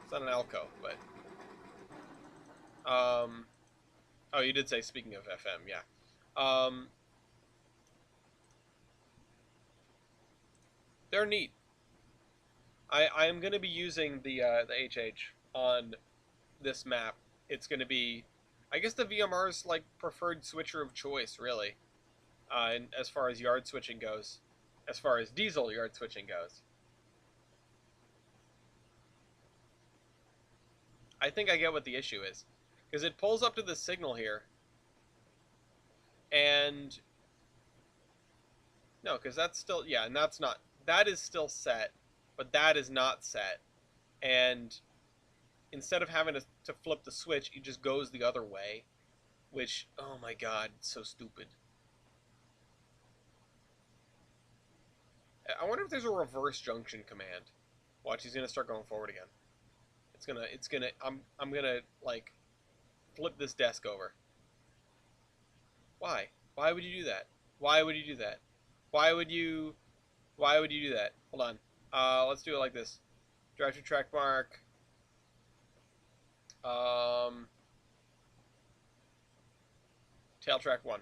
Speaker 1: It's not an Alco, but oh, you did say speaking of FM, yeah. They're neat. I am going to be using the HH on this map. It's going to be, I guess, the VMR's like preferred switcher of choice, really. And as far as yard switching goes, as far as diesel yard switching goes. I think I get what the issue is, because it pulls up to the signal here, and no, because that's still, yeah, and that's not, that is still set, but that is not set, and instead of having to flip the switch, it just goes the other way, which, oh my god, it's so stupid. I wonder if there's a reverse junction command. Watch, he's gonna start going forward again. I'm gonna, like, flip this desk over. Why? Why would you do that? Why would you do that? Why would you do that? Hold on. Let's do it like this. Drive to track mark. Tail track 1.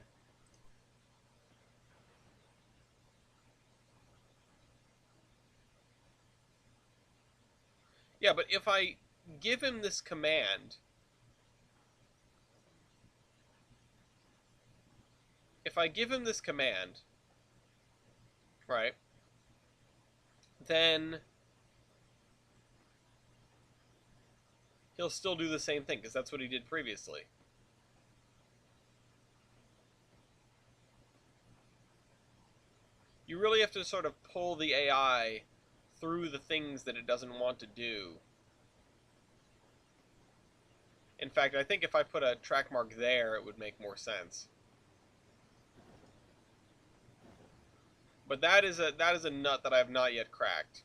Speaker 1: Yeah, but if I give him this command, right, then he'll still do the same thing, because that's what he did previously. You really have to sort of pull the AI through the things that it doesn't want to do. In fact, I think if I put a track mark there, it would make more sense. But that is a nut that I have not yet cracked.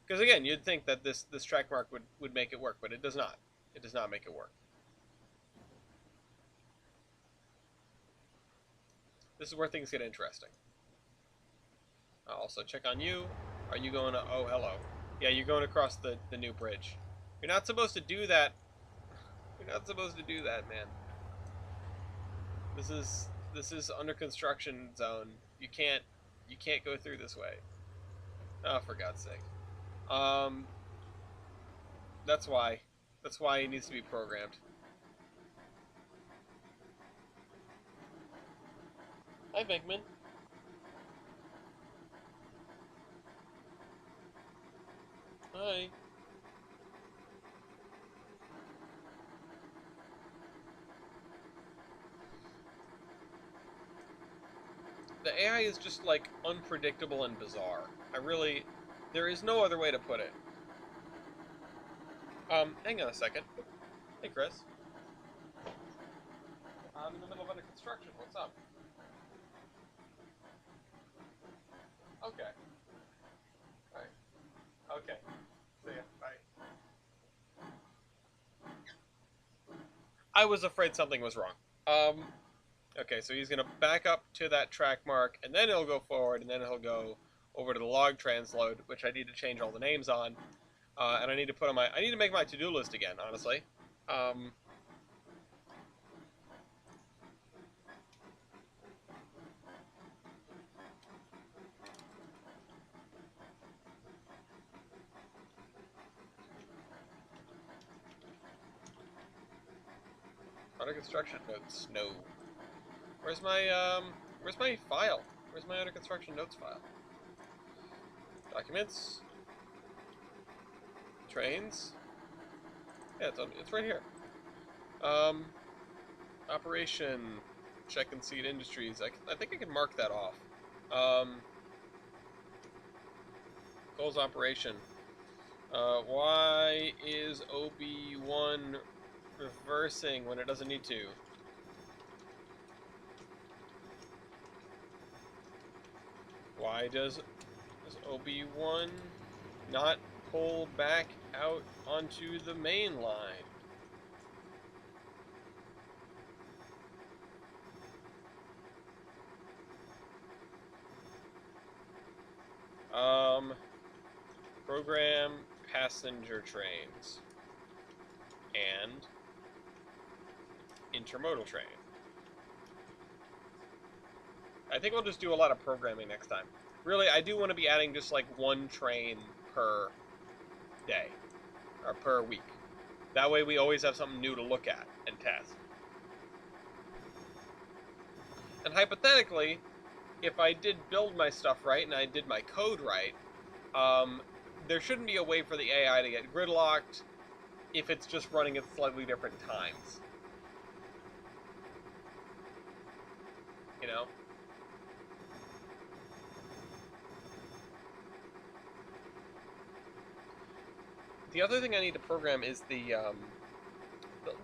Speaker 1: Because again, you'd think that this track mark would make it work, but it does not. It does not make it work. This is where things get interesting. I'll also check on you. Are you going to... Oh, hello. Yeah, you're going across the new bridge. You're not supposed to do that. You're not supposed to do that, man. This is under construction zone. You can't go through this way. Oh, for God's sake. Um, that's why. That's why it needs to be programmed. Hi, Venkman. Hi. The AI is just like unpredictable and bizarre. There is no other way to put it. Hang on a second. Hey, Chris. I'm in the middle of under construction. What's up? Okay. All right. Okay. See ya. Bye. I was afraid something was wrong. Okay, so he's gonna back up to that track mark, and then he'll go forward, and then he'll go over to the log transload, which I need to change all the names on, and I need to put on I need to make my to-do list again, honestly. Um, Under construction notes, no. Where's my file? Where's my under construction notes file? Documents. Trainz. Yeah, it's right here. Operation. Check and Seed Industries. I think I can mark that off. Goals operation. Why is OB1 reversing when it doesn't need to? Why does OB1 not pull back out onto the main line? Program passenger trains and intermodal train. I think we'll just do a lot of programming next time. Really, I do want to be adding just like one train per day or per week. That way we always have something new to look at and test. And hypothetically, if I did build my stuff right and I did my code right, there shouldn't be a way for the AI to get gridlocked if it's just running at slightly different times. You know? The other thing I need to program is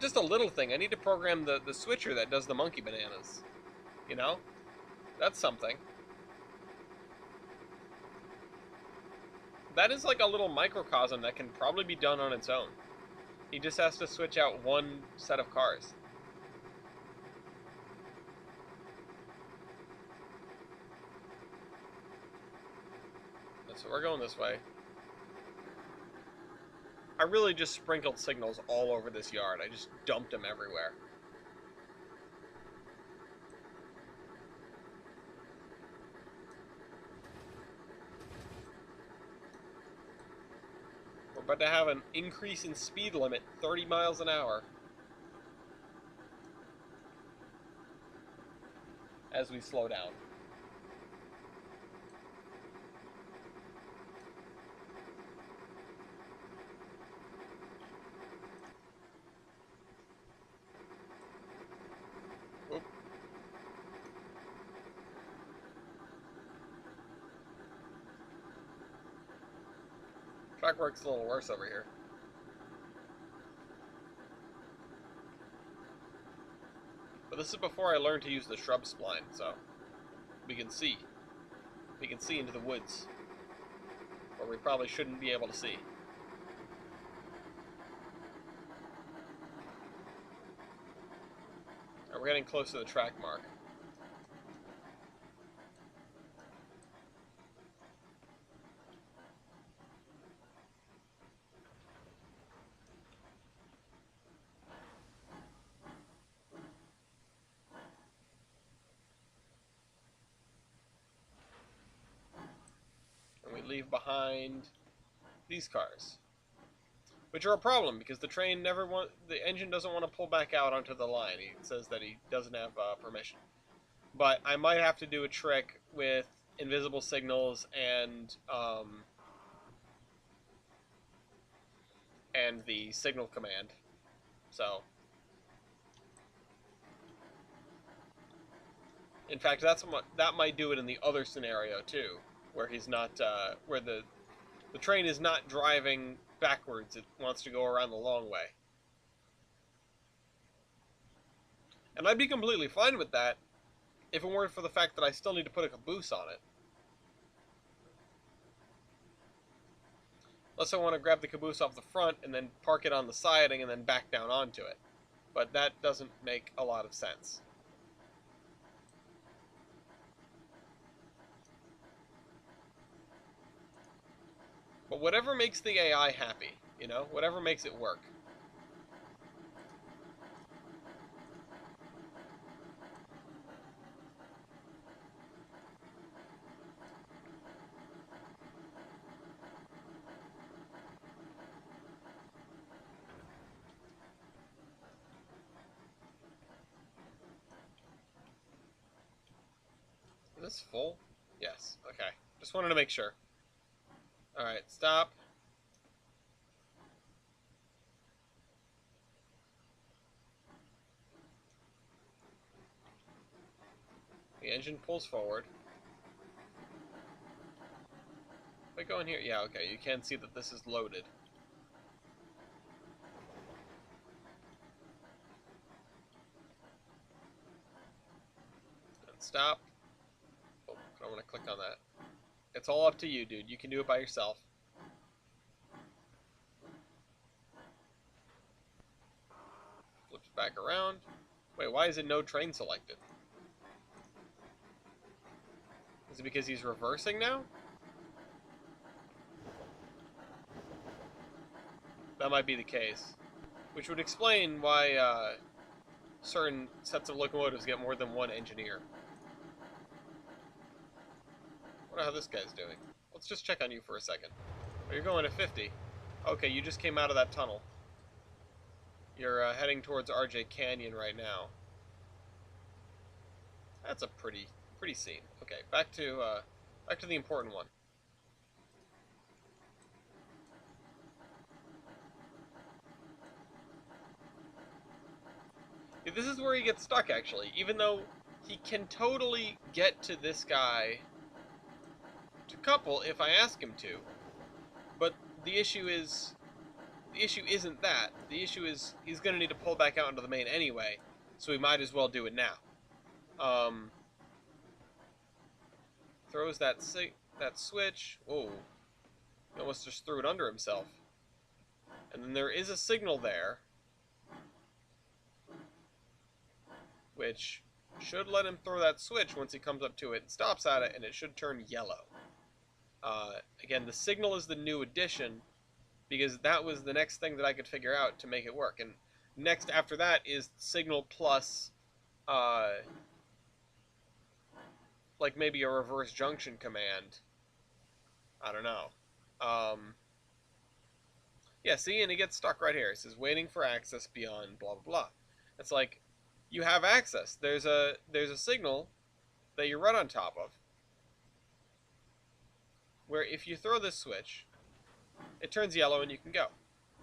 Speaker 1: just a little thing. I need to program the switcher that does the monkey bananas. You know? That's something. That is like a little microcosm that can probably be done on its own. He just has to switch out one set of cars. So we're going this way. I really just sprinkled signals all over this yard. I just dumped them everywhere. We're about to have an increase in speed limit, 30 miles an hour. As we slow down. Oop. Track work's a little worse over here. But this is before I learned to use the shrub spline, so we can see. We can see into the woods, where we probably shouldn't be able to see. And we're getting close to the track mark. leave behind these cars, which are a problem because the engine doesn't want to pull back out onto the line. He says that he doesn't have permission. But I might have to do a trick with invisible signals and the signal command. So, in fact, that might do it in the other scenario too, where he's not where the train is not driving backwards; it wants to go around the long way. And I'd be completely fine with that if it weren't for the fact that I still need to put a caboose on it. Unless I want to grab the caboose off the front and then park it on the siding and then back down onto it. But that doesn't make a lot of sense. But whatever makes the AI happy, whatever makes it work. Is this full? Yes. Okay. Just wanted to make sure. Alright, stop. The engine pulls forward. If I go in here, yeah, okay, you can see that this is loaded. And stop. Oh, I don't want to click on that. It's all up to you, dude. You can do it by yourself. Flips back around. Wait, why is it no train selected? Is it because he's reversing now? That might be the case. Which would explain why certain sets of locomotives get more than one engineer. I wonder how this guy's doing. Let's just check on you for a second. Oh, you're going at 50. Okay, you just came out of that tunnel. You're heading towards RJ Canyon right now. That's a pretty scene. Okay, back to the important one. Yeah, this is where he gets stuck, actually. Even though he can totally get to this guy to couple if I ask him to. But the issue isn't that. The issue is he's going to need to pull back out into the main anyway, so we might as well do it now. Throws that switch. Oh, he almost just threw it under himself. And then there is a signal there, which should let him throw that switch once he comes up to it and stops at it, and it should turn yellow. Again, the signal is the new addition, because that was the next thing that I could figure out to make it work. And next after that is signal plus, like maybe a reverse junction command. I don't know. Yeah, see, and it gets stuck right here. It says waiting for access beyond blah blah blah. It's like you have access. There's a signal that you're right on top of, where if you throw this switch, it turns yellow and you can go.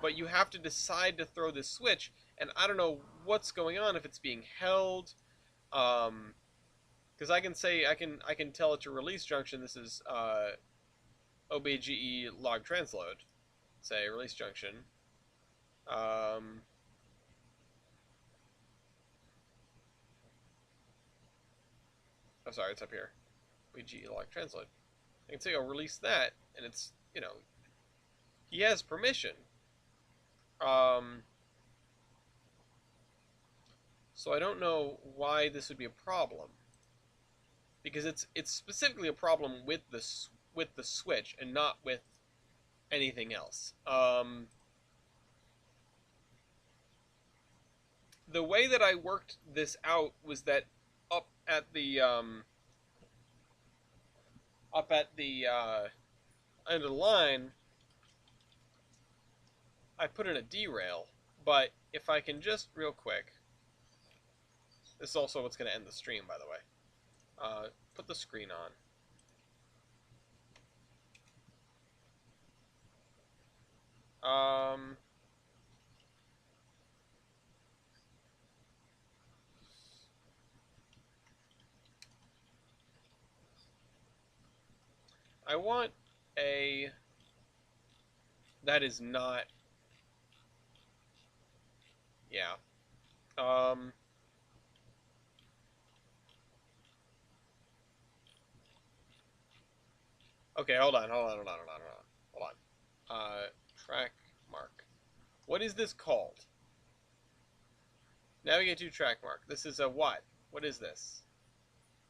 Speaker 1: But you have to decide to throw this switch, and I don't know what's going on, if it's being held. Because I can say, I can tell it to release junction, this is OBGE log transload. Say release junction. Oh, sorry, it's up here. OBGE log transload. I can say I'll release that, and it's, he has permission. So I don't know why this would be a problem, because it's specifically a problem with the switch and not with anything else. The way that I worked this out was that up at the end of the line, I put in a derail. But if I can just real quick, this is also what's going to end the stream, by the way. Put the screen on. I want a that is not, yeah. Um, okay, hold on. Track mark. What is this called? Navigate to track mark. This is a what? What is this?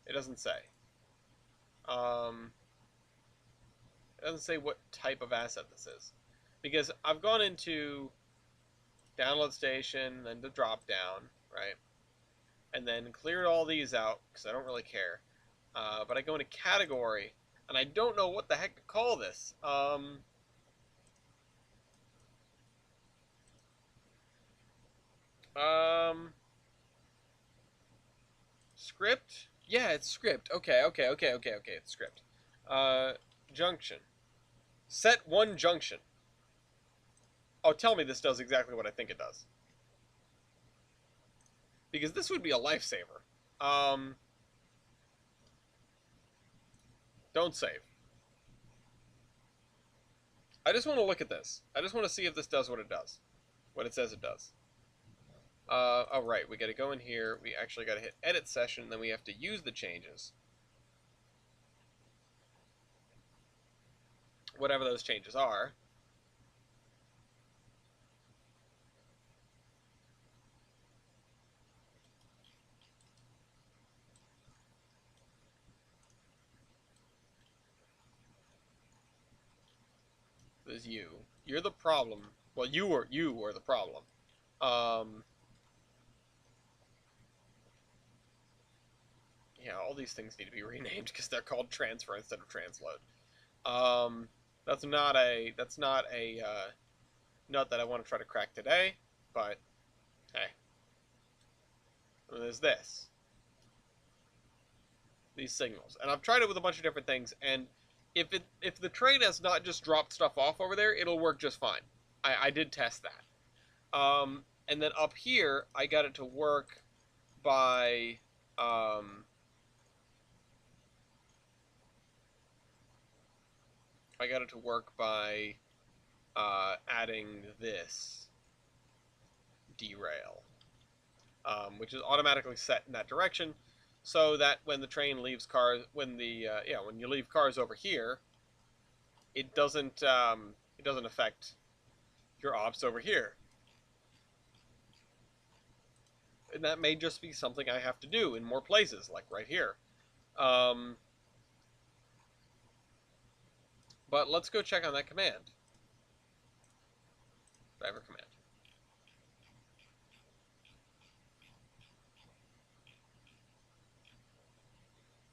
Speaker 1: It doesn't say. Um, it doesn't say what type of asset this is. Because I've gone into download station, then the drop down, right? And then cleared all these out because I don't really care. But I go into category, and I don't know what the heck to call this. Script? Yeah, it's script. Okay. It's script. Uh, junction. Set one junction. Oh, tell me this does exactly what I think it does. Because this would be a lifesaver. Don't save. I just want to look at this. I just want to see if this does what it does. What it says it does. Oh, right. We got to go in here. We actually got to hit edit session. Then we have to use the changes. Whatever those changes are. Is you. You're the problem. Well, you were the problem. Yeah, all these things need to be renamed because they're called transfer instead of transload. That's not a nut that I want to try to crack today, but hey. And there's this. These signals. And I've tried it with a bunch of different things, and if the train has not just dropped stuff off over there, it'll work just fine. I did test that. And then up here, I got it to work by adding this derail, which is automatically set in that direction, so that when the train leaves cars, when you leave cars over here, it doesn't affect your ops over here. And that may just be something I have to do in more places, like right here. But let's go check on that command. Driver command.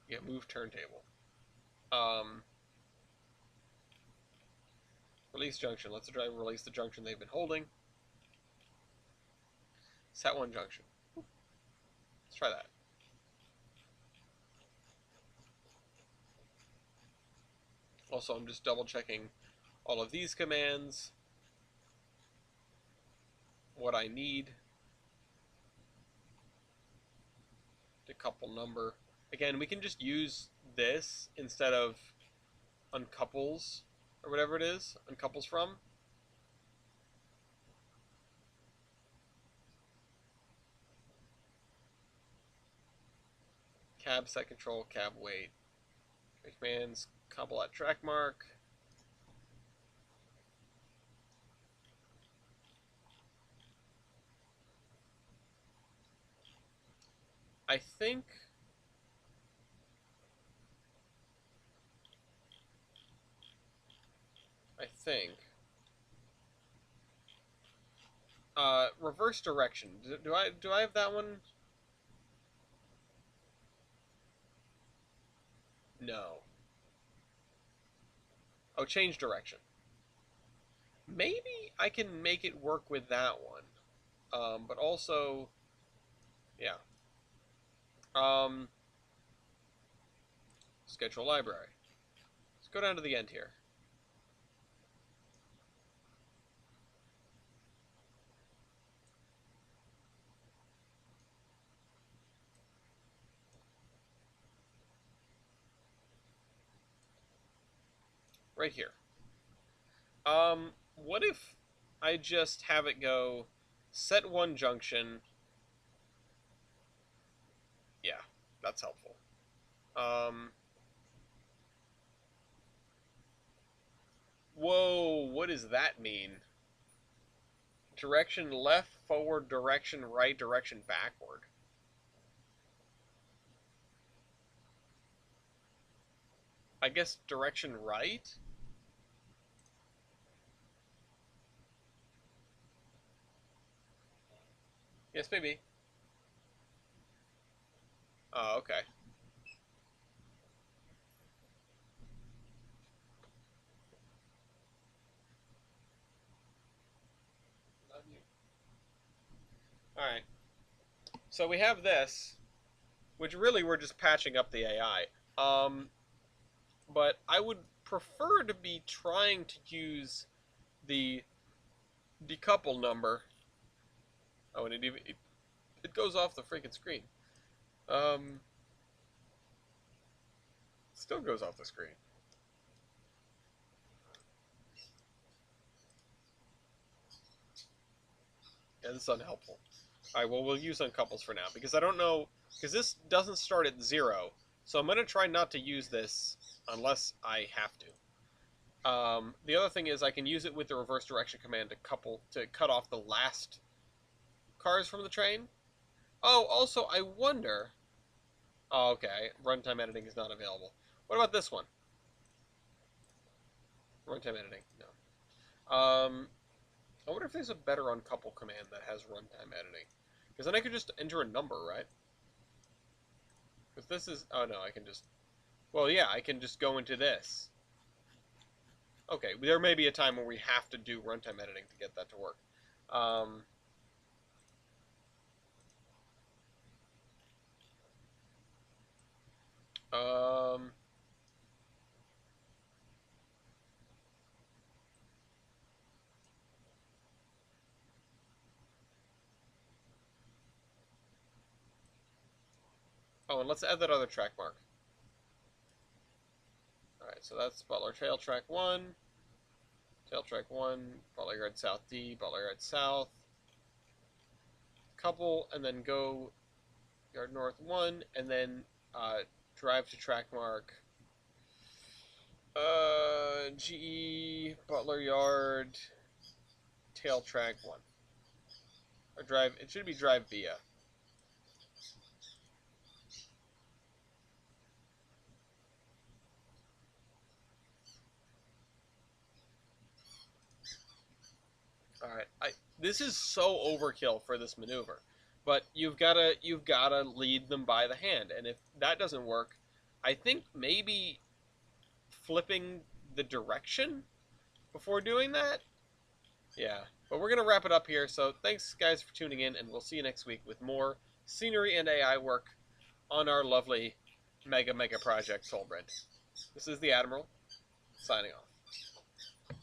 Speaker 1: Yeah, move turntable. Release junction. Let's the driver release the junction they've been holding. Set one junction. Let's try that. Also, I'm just double checking all of these commands. What I need. Decouple number. Again, we can just use this instead of uncouples or whatever it is. Uncouples from. Cab set control, cab wait. Commands, couple at track mark. I think reverse direction. Do I have that one? No. Oh, change direction. Maybe I can make it work with that one. But also, yeah. Um, schedule library. Let's go down to the end here. Right here. What if I just have it go set one junction? Yeah, that's helpful. Whoa, what does that mean? Direction left, forward, direction right, direction backward. I guess direction right? Yes, maybe. Oh, okay. Alright. So we have this, which really we're just patching up the AI. But I would prefer to be trying to use the decouple number. Oh, and it goes off the freaking screen. Still goes off the screen. Yeah, this is unhelpful. Alright, well, we'll use uncouples for now, because I don't know, because this doesn't start at 0, so I'm going to try not to use this unless I have to. The other thing is I can use it with the reverse direction command to cut off the last cars from the train. Oh, also, I wonder... Oh, okay, runtime editing is not available. What about this one? Runtime editing, no. I wonder if there's a better uncouple command that has runtime editing. Because then I could just enter a number, right? Because this is... Oh, no, I can just... Well, yeah, I can just go into this. Okay, there may be a time where we have to do runtime editing to get that to work. Oh, and let's add that other track mark. Alright, so that's Butler Trail Track 1. Tail Track 1, Butler Yard South D, Butler Yard South. Couple, and then go Yard North 1, and then drive to track mark GE, Butler Yard, Tail Track 1. Or drive, it should be drive via. Alright, this is so overkill for this maneuver. But you've gotta lead them by the hand. And if that doesn't work, I think maybe flipping the direction before doing that? Yeah. But we're gonna wrap it up here, so thanks guys for tuning in, and we'll see you next week with more scenery and AI work on our lovely mega project Soulbread. This is the Admiral, signing off.